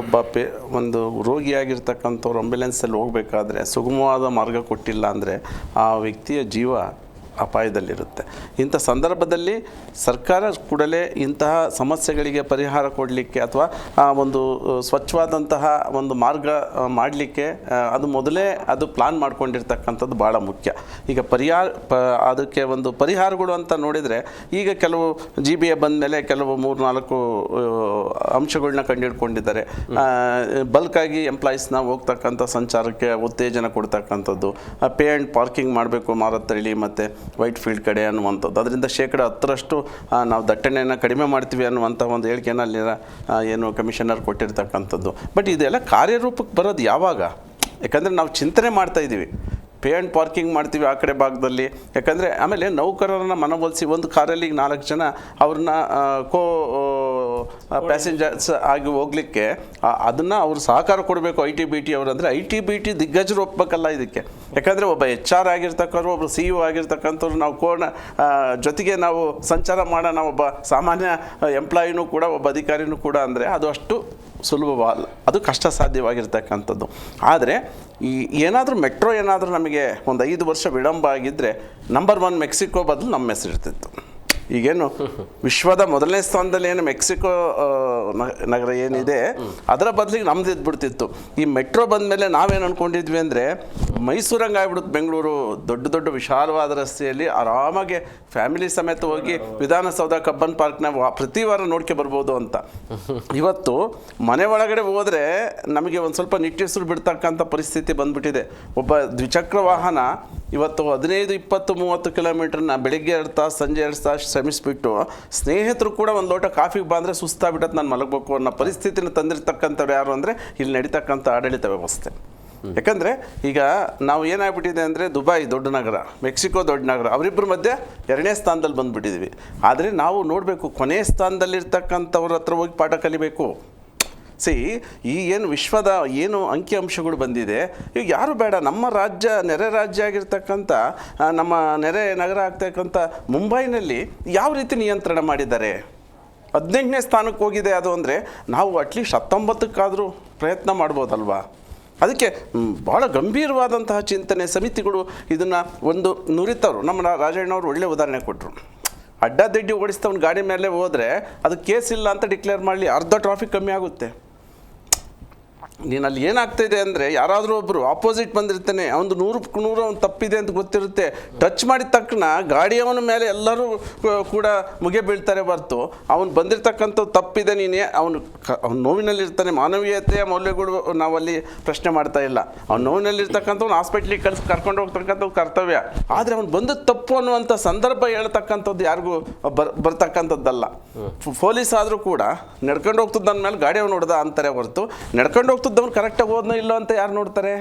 ಒಂದು ರೋಗಿಯಾಗಿರ್ತಕ್ಕಂಥವ್ರು ಆಂಬ್ಯುಲೆನ್ಸಲ್ಲಿ ಹೋಗಬೇಕಾದ್ರೆ ಸುಗಮವಾದ ಮಾರ್ಗ ಕೊಟ್ಟಿಲ್ಲ ಅಂದರೆ ಆ ವ್ಯಕ್ತಿಯ ಜೀವ ಅಪಾಯದಲ್ಲಿರುತ್ತೆ. ಇಂಥ ಸಂದರ್ಭದಲ್ಲಿ ಸರ್ಕಾರ ಕೂಡಲೇ ಇಂತಹ ಸಮಸ್ಯೆಗಳಿಗೆ ಪರಿಹಾರ ಕೊಡಲಿಕ್ಕೆ ಅಥವಾ ಒಂದು ಸ್ವಚ್ಛವಾದಂತಹ ಒಂದು ಮಾರ್ಗ ಮಾಡಲಿಕ್ಕೆ ಅದು ಮೊದಲೇ ಅದು ಪ್ಲಾನ್ ಮಾಡ್ಕೊಂಡಿರ್ತಕ್ಕಂಥದ್ದು ಭಾಳ ಮುಖ್ಯ. ಈಗ ಅದಕ್ಕೆ ಒಂದು ಪರಿಹಾರಗಳು ಅಂತ ನೋಡಿದರೆ ಈಗ ಕೆಲವು GBA ಬಂದ ಮೇಲೆ ಕೆಲವು 3-4 ಅಂಶಗಳನ್ನ ಕಂಡುಹಿಡ್ಕೊಂಡಿದ್ದಾರೆ. ಬಲ್ಕಾಗಿ ಎಂಪ್ಲಾಯೀಸ್ನ ಹೋಗ್ತಕ್ಕಂಥ ಸಂಚಾರಕ್ಕೆ ಉತ್ತೇಜನ ಕೊಡ್ತಕ್ಕಂಥದ್ದು, ಪೇ ಆ್ಯಂಡ್ ಪಾರ್ಕಿಂಗ್ ಮಾಡಬೇಕು ಮಾರತ್ತಳ್ಳಿ ಮತ್ತು ವೈಟ್ ಫೀಲ್ಡ್ ಕಡೆ ಅನ್ನುವಂಥದ್ದು, ಅದರಿಂದ 10% ನಾವು ದಟ್ಟಣೆಯನ್ನು ಕಡಿಮೆ ಮಾಡ್ತೀವಿ ಅನ್ನುವಂಥ ಒಂದು ಹೇಳಿಕೆಯನ್ನು ಅಲ್ಲಿನ ಏನು ಕಮಿಷನರ್ ಕೊಟ್ಟಿರ್ತಕ್ಕಂಥದ್ದು. ಬಟ್ ಇದೆಲ್ಲ ಕಾರ್ಯರೂಪಕ್ಕೆ ಬರೋದು ಯಾವಾಗ? ಯಾಕಂದರೆ ನಾವು ಚಿಂತನೆ ಮಾಡ್ತಾಯಿದ್ದೀವಿ, ಪೇ ಆ್ಯಂಡ್ ಪಾರ್ಕಿಂಗ್ ಮಾಡ್ತೀವಿ ಆ ಕಡೆ ಭಾಗದಲ್ಲಿ. ಯಾಕಂದರೆ ಆಮೇಲೆ ನೌಕರರನ್ನು ಮನವೊಲಿಸಿ ಒಂದು ಕಾರಲ್ಲಿ 4 ಜನ ಅವ್ರನ್ನ ಪ್ಯಾಸೆಂಜರ್ಸ್ ಆಗಿ ಹೋಗ್ಲಿಕ್ಕೆ ಅದನ್ನು ಅವರು ಸಹಕಾರ ಕೊಡಬೇಕು. IT-BT ಅವರು ಅಂದರೆ IT-BT ದಿಗ್ಗಜರು ಒಪ್ಪಬೇಕಲ್ಲ ಇದಕ್ಕೆ. ಯಾಕಂದರೆ ಒಬ್ಬ HR ಆಗಿರ್ತಕ್ಕಂಥವ್ರು, ಒಬ್ಬರು CEO ಆಗಿರ್ತಕ್ಕಂಥವ್ರು ನಾವು ಜೊತೆಗೆ ನಾವು ಸಂಚಾರ ಮಾಡೋಣ, ಒಬ್ಬ ಸಾಮಾನ್ಯ ಎಂಪ್ಲಾಯಿನೂ ಕೂಡ, ಒಬ್ಬ ಅಧಿಕಾರಿನೂ ಕೂಡ ಅಂದರೆ ಅದು ಅಷ್ಟು ಸುಲಭವಲ್ಲ, ಅದು ಕಷ್ಟ ಸಾಧ್ಯವಾಗಿರ್ತಕ್ಕಂಥದ್ದು. ಆದರೆ ಈ ಏನಾದರೂ ಮೆಟ್ರೋ ಏನಾದರೂ ನಮಗೆ ಒಂದು 5 ವರ್ಷ ವಿಳಂಬ ಆಗಿದ್ದರೆ ನಂಬರ್ 1 ಮೆಕ್ಸಿಕೋ ಬದಲು ನಮ್ಮ ಹೆಸರಿರ್ತಿತ್ತು. ಈಗೇನು ವಿಶ್ವದ ಮೊದಲನೇ ಸ್ಥಾನದಲ್ಲಿ ಏನು ಮೆಕ್ಸಿಕೋ ನಗರ ಏನಿದೆ ಅದರ ಬದಲಿಗೆ ನಮ್ದು ಇದ್ಬಿಡ್ತಿತ್ತು. ಈ ಮೆಟ್ರೋ ಬಂದ ಮೇಲೆ ನಾವೇನು ಅಂದ್ಕೊಂಡಿದ್ವಿ ಅಂದರೆ ಮೈಸೂರಂಗೆ ಆಗ್ಬಿಡುತ್ತೆ ಬೆಂಗಳೂರು. ದೊಡ್ಡ ದೊಡ್ಡ ವಿಶಾಲವಾದ ರಸ್ತೆಯಲ್ಲಿ ಆರಾಮಾಗಿ ಫ್ಯಾಮಿಲಿ ಸಮೇತ ಹೋಗಿ ವಿಧಾನಸೌಧ, ಕಬ್ಬನ್ ಪಾರ್ಕ್ನ ಪ್ರತಿ ವಾರ ನೋಡ್ಕೆ ಬರ್ಬೋದು ಅಂತ. ಇವತ್ತು ಮನೆ ಒಳಗಡೆ ಹೋದರೆ ನಮಗೆ ಒಂದು ಸ್ವಲ್ಪ ನಿಟ್ಟುಸಿರು ಬಿಡ್ತಕ್ಕಂಥ ಪರಿಸ್ಥಿತಿ ಬಂದ್ಬಿಟ್ಟಿದೆ. ಒಬ್ಬ ದ್ವಿಚಕ್ರ ವಾಹನ ಇವತ್ತು 15, 20, 30 ಕಿಲೋಮೀಟ್ರನ್ನ ಬೆಳಿಗ್ಗೆ 2 ತಾಸು, ಸಂಜೆ 2 ತಾಸು ಶ್ರಮಿಸಿಬಿಟ್ಟು ಸ್ನೇಹಿತರು ಕೂಡ ಒಂದು ಲೋಟ ಕಾಫಿಗೆ ಬಂದರೆ ಸುಸ್ತಾಗ್ಬಿಟ್ಟದ್ದು, ನಾನು ಮಲಗಬೇಕು ಅನ್ನೋ ಪರಿಸ್ಥಿತಿನ ತಂದಿರ್ತಕ್ಕಂಥವ್ರು ಯಾರು ಅಂದರೆ ಇಲ್ಲಿ ನಡೀತಕ್ಕಂಥ ಆಡಳಿತ ವ್ಯವಸ್ಥೆ. ಯಾಕಂದರೆ ಈಗ ನಾವು ಏನಾಗ್ಬಿಟ್ಟಿದೆ ಅಂದರೆ ದುಬೈ ದೊಡ್ಡ ನಗರ, ಮೆಕ್ಸಿಕೋ ದೊಡ್ಡ ನಗರ, ಅವರಿಬ್ಬರ ಮಧ್ಯೆ 2ನೇ ಸ್ಥಾನದಲ್ಲಿ ಬಂದುಬಿಟ್ಟಿದ್ದೀವಿ. ಆದರೆ ನಾವು ನೋಡಬೇಕು, ಕೊನೆಯ ಸ್ಥಾನದಲ್ಲಿರ್ತಕ್ಕಂಥವ್ರ ಹತ್ರ ಹೋಗಿ ಪಾಠ ಕಲಿಬೇಕು. ಈ ಏನು ವಿಶ್ವದ ಏನು ಅಂಕಿಅಂಶಗಳು ಬಂದಿದೆ, ಈಗ ಯಾರು ಬೇಡ, ನಮ್ಮ ರಾಜ್ಯ ನೆರೆ ರಾಜ್ಯ ಆಗಿರ್ತಕ್ಕಂಥ ನಮ್ಮ ನೆರೆ ನಗರ ಆಗ್ತಕ್ಕಂಥ ಮುಂಬೈನಲ್ಲಿ ಯಾವ ರೀತಿ ನಿಯಂತ್ರಣ ಮಾಡಿದ್ದಾರೆ. 18ನೇ ಸ್ಥಾನಕ್ಕೆ ಹೋಗಿದೆ ಅದು ಅಂದರೆ ನಾವು ಅಟ್ಲೀಸ್ಟ್ 19ಕ್ಕಾದರೂ ಪ್ರಯತ್ನ ಮಾಡ್ಬೋದಲ್ವಾ. ಅದಕ್ಕೆ ಭಾಳ ಗಂಭೀರವಾದಂತಹ ಚಿಂತನೆ ಸಮಿತಿಗಳು ಇದನ್ನು ಒಂದು ನುರಿತವರು. ನಮ್ಮ ರಾಜಣ್ಣವರು ಒಳ್ಳೆ ಉದಾಹರಣೆ ಕೊಟ್ಟರು. ಅಡ್ಡಾದಿಡ್ಡಿ ಓಡಿಸ್ತವನು ಗಾಡಿ ಮೇಲೆ ಹೋದರೆ ಅದು ಕೇಸ್ ಇಲ್ಲ ಅಂತ ಡಿಕ್ಲೇರ್ ಮಾಡಲಿ, ಅರ್ಧ ಟ್ರಾಫಿಕ್ ಕಮ್ಮಿ ಆಗುತ್ತೆ. ನೀನು ಅಲ್ಲಿ ಏನಾಗ್ತಾಯಿದೆ ಅಂದರೆ ಯಾರಾದರೂ ಒಬ್ಬರು ಆಪೋಸಿಟ್ ಬಂದಿರ್ತಾನೆ, ಅವನು 100ಕ್ಕೆ 100 ಅವ್ನು ತಪ್ಪಿದೆ ಅಂತ ಗೊತ್ತಿರುತ್ತೆ, ಟಚ್ ಮಾಡಿದ ತಕ್ಷಣ ಗಾಡಿಯವನ ಮೇಲೆ ಎಲ್ಲರೂ ಕೂಡ ಮುಗೆ ಬೀಳ್ತಾರೆ ಹೊರ್ತು ಅವನು ಬಂದಿರತಕ್ಕಂಥ ತಪ್ಪಿದೆ, ನೀನೇ ಅವನು ನೋವಿನಲ್ಲಿರ್ತಾನೆ. ಮಾನವೀಯತೆಯ ಮೌಲ್ಯಗಳು ನಾವಲ್ಲಿ ಪ್ರಶ್ನೆ ಮಾಡ್ತಾ ಇಲ್ಲ. ಅವ್ನು ನೋವಿನಲ್ಲಿರ್ತಕ್ಕಂಥವ್ನು ಹಾಸ್ಪಿಟ್ಲಿಗೆ ಕರ್ಕೊಂಡು ಹೋಗ್ತಕ್ಕಂಥ ಕರ್ತವ್ಯ. ಆದರೆ ಅವ್ನು ಬಂದ ತಪ್ಪು ಅನ್ನುವಂಥ ಸಂದರ್ಭ ಹೇಳ್ತಕ್ಕಂಥದ್ದು ಯಾರಿಗೂ ಬರ್ತಕ್ಕಂಥದ್ದಲ್ಲ. ಪೊಲೀಸ್ ಆದರೂ ಕೂಡ ನಡ್ಕೊಂಡು ಹೋಗ್ತದ್ದು ಅಂದಮೇಲೆ ಗಾಡಿ ಅವ್ನು ಹೊಡೆದ ಅಂತಾರೆ ಹೊರತು ನಡ್ಕೊಂಡು ಹೋಗ್ತದ್ದವ್ನು ಕರೆಕ್ಟಾಗಿ ಹೋದ್ನೋ ಇಲ್ಲೋ ಅಂತ ಯಾರು ನೋಡ್ತಾರೆ.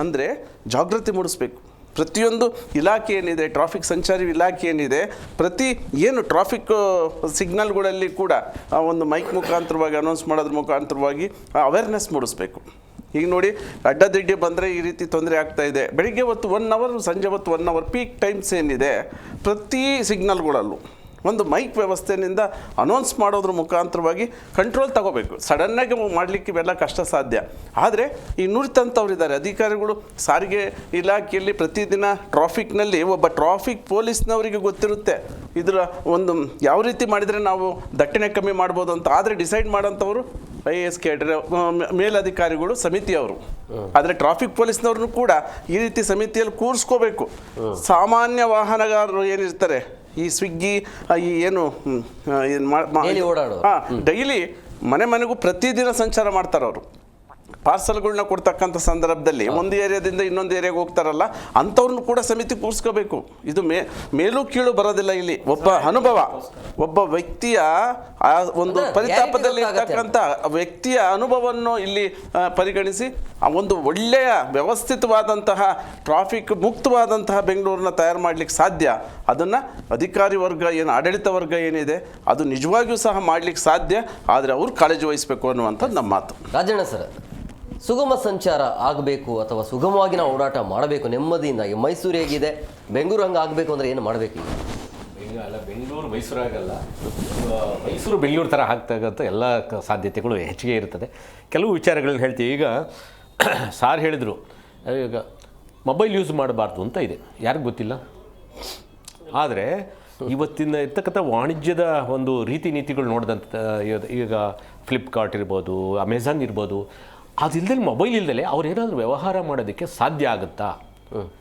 ಅಂದರೆ ಜಾಗೃತಿ ಮೂಡಿಸ್ಬೇಕು. ಪ್ರತಿಯೊಂದು ಇಲಾಖೆ ಏನಿದೆ, ಟ್ರಾಫಿಕ್ ಸಂಚಾರಿ ಇಲಾಖೆ ಏನಿದೆ, ಪ್ರತಿ ಏನು ಟ್ರಾಫಿಕ್ ಸಿಗ್ನಲ್ಗಳಲ್ಲಿ ಕೂಡ ಒಂದು ಮೈಕ್ ಮುಖಾಂತರವಾಗಿ ಅನೌನ್ಸ್ ಮಾಡೋದ್ರ ಮುಖಾಂತರವಾಗಿ ಅವೇರ್ನೆಸ್ ಮೂಡಿಸ್ಬೇಕು. ಈಗ ನೋಡಿ, ಅಡ್ಡದಿಡ್ಡಿ ಬಂದರೆ ಈ ರೀತಿ ತೊಂದರೆ ಆಗ್ತಾಯಿದೆ. ಬೆಳಿಗ್ಗೆ ಹೊತ್ತು 1 ಅವರ್, ಸಂಜೆ ಹೊತ್ತು 1 ಅವರ್ ಪೀಕ್ ಟೈಮ್ಸ್ ಏನಿದೆ, ಪ್ರತಿ ಸಿಗ್ನಲ್ಗಳಲ್ಲೂ ಒಂದು ಮೈಕ್ ವ್ಯವಸ್ಥೆಯಿಂದ ಅನೌನ್ಸ್ ಮಾಡೋದ್ರ ಮುಖಾಂತರವಾಗಿ ಕಂಟ್ರೋಲ್ ತಗೋಬೇಕು. ಸಡನ್ನಾಗಿ ಮಾಡಲಿಕ್ಕೆ ಇವೆಲ್ಲ ಕಷ್ಟ ಸಾಧ್ಯ. ಆದರೆ ಈ ನುರಿತಂಥವ್ರಿದ್ದಾರೆ ಅಧಿಕಾರಿಗಳು, ಸಾರಿಗೆ ಇಲಾಖೆಯಲ್ಲಿ ಪ್ರತಿದಿನ ಟ್ರಾಫಿಕ್ನಲ್ಲಿ ಒಬ್ಬ ಟ್ರಾಫಿಕ್ ಪೊಲೀಸ್ನವರಿಗೆ ಗೊತ್ತಿರುತ್ತೆ ಇದರ ಒಂದು ಯಾವ ರೀತಿ ಮಾಡಿದರೆ ನಾವು ದಟ್ಟಣೆ ಕಮ್ಮಿ ಮಾಡ್ಬೋದು ಅಂತ. ಆದರೆ ಡಿಸೈಡ್ ಮಾಡೋಂಥವ್ರು IAS ಕೇಟರ್ ಮೇಲಧಿಕಾರಿಗಳು, ಸಮಿತಿಯವರು. ಆದರೆ ಟ್ರಾಫಿಕ್ ಪೊಲೀಸ್ನವ್ರನ್ನೂ ಕೂಡ ಈ ರೀತಿ ಸಮಿತಿಯಲ್ಲಿ ಕೂರಿಸ್ಕೋಬೇಕು. ಸಾಮಾನ್ಯ ವಾಹನಗಾರರು ಏನಿರ್ತಾರೆ, ಈ ಸ್ವಿಗ್ಗಿ, ಈ ಏನು ಡೈಲಿ ಮನೆ ಮನೆಗೂ ಪ್ರತಿದಿನ ಸಂಚಾರ ಮಾಡ್ತಾರೆ ಅವರು. ಪಾರ್ಸಲ್ಗಳನ್ನ ಕೊಡ್ತಕ್ಕಂಥ ಸಂದರ್ಭದಲ್ಲಿ ಒಂದು ಏರಿಯಾದಿಂದ ಇನ್ನೊಂದು ಏರಿಯಾಗೆ ಹೋಗ್ತಾರಲ್ಲ, ಅಂಥವ್ರನ್ನ ಕೂಡ ಸಮಿತಿ ಕೂರಿಸ್ಕೋಬೇಕು. ಇದು ಮೇಲೂ ಕೀಳು ಬರೋದಿಲ್ಲ. ಇಲ್ಲಿ ಒಬ್ಬ ಅನುಭವ, ಒಬ್ಬ ವ್ಯಕ್ತಿಯ ಆ ಒಂದು ಪರಿತಾಪದಲ್ಲಿ ಇರ್ತಕ್ಕಂಥ ವ್ಯಕ್ತಿಯ ಅನುಭವವನ್ನು ಇಲ್ಲಿ ಪರಿಗಣಿಸಿ ಆ ಒಂದು ಒಳ್ಳೆಯ ವ್ಯವಸ್ಥಿತವಾದಂತಹ ಟ್ರಾಫಿಕ್ ಮುಕ್ತವಾದಂತಹ ಬೆಂಗಳೂರನ್ನ ತಯಾರು ಮಾಡಲಿಕ್ಕೆ ಸಾಧ್ಯ. ಅದನ್ನು ಅಧಿಕಾರಿ ವರ್ಗ ಏನು, ಆಡಳಿತ ವರ್ಗ ಏನಿದೆ, ಅದು ನಿಜವಾಗಿಯೂ ಸಹ ಮಾಡಲಿಕ್ಕೆ ಸಾಧ್ಯ. ಆದರೆ ಅವರು ಕಾಳಜಿ ವಹಿಸಬೇಕು ಅನ್ನುವಂಥದ್ದು ನಮ್ಮ ಮಾತು. ರಾಜಣ್ಣ ಸರ್, ಸುಗಮ ಸಂಚಾರ ಆಗಬೇಕು ಅಥವಾ ಸುಗಮವಾಗಿ ನಾವು ಓಡಾಟ ಮಾಡಬೇಕು ನೆಮ್ಮದಿಯಿಂದಾಗಿ, ಮೈಸೂರು ಹೇಗಿದೆ, ಬೆಂಗಳೂರು ಹಂಗೆ ಆಗಬೇಕು ಅಂದರೆ ಏನು ಮಾಡಬೇಕು? ಅಲ್ಲ, ಬೆಂಗಳೂರು ಮೈಸೂರು ಆಗಲ್ಲ, ಮೈಸೂರು ಬೆಂಗಳೂರು ಥರ ಆಗ್ತಾಗಂತ ಎಲ್ಲ ಸಾಧ್ಯತೆಗಳು ಹೆಚ್ಚಿಗೆ ಇರ್ತದೆ. ಕೆಲವು ವಿಚಾರಗಳನ್ನ ಹೇಳ್ತೀವಿ. ಈಗ ಸಾರ್ ಹೇಳಿದರು, ಈಗ ಮೊಬೈಲ್ ಯೂಸ್ ಮಾಡಬಾರ್ದು ಅಂತ ಇದೆ, ಯಾರಿಗೂ ಗೊತ್ತಿಲ್ಲ. ಆದರೆ ಇವತ್ತಿನ ಇರ್ತಕ್ಕಂಥ ವಾಣಿಜ್ಯದ ಒಂದು ರೀತಿ ನೀತಿಗಳು ನೋಡಿದಂಥ, ಈಗ ಫ್ಲಿಪ್ಕಾರ್ಟ್ ಇರ್ಬೋದು, ಅಮೆಝಾನ್ ಇರ್ಬೋದು, ಅದಿಲ್ಲದೆ ಮೊಬೈಲ್ ಇಲ್ಲದೆ ಅವ್ರು ಏನಾದರೂ ವ್ಯವಹಾರ ಮಾಡೋದಕ್ಕೆ ಸಾಧ್ಯ ಆಗುತ್ತಾ?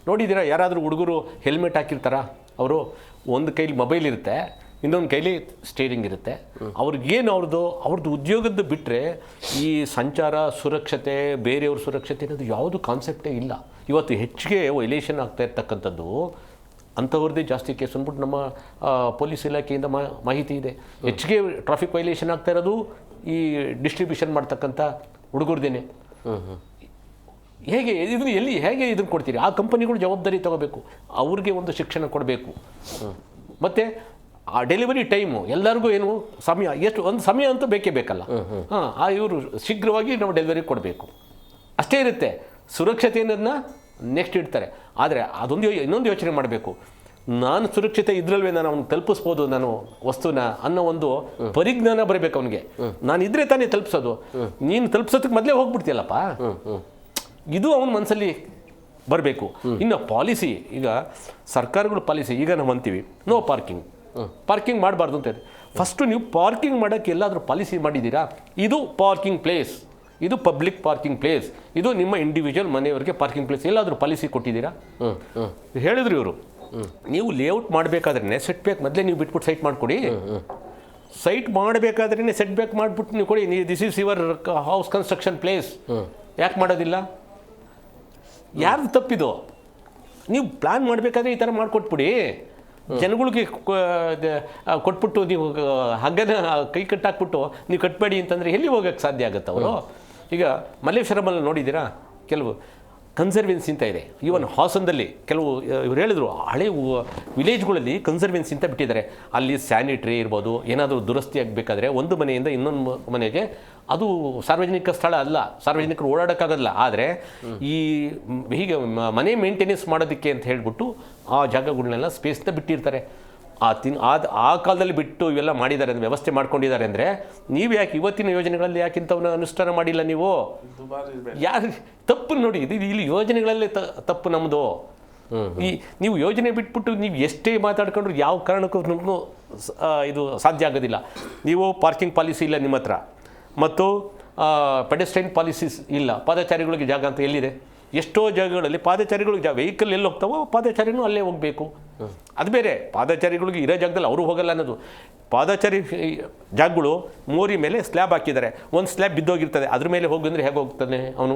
ನೋಡಿದ್ದೀರಾ, ಯಾರಾದರೂ ಹುಡುಗರು ಹೆಲ್ಮೆಟ್ ಹಾಕಿರ್ತಾರ? ಅವರು ಒಂದು ಕೈಲಿ ಮೊಬೈಲ್ ಇರುತ್ತೆ, ಇನ್ನೊಂದು ಕೈಲಿ ಸ್ಟೇರಿಂಗ್ ಇರುತ್ತೆ. ಅವ್ರಿಗೇನು ಅವ್ರದ್ದು ಉದ್ಯೋಗದ್ದು ಬಿಟ್ಟರೆ ಈ ಸಂಚಾರ ಸುರಕ್ಷತೆ, ಬೇರೆಯವ್ರ ಸುರಕ್ಷತೆ ಅನ್ನೋದು ಯಾವುದು ಕಾನ್ಸೆಪ್ಟೇ ಇಲ್ಲ. ಇವತ್ತು ಹೆಚ್ಚಿಗೆ ವೈಲೇಷನ್ ಆಗ್ತಾ ಇರ್ತಕ್ಕಂಥದ್ದು ಅಂಥವ್ರದ್ದೇ ಜಾಸ್ತಿ ಕೇಸ್ ಅಂದ್ಬಿಟ್ಟು ನಮ್ಮ ಪೊಲೀಸ್ ಇಲಾಖೆಯಿಂದ ಮಾಹಿತಿ ಇದೆ. ಹೆಚ್ಚಿಗೆ ಟ್ರಾಫಿಕ್ ವೈಲೇಷನ್ ಆಗ್ತಾ ಇರೋದು ಈ ಡಿಸ್ಟ್ರಿಬ್ಯೂಷನ್ ಮಾಡ್ತಕ್ಕಂಥ ಹುಡುಗರ್ದೇನೆ. ಹೇಗೆ ಇದನ್ನು ಕೊಡ್ತೀರಿ? ಆ ಕಂಪನಿಗಳು ಜವಾಬ್ದಾರಿ ತಗೋಬೇಕು, ಅವ್ರಿಗೆ ಒಂದು ಶಿಕ್ಷಣ ಕೊಡಬೇಕು. ಮತ್ತು ಆ ಡೆಲಿವರಿ ಟೈಮು ಎಲ್ಲರಿಗೂ ಏನು ಸಮಯ ಎಷ್ಟು ಒಂದು ಸಮಯ ಅಂತೂ ಬೇಕೇ ಬೇಕಲ್ಲ. ಇವರು ಶೀಘ್ರವಾಗಿ ನಾವು ಡೆಲಿವರಿ ಕೊಡಬೇಕು ಅಷ್ಟೇ ಇರುತ್ತೆ. ಸುರಕ್ಷತೆಯನ್ನು ನೆಕ್ಸ್ಟ್ ಇಡ್ತಾರೆ. ಆದರೆ ಅದೊಂದು ಇನ್ನೊಂದು ಯೋಚನೆ ಮಾಡಬೇಕು, ನಾನು ಸುರಕ್ಷತೆ ಇದ್ರಲ್ವೇ ನಾನು ಅವ್ನು ತಲುಪಿಸ್ಬೋದು ನಾನು ವಸ್ತುನ ಅನ್ನೋ ಒಂದು ಪರಿಜ್ಞಾನ ಬರಬೇಕು ಅವನಿಗೆ. ನಾನು ಇದ್ರೆ ತಾನೇ ತಲುಪಿಸೋದು, ನೀನು ತಲುಪಿಸೋದಕ್ಕೆ ಮೊದಲೇ ಹೋಗ್ಬಿಡ್ತೀಯಲ್ಲಪ್ಪ, ಇದು ಅವನ ಮನಸ್ಸಲ್ಲಿ ಬರಬೇಕು. ಇನ್ನು ಪಾಲಿಸಿ, ಈಗ ಸರ್ಕಾರಗಳು ಪಾಲಿಸಿ, ಈಗ ನಾವು ಅಂತೀವಿ ನೋ ಪಾರ್ಕಿಂಗ್ ಮಾಡಬಾರ್ದು ಅಂತ ಹೇಳಿ. ಫಸ್ಟು ನೀವು ಪಾರ್ಕಿಂಗ್ ಮಾಡೋಕ್ಕೆ ಎಲ್ಲಾದರೂ ಪಾಲಿಸಿ ಮಾಡಿದ್ದೀರಾ? ಇದು ಪಾರ್ಕಿಂಗ್ ಪ್ಲೇಸ್, ಇದು ಪಬ್ಲಿಕ್ ಪಾರ್ಕಿಂಗ್ ಪ್ಲೇಸ್, ಇದು ನಿಮ್ಮ ಇಂಡಿವಿಜುವಲ್ ಮನೆಯವರಿಗೆ ಪಾರ್ಕಿಂಗ್ ಪ್ಲೇಸ್, ಎಲ್ಲಾದರೂ ಪಾಲಿಸಿ ಕೊಟ್ಟಿದ್ದೀರಾ? ಹೇಳಿದ್ರು ಇವರು, ನೀವು ಲೇಔಟ್ ಮಾಡಬೇಕಾದ್ರೆ ಸೆಟ್ ಬ್ಯಾಕ್ ಮೊದಲೇ ನೀವು ಬಿಟ್ಬಿಟ್ಟು ಸೈಟ್ ಮಾಡಿಕೊಡಿ. ಸೈಟ್ ಮಾಡಬೇಕಾದ್ರೇ ಸೆಟ್ ಬ್ಯಾಕ್ ಮಾಡಿಬಿಟ್ಟು ನೀವು ಕೊಡಿ, this is your house construction place. ಯಾಕೆ ಮಾಡೋದಿಲ್ಲ? ಯಾರ್ದು ತಪ್ಪಿದು? ನೀವು ಪ್ಲ್ಯಾನ್ ಮಾಡಬೇಕಾದ್ರೆ ಈ ಥರ ಮಾಡಿಕೊಟ್ಬಿಡಿ. ಜನಗಳಿಗೆ ಕೊಟ್ಬಿಟ್ಟು ನೀವು ಹಗ್ಗನ ಕೈ ಕಟ್ಟಾಕ್ಬಿಟ್ಟು ನೀವು ಕಟ್ಬೇಡಿ ಅಂತಂದರೆ ಎಲ್ಲಿ ಹೋಗೋಕ್ಕೆ ಸಾಧ್ಯ ಆಗುತ್ತೆ ಅವರು? ಈಗ ಮಲ್ಲೇಶ್ವರಮಲ್ಲಿ ನೋಡಿದ್ದೀರಾ, ಕೆಲವು ಕನ್ಸರ್ವೆನ್ಸಿ ಅಂತ ಇದೆ. ಈವನ್ ಹಾಸನದಲ್ಲಿ ಕೆಲವು ಇವ್ರು ಹೇಳಿದ್ರು, ಹಳೆ ವಿಲೇಜ್ಗಳಲ್ಲಿ ಕನ್ಸರ್ವೆನ್ಸಿ ಅಂತ ಬಿಟ್ಟಿದ್ದಾರೆ. ಅಲ್ಲಿ ಸ್ಯಾನಿಟ್ರಿ ಇರ್ಬೋದು, ಏನಾದರೂ ದುರಸ್ತಿ ಆಗಬೇಕಾದ್ರೆ ಒಂದು ಮನೆಯಿಂದ ಇನ್ನೊಂದು ಮನೆಗೆ, ಅದು ಸಾರ್ವಜನಿಕ ಸ್ಥಳ ಅಲ್ಲ, ಸಾರ್ವಜನಿಕರು ಓಡಾಡೋಕ್ಕಾಗಲ್ಲ. ಆದರೆ ಈ ಹೀಗೆ ಮನೆ ಮೇಂಟೆನೆನ್ಸ್ ಮಾಡೋದಕ್ಕೆ ಅಂತ ಹೇಳ್ಬಿಟ್ಟು ಆ ಜಾಗಗಳನ್ನೆಲ್ಲ ಸ್ಪೇಸ್ನ ಬಿಟ್ಟಿರ್ತಾರೆ. ಆ ಕಾಲದಲ್ಲಿ ಬಿಟ್ಟು ಇವೆಲ್ಲ ಮಾಡಿದ್ದಾರೆ, ವ್ಯವಸ್ಥೆ ಮಾಡ್ಕೊಂಡಿದ್ದಾರೆ. ಅಂದರೆ ನೀವು ಯಾಕೆ ಇವತ್ತಿನ ಯೋಜನೆಗಳಲ್ಲಿ ಯಾಕೆ ಇಂಥವನ್ನ ಅನುಷ್ಠಾನ ಮಾಡಿಲ್ಲ? ನೀವು ಯಾರು ತಪ್ಪು ನೋಡಿ, ಇಲ್ಲಿ ಯೋಜನೆಗಳಲ್ಲೇ ತಪ್ಪು ನಮ್ಮದು. ನೀವು ಯೋಜನೆ ಬಿಟ್ಬಿಟ್ಟು ನೀವು ಎಷ್ಟೇ ಮಾತಾಡ್ಕೊಂಡ್ರು ಯಾವ ಕಾರಣಕ್ಕೂ ಇದು ಸಾಧ್ಯ ಆಗೋದಿಲ್ಲ. ನೀವು ಪಾರ್ಕಿಂಗ್ ಪಾಲಿಸಿ ಇಲ್ಲ ನಿಮ್ಮ ಹತ್ರ, ಮತ್ತು ಪೆಡೆಸ್ಟ್ರಿಯನ್ ಪಾಲಿಸೀಸ್ ಇಲ್ಲ. ಪಾದಚಾರಿಗಳಿಗೆ ಜಾಗ ಅಂತ ಎಲ್ಲಿದೆ? ಎಷ್ಟೋ ಜಾಗಗಳಲ್ಲಿ ಪಾದಚಾರಿಗಳಿಗೆ ವೆಹಿಕಲ್ ಎಲ್ಲಿ ಹೋಗ್ತಾವೋ ಪಾದಚಾರಿನೂ ಅಲ್ಲೇ ಹೋಗಬೇಕು. ಅದು ಬೇರೆ, ಪಾದಚಾರಿಗಳಿಗೆ ಇರೋ ಜಾಗದಲ್ಲಿ ಅವರು ಹೋಗಲ್ಲ ಅನ್ನೋದು. ಪಾದಚಾರಿ ಜಾಗಗಳು ಮೋರಿ ಮೇಲೆ ಸ್ಲ್ಯಾಬ್ ಹಾಕಿದ್ದಾರೆ, ಒಂದು ಸ್ಲ್ಯಾಬ್ ಬಿದ್ದೋಗಿರ್ತದೆ, ಅದ್ರ ಮೇಲೆ ಹೋಗಂದ್ರೆ ಹೇಗೆ ಹೋಗ್ತಾನೆ ಅವನು?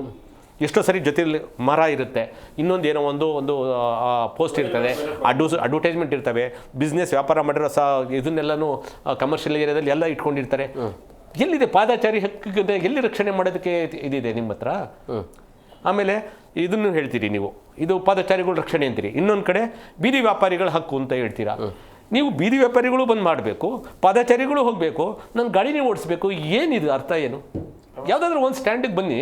ಎಷ್ಟೋ ಸರಿ ಜೊತೆಯಲ್ಲಿ ಮರ ಇರುತ್ತೆ, ಇನ್ನೊಂದು ಏನೋ ಒಂದು ಪೋಸ್ಟ್ ಇರ್ತದೆ, ಅಡ್ವರ್ಟೈಸ್ಮೆಂಟ್ ಇರ್ತವೆ, ಬಿಸ್ನೆಸ್ ವ್ಯಾಪಾರ ಮಾಡಿರೋ ಇದನ್ನೆಲ್ಲನೂ ಕಮರ್ಷಿಯಲ್ ಏರಿಯಾದಲ್ಲಿ ಎಲ್ಲ ಇಟ್ಕೊಂಡಿರ್ತಾರೆ. ಎಲ್ಲಿದೆ ಪಾದಚಾರಿ ಹಕ್ಕಿಗೆ? ಎಲ್ಲಿ ರಕ್ಷಣೆ ಮಾಡೋದಕ್ಕೆ ಇದಿದೆ ನಿಮ್ಮ ಹತ್ರ? ಆಮೇಲೆ ಇದನ್ನು ಹೇಳ್ತೀರಿ ನೀವು, ಇದು ಪಾದಚಾರಿಗಳ ರಕ್ಷಣೆ ಅಂತೀರಿ. ಇನ್ನೊಂದು ಕಡೆ ಬೀದಿ ವ್ಯಾಪಾರಿಗಳ ಹಕ್ಕು ಅಂತ ಹೇಳ್ತೀರಾ. ನೀವು ಬೀದಿ ವ್ಯಾಪಾರಿಗಳು ಬಂದು ಮಾಡಬೇಕು, ಪಾದಚಾರಿಗಳು ಹೋಗಬೇಕು, ನನ್ನ ಗಾಡಿನೇ ಓಡಿಸ್ಬೇಕು. ಏನಿದು ಅರ್ಥ ಏನು? ಯಾವುದಾದ್ರೂ ಒಂದು ಸ್ಟ್ಯಾಂಡಿಗೆ ಬನ್ನಿ,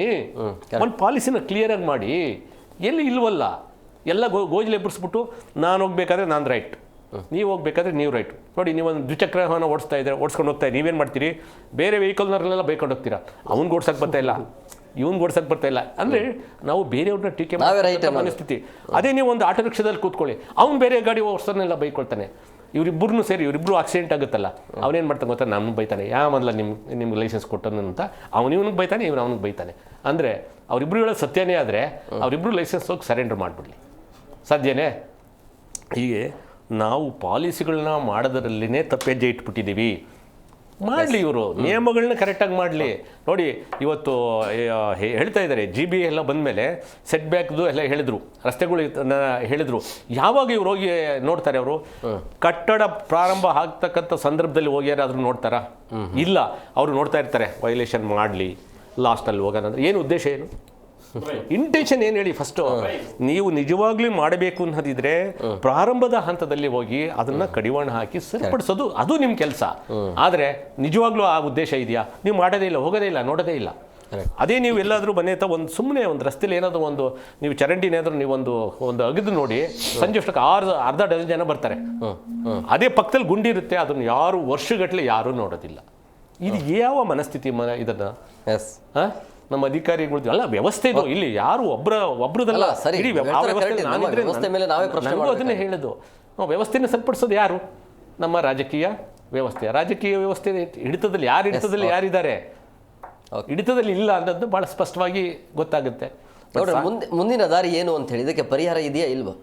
ಒಂದು ಪಾಲಿಸಿನ ಕ್ಲಿಯರಾಗಿ ಮಾಡಿ. ಎಲ್ಲಿ ಇಲ್ವಲ್ಲ, ಎಲ್ಲ ಗೋಜಲು ಎಬ್ಬರಿಸ್ಬಿಟ್ಟು ನಾನು ಹೋಗ್ಬೇಕಾದ್ರೆ ನಾನು ರೈಟ್, ನೀವು ಹೋಗ್ಬೇಕಾದ್ರೆ ನೀವು ರೈಟ್. ನೋಡಿ, ನೀವೊಂದು ದ್ವಿಚಕ್ರ ವಾಹನ ಓಡಿಸ್ಕೊಂಡು ಹೋಗ್ತಾ ನೀವೇನು ಮಾಡ್ತೀರಿ? ಬೇರೆ ವೆಹಿಕಲ್ನವರೆಲ್ಲ ಬೈಕೊಂಡು ಹೋಗ್ತೀರಾ. ಅವ್ನು ಓಡ್ಸಕ್ಕೆ ಬರ್ತಾ ಇಲ್ಲ, ಇವ್ನು ಓಡ್ಸಕ್ಕೆ ಬರ್ತಾ ಇಲ್ಲ ಅಂದರೆ ನಾವು ಬೇರೆಯವ್ರನ್ನ ಟೀಕೆ ಮನಸ್ಥಿತಿ. ಅದೇ ನೀವು ಒಂದು ಆಟೋ ರಿಕ್ಷಾದಲ್ಲಿ ಕೂತ್ಕೊಳ್ಳಿ, ಅವ್ನು ಬೇರೆ ಗಾಡಿ ಓಡಿಸೋನೆಲ್ಲ ಬೈಕೊಳ್ತಾನೆ. ಇವರಿಬ್ಬರನ್ನು ಸೇರಿ ಇವರಿಬ್ಬರು ಆಕ್ಸಿಡೆಂಟ್ ಆಗುತ್ತಲ್ಲ, ಅವನೇನು ಮಾಡ್ತಾನೆ ಗೊತ್ತಾ? ನಮ್ಗೆ ಬೈತಾನೆ, ಯಾವಲ್ಲ ನಿಮ್ಗೆ ಲೈಸೆನ್ಸ್ ಕೊಟ್ಟನು ಅಂತ. ಇವನಿಗೆ ಬೈತಾನೆ, ಅವನಿಗೆ ಬೈತಾನೆ. ಅಂದರೆ ಅವರಿಬ್ಬರು ಹೇಳೋದು ಸತ್ಯನೇ. ಆದರೆ ಅವರಿಬ್ಬರು ಲೈಸೆನ್ಸ್ ಹೋಗಿ ಸರೆಂಡರ್ ಮಾಡಿಬಿಡ್ಲಿ, ಸಾಧ್ಯನೇ? ಹೀಗೆ ನಾವು ಪಾಲಿಸಿಗಳನ್ನ ಮಾಡೋದರಲ್ಲಿನೇ ತಪ್ಪೆಜ್ಜೆ ಇಟ್ಬಿಟ್ಟಿದ್ದೀವಿ. ಮಾಡಲಿ, ಇವರು ನಿಯಮಗಳನ್ನ ಕರೆಕ್ಟಾಗಿ ಮಾಡಲಿ. ನೋಡಿ, ಇವತ್ತು ಹೇಳ್ತಾ ಇದ್ದಾರೆ GB ಎಲ್ಲ ಬಂದಮೇಲೆ ಸೆಟ್ ಬ್ಯಾಕ್ದು ಎಲ್ಲ ಹೇಳಿದ್ರು, ರಸ್ತೆಗಳು ಹೇಳಿದ್ರು. ಯಾವಾಗ ಇವ್ರು ಹೋಗಿ ನೋಡ್ತಾರೆ? ಅವರು ಕಟ್ಟಡ ಪ್ರಾರಂಭ ಆಗ್ತಕ್ಕಂಥ ಸಂದರ್ಭದಲ್ಲಿ ಹೋಗಿ ಯಾರಾದರೂ ನೋಡ್ತಾರಾ? ಇಲ್ಲ, ಅವರು ನೋಡ್ತಾ ಇರ್ತಾರೆ ವೈಲೇಷನ್ ಮಾಡಲಿ, ಲಾಸ್ಟಲ್ಲಿ ಹೋಗೋಣ ಅಂದರೆ ಏನು ಉದ್ದೇಶ ಏನು? ಇಂಟೆನ್ಷನ್ ಏನು ಹೇಳಿ? ಫಸ್ಟು ನೀವು ನಿಜವಾಗ್ಲೂ ಮಾಡಬೇಕು ಅನ್ನೋದಿದ್ರೆ ಪ್ರಾರಂಭದ ಹಂತದಲ್ಲಿ ಹೋಗಿ ಅದನ್ನ ಕಡಿವಾಣ ಹಾಕಿ ಸರಿಪಡಿಸೋದು, ಅದು ನಿಮ್ಮ ಕೆಲಸ. ಆದರೆ ನಿಜವಾಗ್ಲೂ ಆ ಉದ್ದೇಶ ಇದೆಯಾ? ನೀವು ಮಾಡೋದೇ ಇಲ್ಲ, ಹೋಗೋದೇ ಇಲ್ಲ, ನೋಡೋದೇ ಇಲ್ಲ. ಅದೇ ನೀವು ಎಲ್ಲಾದರೂ ಮನೆ ಹತ್ರ ಒಂದು ಸುಮ್ಮನೆ ಒಂದು ರಸ್ತೆಯಲ್ಲಿ ಏನಾದರೂ ಒಂದು ನೀವು ಚರಂಡಿನೇನಾದರೂ ನೀವೊಂದು ಅಗದು ನೋಡಿ, ಸಂಜೆ ಅಷ್ಟಕ್ಕೆ ಅರ್ಧ ಡಜನ್ ಜನ ಬರ್ತಾರೆ. ಅದೇ ಪಕ್ಕದಲ್ಲಿ ಗುಂಡಿ ಇರುತ್ತೆ, ಅದನ್ನು ಯಾರು ವರ್ಷಗಟ್ಟಲೆ ಯಾರೂ ನೋಡೋದಿಲ್ಲ. ಇದು ಯಾವ ಮನಸ್ಥಿತಿ ಇದನ್ನ? ನಮ್ಮ ಅಧಿಕಾರಿಗಳು ಅಲ್ಲ, ವ್ಯವಸ್ಥೆ ಇದು. ಇಲ್ಲಿ ಯಾರು ಒಬ್ರದಲ್ಲ, ಅದನ್ನೇ ಹೇಳೋದು. ವ್ಯವಸ್ಥೆನ ಸರಿಪಡಿಸೋದು ಯಾರು? ನಮ್ಮ ರಾಜಕೀಯ ವ್ಯವಸ್ಥೆ ಹಿಡಿತದಲ್ಲಿ ಯಾರಿದ್ದಾರೆ? ಹಿಡಿತದಲ್ಲಿ ಇಲ್ಲ ಅನ್ನೋದು ಬಹಳ ಸ್ಪಷ್ಟವಾಗಿ ಗೊತ್ತಾಗುತ್ತೆ. ಮುಂದಿನ ದಾರಿ ಏನು ಅಂತ ಹೇಳಿ, ಇದಕ್ಕೆ ಪರಿಹಾರ ಇದೆಯಾ ಇಲ್ವಾ?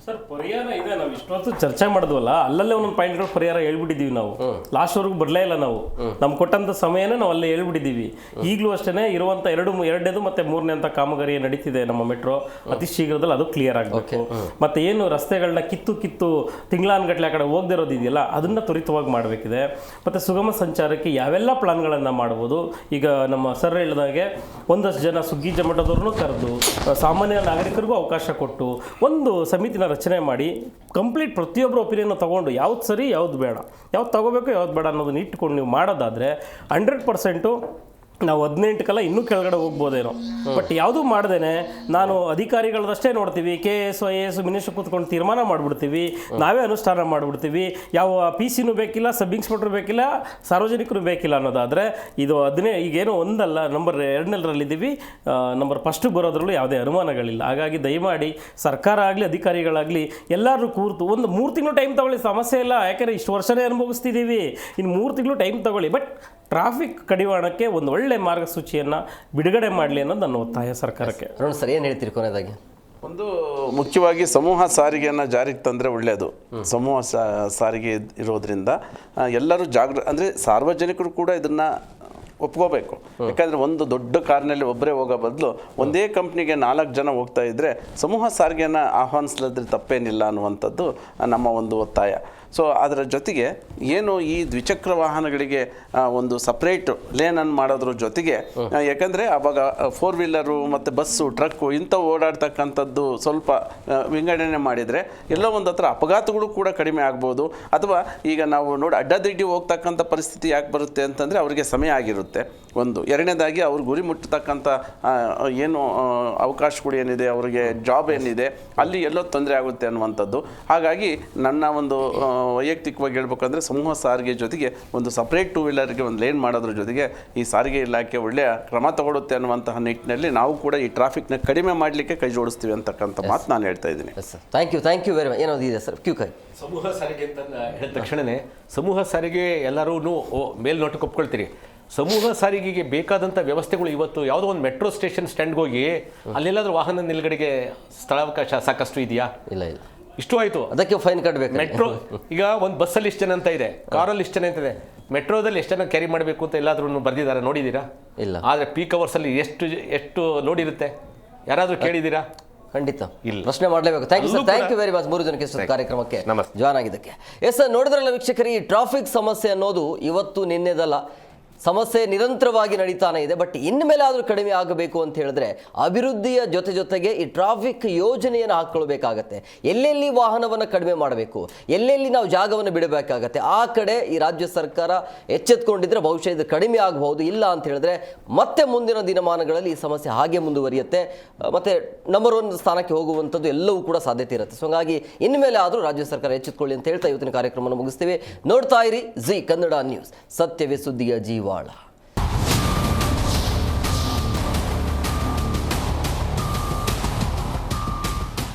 ಸರ್, ಪರಿಹಾರ ಇದೆ. ನಾವು ಇಷ್ಟೊತ್ತು ಚರ್ಚೆ ಮಾಡಿದ್ವಲ್ಲ, ಅಲ್ಲಲ್ಲೇ ಒಂದೊಂದು ಪಾಯಿಂಟ್ಗಳು ಪರಿಹಾರ ಹೇಳ್ಬಿಟ್ಟಿದ್ದೀವಿ. ನಾವು ಲಾಸ್ಟ್ವರೆಗೂ ಬರಲೇ ಇಲ್ಲ. ನಾವು ನಮ್ಗೆ ಕೊಟ್ಟಂಥ ಸಮಯನ ನಾವು ಅಲ್ಲೇ ಹೇಳ್ಬಿಟ್ಟಿದ್ದೀವಿ. ಈಗಲೂ ಅಷ್ಟೇ ಇರುವಂಥ ಎರಡನೇದು ಮತ್ತು ಮೂರನೇ ಅಂತ ಕಾಮಗಾರಿ ನಡೀತಿದೆ ನಮ್ಮ ಮೆಟ್ರೋ. ಅತಿ ಶೀಘ್ರದಲ್ಲಿ ಅದು ಕ್ಲಿಯರ್ ಆಗಬೇಕು. ಮತ್ತು ಏನು ರಸ್ತೆಗಳನ್ನ ಕಿತ್ತು ತಿಂಗಳಾನ್ಗಟ್ಲೆ ಆ ಕಡೆ ಹೋಗದಿರೋದಿದೆಯಲ್ಲ, ಅದನ್ನು ತ್ವರಿತವಾಗಿ ಮಾಡಬೇಕಿದೆ. ಮತ್ತು ಸುಗಮ ಸಂಚಾರಕ್ಕೆ ಯಾವೆಲ್ಲ ಪ್ಲಾನ್ಗಳನ್ನು ಮಾಡ್ಬೋದು. ಈಗ ನಮ್ಮ ಸರ್ ಹೇಳಿದಾಗೆ ಒಂದಷ್ಟು ಜನ ಸುಗ್ಗಿ ಜಮಟದವ್ರನ್ನೂ ಕರೆದು ಸಾಮಾನ್ಯ ನಾಗರಿಕರಿಗೂ ಅವಕಾಶ ಕೊಟ್ಟು ಒಂದು ಸಮಿತಿನ ರಚನೆ ಮಾಡಿ ಕಂಪ್ಲೀಟ್ ಪ್ರತಿಯೊಬ್ಬರ ಒಪಿನಿಯನ್ ತೊಗೊಂಡು ಯಾವ್ದು ಸರಿ ಯಾವ್ದು ಬೇಡ, ಯಾವ್ದು ತೊಗೋಬೇಕು ಯಾವ್ದು ಬೇಡ ಅನ್ನೋದನ್ನ ಇಟ್ಕೊಂಡು ನೀವು ಮಾಡೋದಾದರೆ 100% ನಾವು 18 ಇನ್ನೂ ಕೆಳಗಡೆ ಹೋಗ್ಬೋದೇನೋ. ಬಟ್ ಯಾವುದೂ ಮಾಡ್ದೇನೆ ನಾನು ಅಧಿಕಾರಿಗಳದಷ್ಟೇ ನೋಡ್ತೀವಿ, KS IAS ಮಿನಿಸ್ಟರ್ ಕೂತ್ಕೊಂಡು ತೀರ್ಮಾನ ಮಾಡಿಬಿಡ್ತೀವಿ, ನಾವೇ ಅನುಷ್ಠಾನ ಮಾಡಿಬಿಡ್ತೀವಿ, ಯಾವ PC ಬೇಕಿಲ್ಲ, ಸಬ್ ಇನ್ಸ್ಪೆಕ್ಟರ್ ಬೇಕಿಲ್ಲ, ಸಾರ್ವಜನಿಕರು ಬೇಕಿಲ್ಲ ಅನ್ನೋದಾದರೆ ಇದು ಈಗೇನೋ ಒಂದಲ್ಲ, ನಂಬರ್ 2ರಲ್ಲಿದ್ದೀವಿ, ನಂಬರ್ 1 ಬರೋದ್ರಲ್ಲೂ ಯಾವುದೇ ಅನುಮಾನಗಳಿಲ್ಲ. ಹಾಗಾಗಿ ದಯಮಾಡಿ ಸರ್ಕಾರ ಆಗಲಿ ಅಧಿಕಾರಿಗಳಾಗಲಿ ಎಲ್ಲರೂ ಕೂರ್ತು ಒಂದು 3 ತಿಂಗಳು ಟೈಮ್ ತಗೊಳ್ಳಿ, ಸಮಸ್ಯೆ ಇಲ್ಲ. ಯಾಕೆಂದರೆ ಇಷ್ಟು ವರ್ಷನೇ ಅನುಭವಿಸ್ತಿದ್ದೀವಿ, ಇನ್ನು 3 ತಿಂಗಳು ಟೈಮ್ ತಗೊಳ್ಳಿ. ಬಟ್ ಟ್ರಾಫಿಕ್ ಕಡಿವಾಣಕ್ಕೆ ಒಂದು ಒಳ್ಳೆ ಮಾರ್ಗಸೂಚಿಯನ್ನು ಬಿಡುಗಡೆ ಮಾಡಲಿ ಅನ್ನೋದು ನನ್ನ ಒತ್ತಾಯ ಸರ್ಕಾರಕ್ಕೆ. ಅರುಣ್ ಸರ್, ಏನು ಹೇಳ್ತೀರಿ ಕೊನೆಯದಾಗಿ? ಒಂದು ಮುಖ್ಯವಾಗಿ ಸಮೂಹ ಸಾರಿಗೆಯನ್ನು ಜಾರಿಗೆ ತಂದರೆ ಒಳ್ಳೆಯದು. ಸಮೂಹ ಸಾರಿಗೆ ಇರೋದ್ರಿಂದ ಎಲ್ಲರೂ ಅಂದರೆ ಸಾರ್ವಜನಿಕರು ಕೂಡ ಇದನ್ನು ಒಪ್ಕೋಬೇಕು. ಯಾಕಂದರೆ ಒಂದು ದೊಡ್ಡ ಕಾರ್ನಲ್ಲಿ ಒಬ್ಬರೇ ಹೋಗೋ ಬದಲು ಒಂದೇ ಕಂಪ್ನಿಗೆ 4 ಜನ ಹೋಗ್ತಾ ಇದ್ದರೆ ಸಮೂಹ ಸಾರಿಗೆಯನ್ನು ಆಹ್ವಾನಿಸ್ಲಿದ್ರೆ ತಪ್ಪೇನಿಲ್ಲ ಅನ್ನುವಂಥದ್ದು ನಮ್ಮ ಒಂದು ಒತ್ತಾಯ. ಸೊ ಅದರ ಜೊತೆಗೆ ಏನು ಈ ದ್ವಿಚಕ್ರ ವಾಹನಗಳಿಗೆ ಒಂದು ಸಪ್ರೇಟ್ ಲೇನನ್ನು ಮಾಡೋದ್ರ ಜೊತೆಗೆ, ಯಾಕಂದರೆ ಆವಾಗ 4 ವೀಲರು ಮತ್ತು ಬಸ್ಸು, ಟ್ರಕ್ಕು ಇಂಥವು ಓಡಾಡ್ತಕ್ಕಂಥದ್ದು ಸ್ವಲ್ಪ ವಿಂಗಡಣೆ ಮಾಡಿದರೆ ಎಲ್ಲೋ ಒಂದು ಹತ್ರ ಅಪಘಾತಗಳು ಕೂಡ ಕಡಿಮೆ ಆಗ್ಬೋದು. ಅಥವಾ ಈಗ ನಾವು ನೋಡಿ ಅಡ್ಡದಿಡ್ಡಿ ಹೋಗ್ತಕ್ಕಂಥ ಪರಿಸ್ಥಿತಿ ಯಾಕೆ ಬರುತ್ತೆ ಅಂತಂದರೆ ಅವರಿಗೆ ಸಮಯ ಆಗಿರುತ್ತೆ ಒಂದು. ಎರಡನೇದಾಗಿ ಅವ್ರು ಗುರಿ ಮುಟ್ಟತಕ್ಕಂಥ ಏನು ಅವಕಾಶಗಳು ಏನಿದೆ, ಅವರಿಗೆ ಜಾಬ್ ಏನಿದೆ, ಅಲ್ಲಿ ಎಲ್ಲೋ ತೊಂದರೆ ಆಗುತ್ತೆ ಅನ್ನುವಂಥದ್ದು. ಹಾಗಾಗಿ ನನ್ನ ಒಂದು ವೈಯಕ್ತಿಕವಾಗಿ ಹೇಳ್ಬೇಕಂದ್ರೆ ಸಮೂಹ ಸಾರಿಗೆ ಜೊತೆಗೆ ಒಂದು ಸಪ್ರೇಟ್ 2 ವೀಲರ್ಗೆ ಒಂದು ಲೇನ್ ಮಾಡೋದ್ರ ಜೊತೆಗೆ ಈ ಸಾರಿಗೆ ಇಲಾಖೆ ಒಳ್ಳೆಯ ಕ್ರಮ ತಗೊಳುತ್ತೆ ಅನ್ನುವಂತಹ ನಿಟ್ಟಿನಲ್ಲಿ ನಾವು ಕೂಡ ಈ ಟ್ರಾಫಿಕ್ನ ಕಡಿಮೆ ಮಾಡಲಿಕ್ಕೆ ಕೈ ಜೋಡಿಸ್ತೀವಿ ಅಂತಕ್ಕಂಥ ಮಾತು ನಾನು ಹೇಳ್ತಾ ಇದ್ದೀನಿ. Thank you very much. ಏನೋ ಇದೆ ಸರ್ ಕ್ಯೂ ಕೈ ಸಮೂಹ ಸಾರಿಗೆ ಅಂತ ಹೇಳಿದ ತಕ್ಷಣವೇ ಸಮೂಹ ಸಾರಿಗೆ ಎಲ್ಲರೂ ಮೇಲ್ನೋಟಕ್ಕೆ ಒಪ್ಕೊಳ್ತೀರಿ. ಸಮೂಹ ಸಾರಿಗೆಗೆ ಬೇಕಾದಂಥ ವ್ಯವಸ್ಥೆಗಳು ಇವತ್ತು ಯಾವುದೋ ಒಂದು ಮೆಟ್ರೋ ಸ್ಟೇಷನ್ ಸ್ಟ್ಯಾಂಡ್ಗೆ ಹೋಗಿ ಅಲ್ಲೆಲ್ಲಾದ್ರೂ ವಾಹನ ನಿಲುಗಡೆಗೆ ಸ್ಥಳಾವಕಾಶ ಸಾಕಷ್ಟು ಇದೆಯಾ? ಇಲ್ಲ. ಇಷ್ಟು ಆಯಿತು, ಅದಕ್ಕೆ ಫೈನ್ ಕಟ್ಟಬೇಕು. ಮೆಟ್ರೋ ಈಗ ಒಂದು ಬಸ್ಸಲ್ಲಿ ಇಷ್ಟು ಜನ ಅಂತ ಇದೆ, ಕಾರಲ್ಲಿ ಇಷ್ಟು ಜನ ಅಂತ ಇದೆ, ಮೆಟ್ರೋದಲ್ಲಿ ಎಷ್ಟು ಜನ ಕ್ಯಾರಿ ಮಾಡಬೇಕು ಅಂತ ಎಲ್ಲಾದ್ರೂ ಬರ್ದಿದ್ದಾರೆ ನೋಡಿದ್ದೀರಾ? ಇಲ್ಲ. ಆದರೆ ಪೀಕ್ ಅವರ್ಸಲ್ಲಿ ಎಷ್ಟು ನೋಡಿರುತ್ತೆ, ಯಾರಾದರೂ ಕೇಳಿದ್ದೀರಾ? ಖಂಡಿತ ಇಲ್ಲ, ಪ್ರಶ್ನೆ ಮಾಡಲೇಬೇಕು. ಥ್ಯಾಂಕ್ ಯು ವೆರಿ ಮಚ್ 3 ಜನಕ್ಕೆ ಕಾರ್ಯಕ್ರಮಕ್ಕೆ ಜಾಯ್ನ್ ಆಗಿದ್ದಕ್ಕೆ. ಎಸ್ ಸರ್, ನೋಡಿದ್ರಲ್ಲ ವೀಕ್ಷಕರು, ಈ ಟ್ರಾಫಿಕ್ ಸಮಸ್ಯೆ ಅನ್ನೋದು ಇವತ್ತು ನಿನ್ನೆದಲ್ಲ, ಸಮಸ್ಯೆ ನಿರಂತರವಾಗಿ ನಡೀತಾನೆ ಇದೆ. ಬಟ್ ಇನ್ಮೇಲೆ ಆದರೂ ಕಡಿಮೆ ಆಗಬೇಕು ಅಂತ ಹೇಳಿದ್ರೆ ಅಭಿವೃದ್ಧಿಯ ಜೊತೆಗೆ ಈ ಟ್ರಾಫಿಕ್ ಯೋಜನೆಯನ್ನು ಹಾಕ್ಕೊಳ್ಬೇಕಾಗತ್ತೆ. ಎಲ್ಲೆಲ್ಲಿ ವಾಹನವನ್ನು ಕಡಿಮೆ ಮಾಡಬೇಕು, ಎಲ್ಲೆಲ್ಲಿ ನಾವು ಜಾಗವನ್ನು ಬಿಡಬೇಕಾಗತ್ತೆ, ಆ ಕಡೆ ಈ ರಾಜ್ಯ ಸರ್ಕಾರ ಎಚ್ಚೆತ್ಕೊಂಡಿದ್ರೆ ಬಹುಶಃ ಇದು ಕಡಿಮೆ ಆಗಬಹುದು. ಇಲ್ಲ ಅಂತ ಹೇಳಿದ್ರೆ ಮತ್ತೆ ಮುಂದಿನ ದಿನಮಾನಗಳಲ್ಲಿ ಈ ಸಮಸ್ಯೆ ಹಾಗೆ ಮುಂದುವರಿಯುತ್ತೆ, ಮತ್ತೆ ನಂಬರ್ 1 ಸ್ಥಾನಕ್ಕೆ ಹೋಗುವಂಥದ್ದು ಎಲ್ಲವೂ ಕೂಡ ಸಾಧ್ಯತೆ ಇರುತ್ತೆ. ಸೊ ಹಾಗಾಗಿ ಇನ್ಮೇಲೆ ಆದರೂ ರಾಜ್ಯ ಸರ್ಕಾರ ಎಚ್ಚೆತ್ಕೊಳ್ಳಿ ಅಂತ ಹೇಳ್ತಾ ಇವತ್ತಿನ ಕಾರ್ಯಕ್ರಮವನ್ನು ಮುಗಿಸ್ತೀವಿ. ನೋಡ್ತಾ ಇರಿ ಜಿ ಕನ್ನಡ ನ್ಯೂಸ್, ಸತ್ಯವೇ ಸುದ್ದಿಯ ಜೀವಾಳ.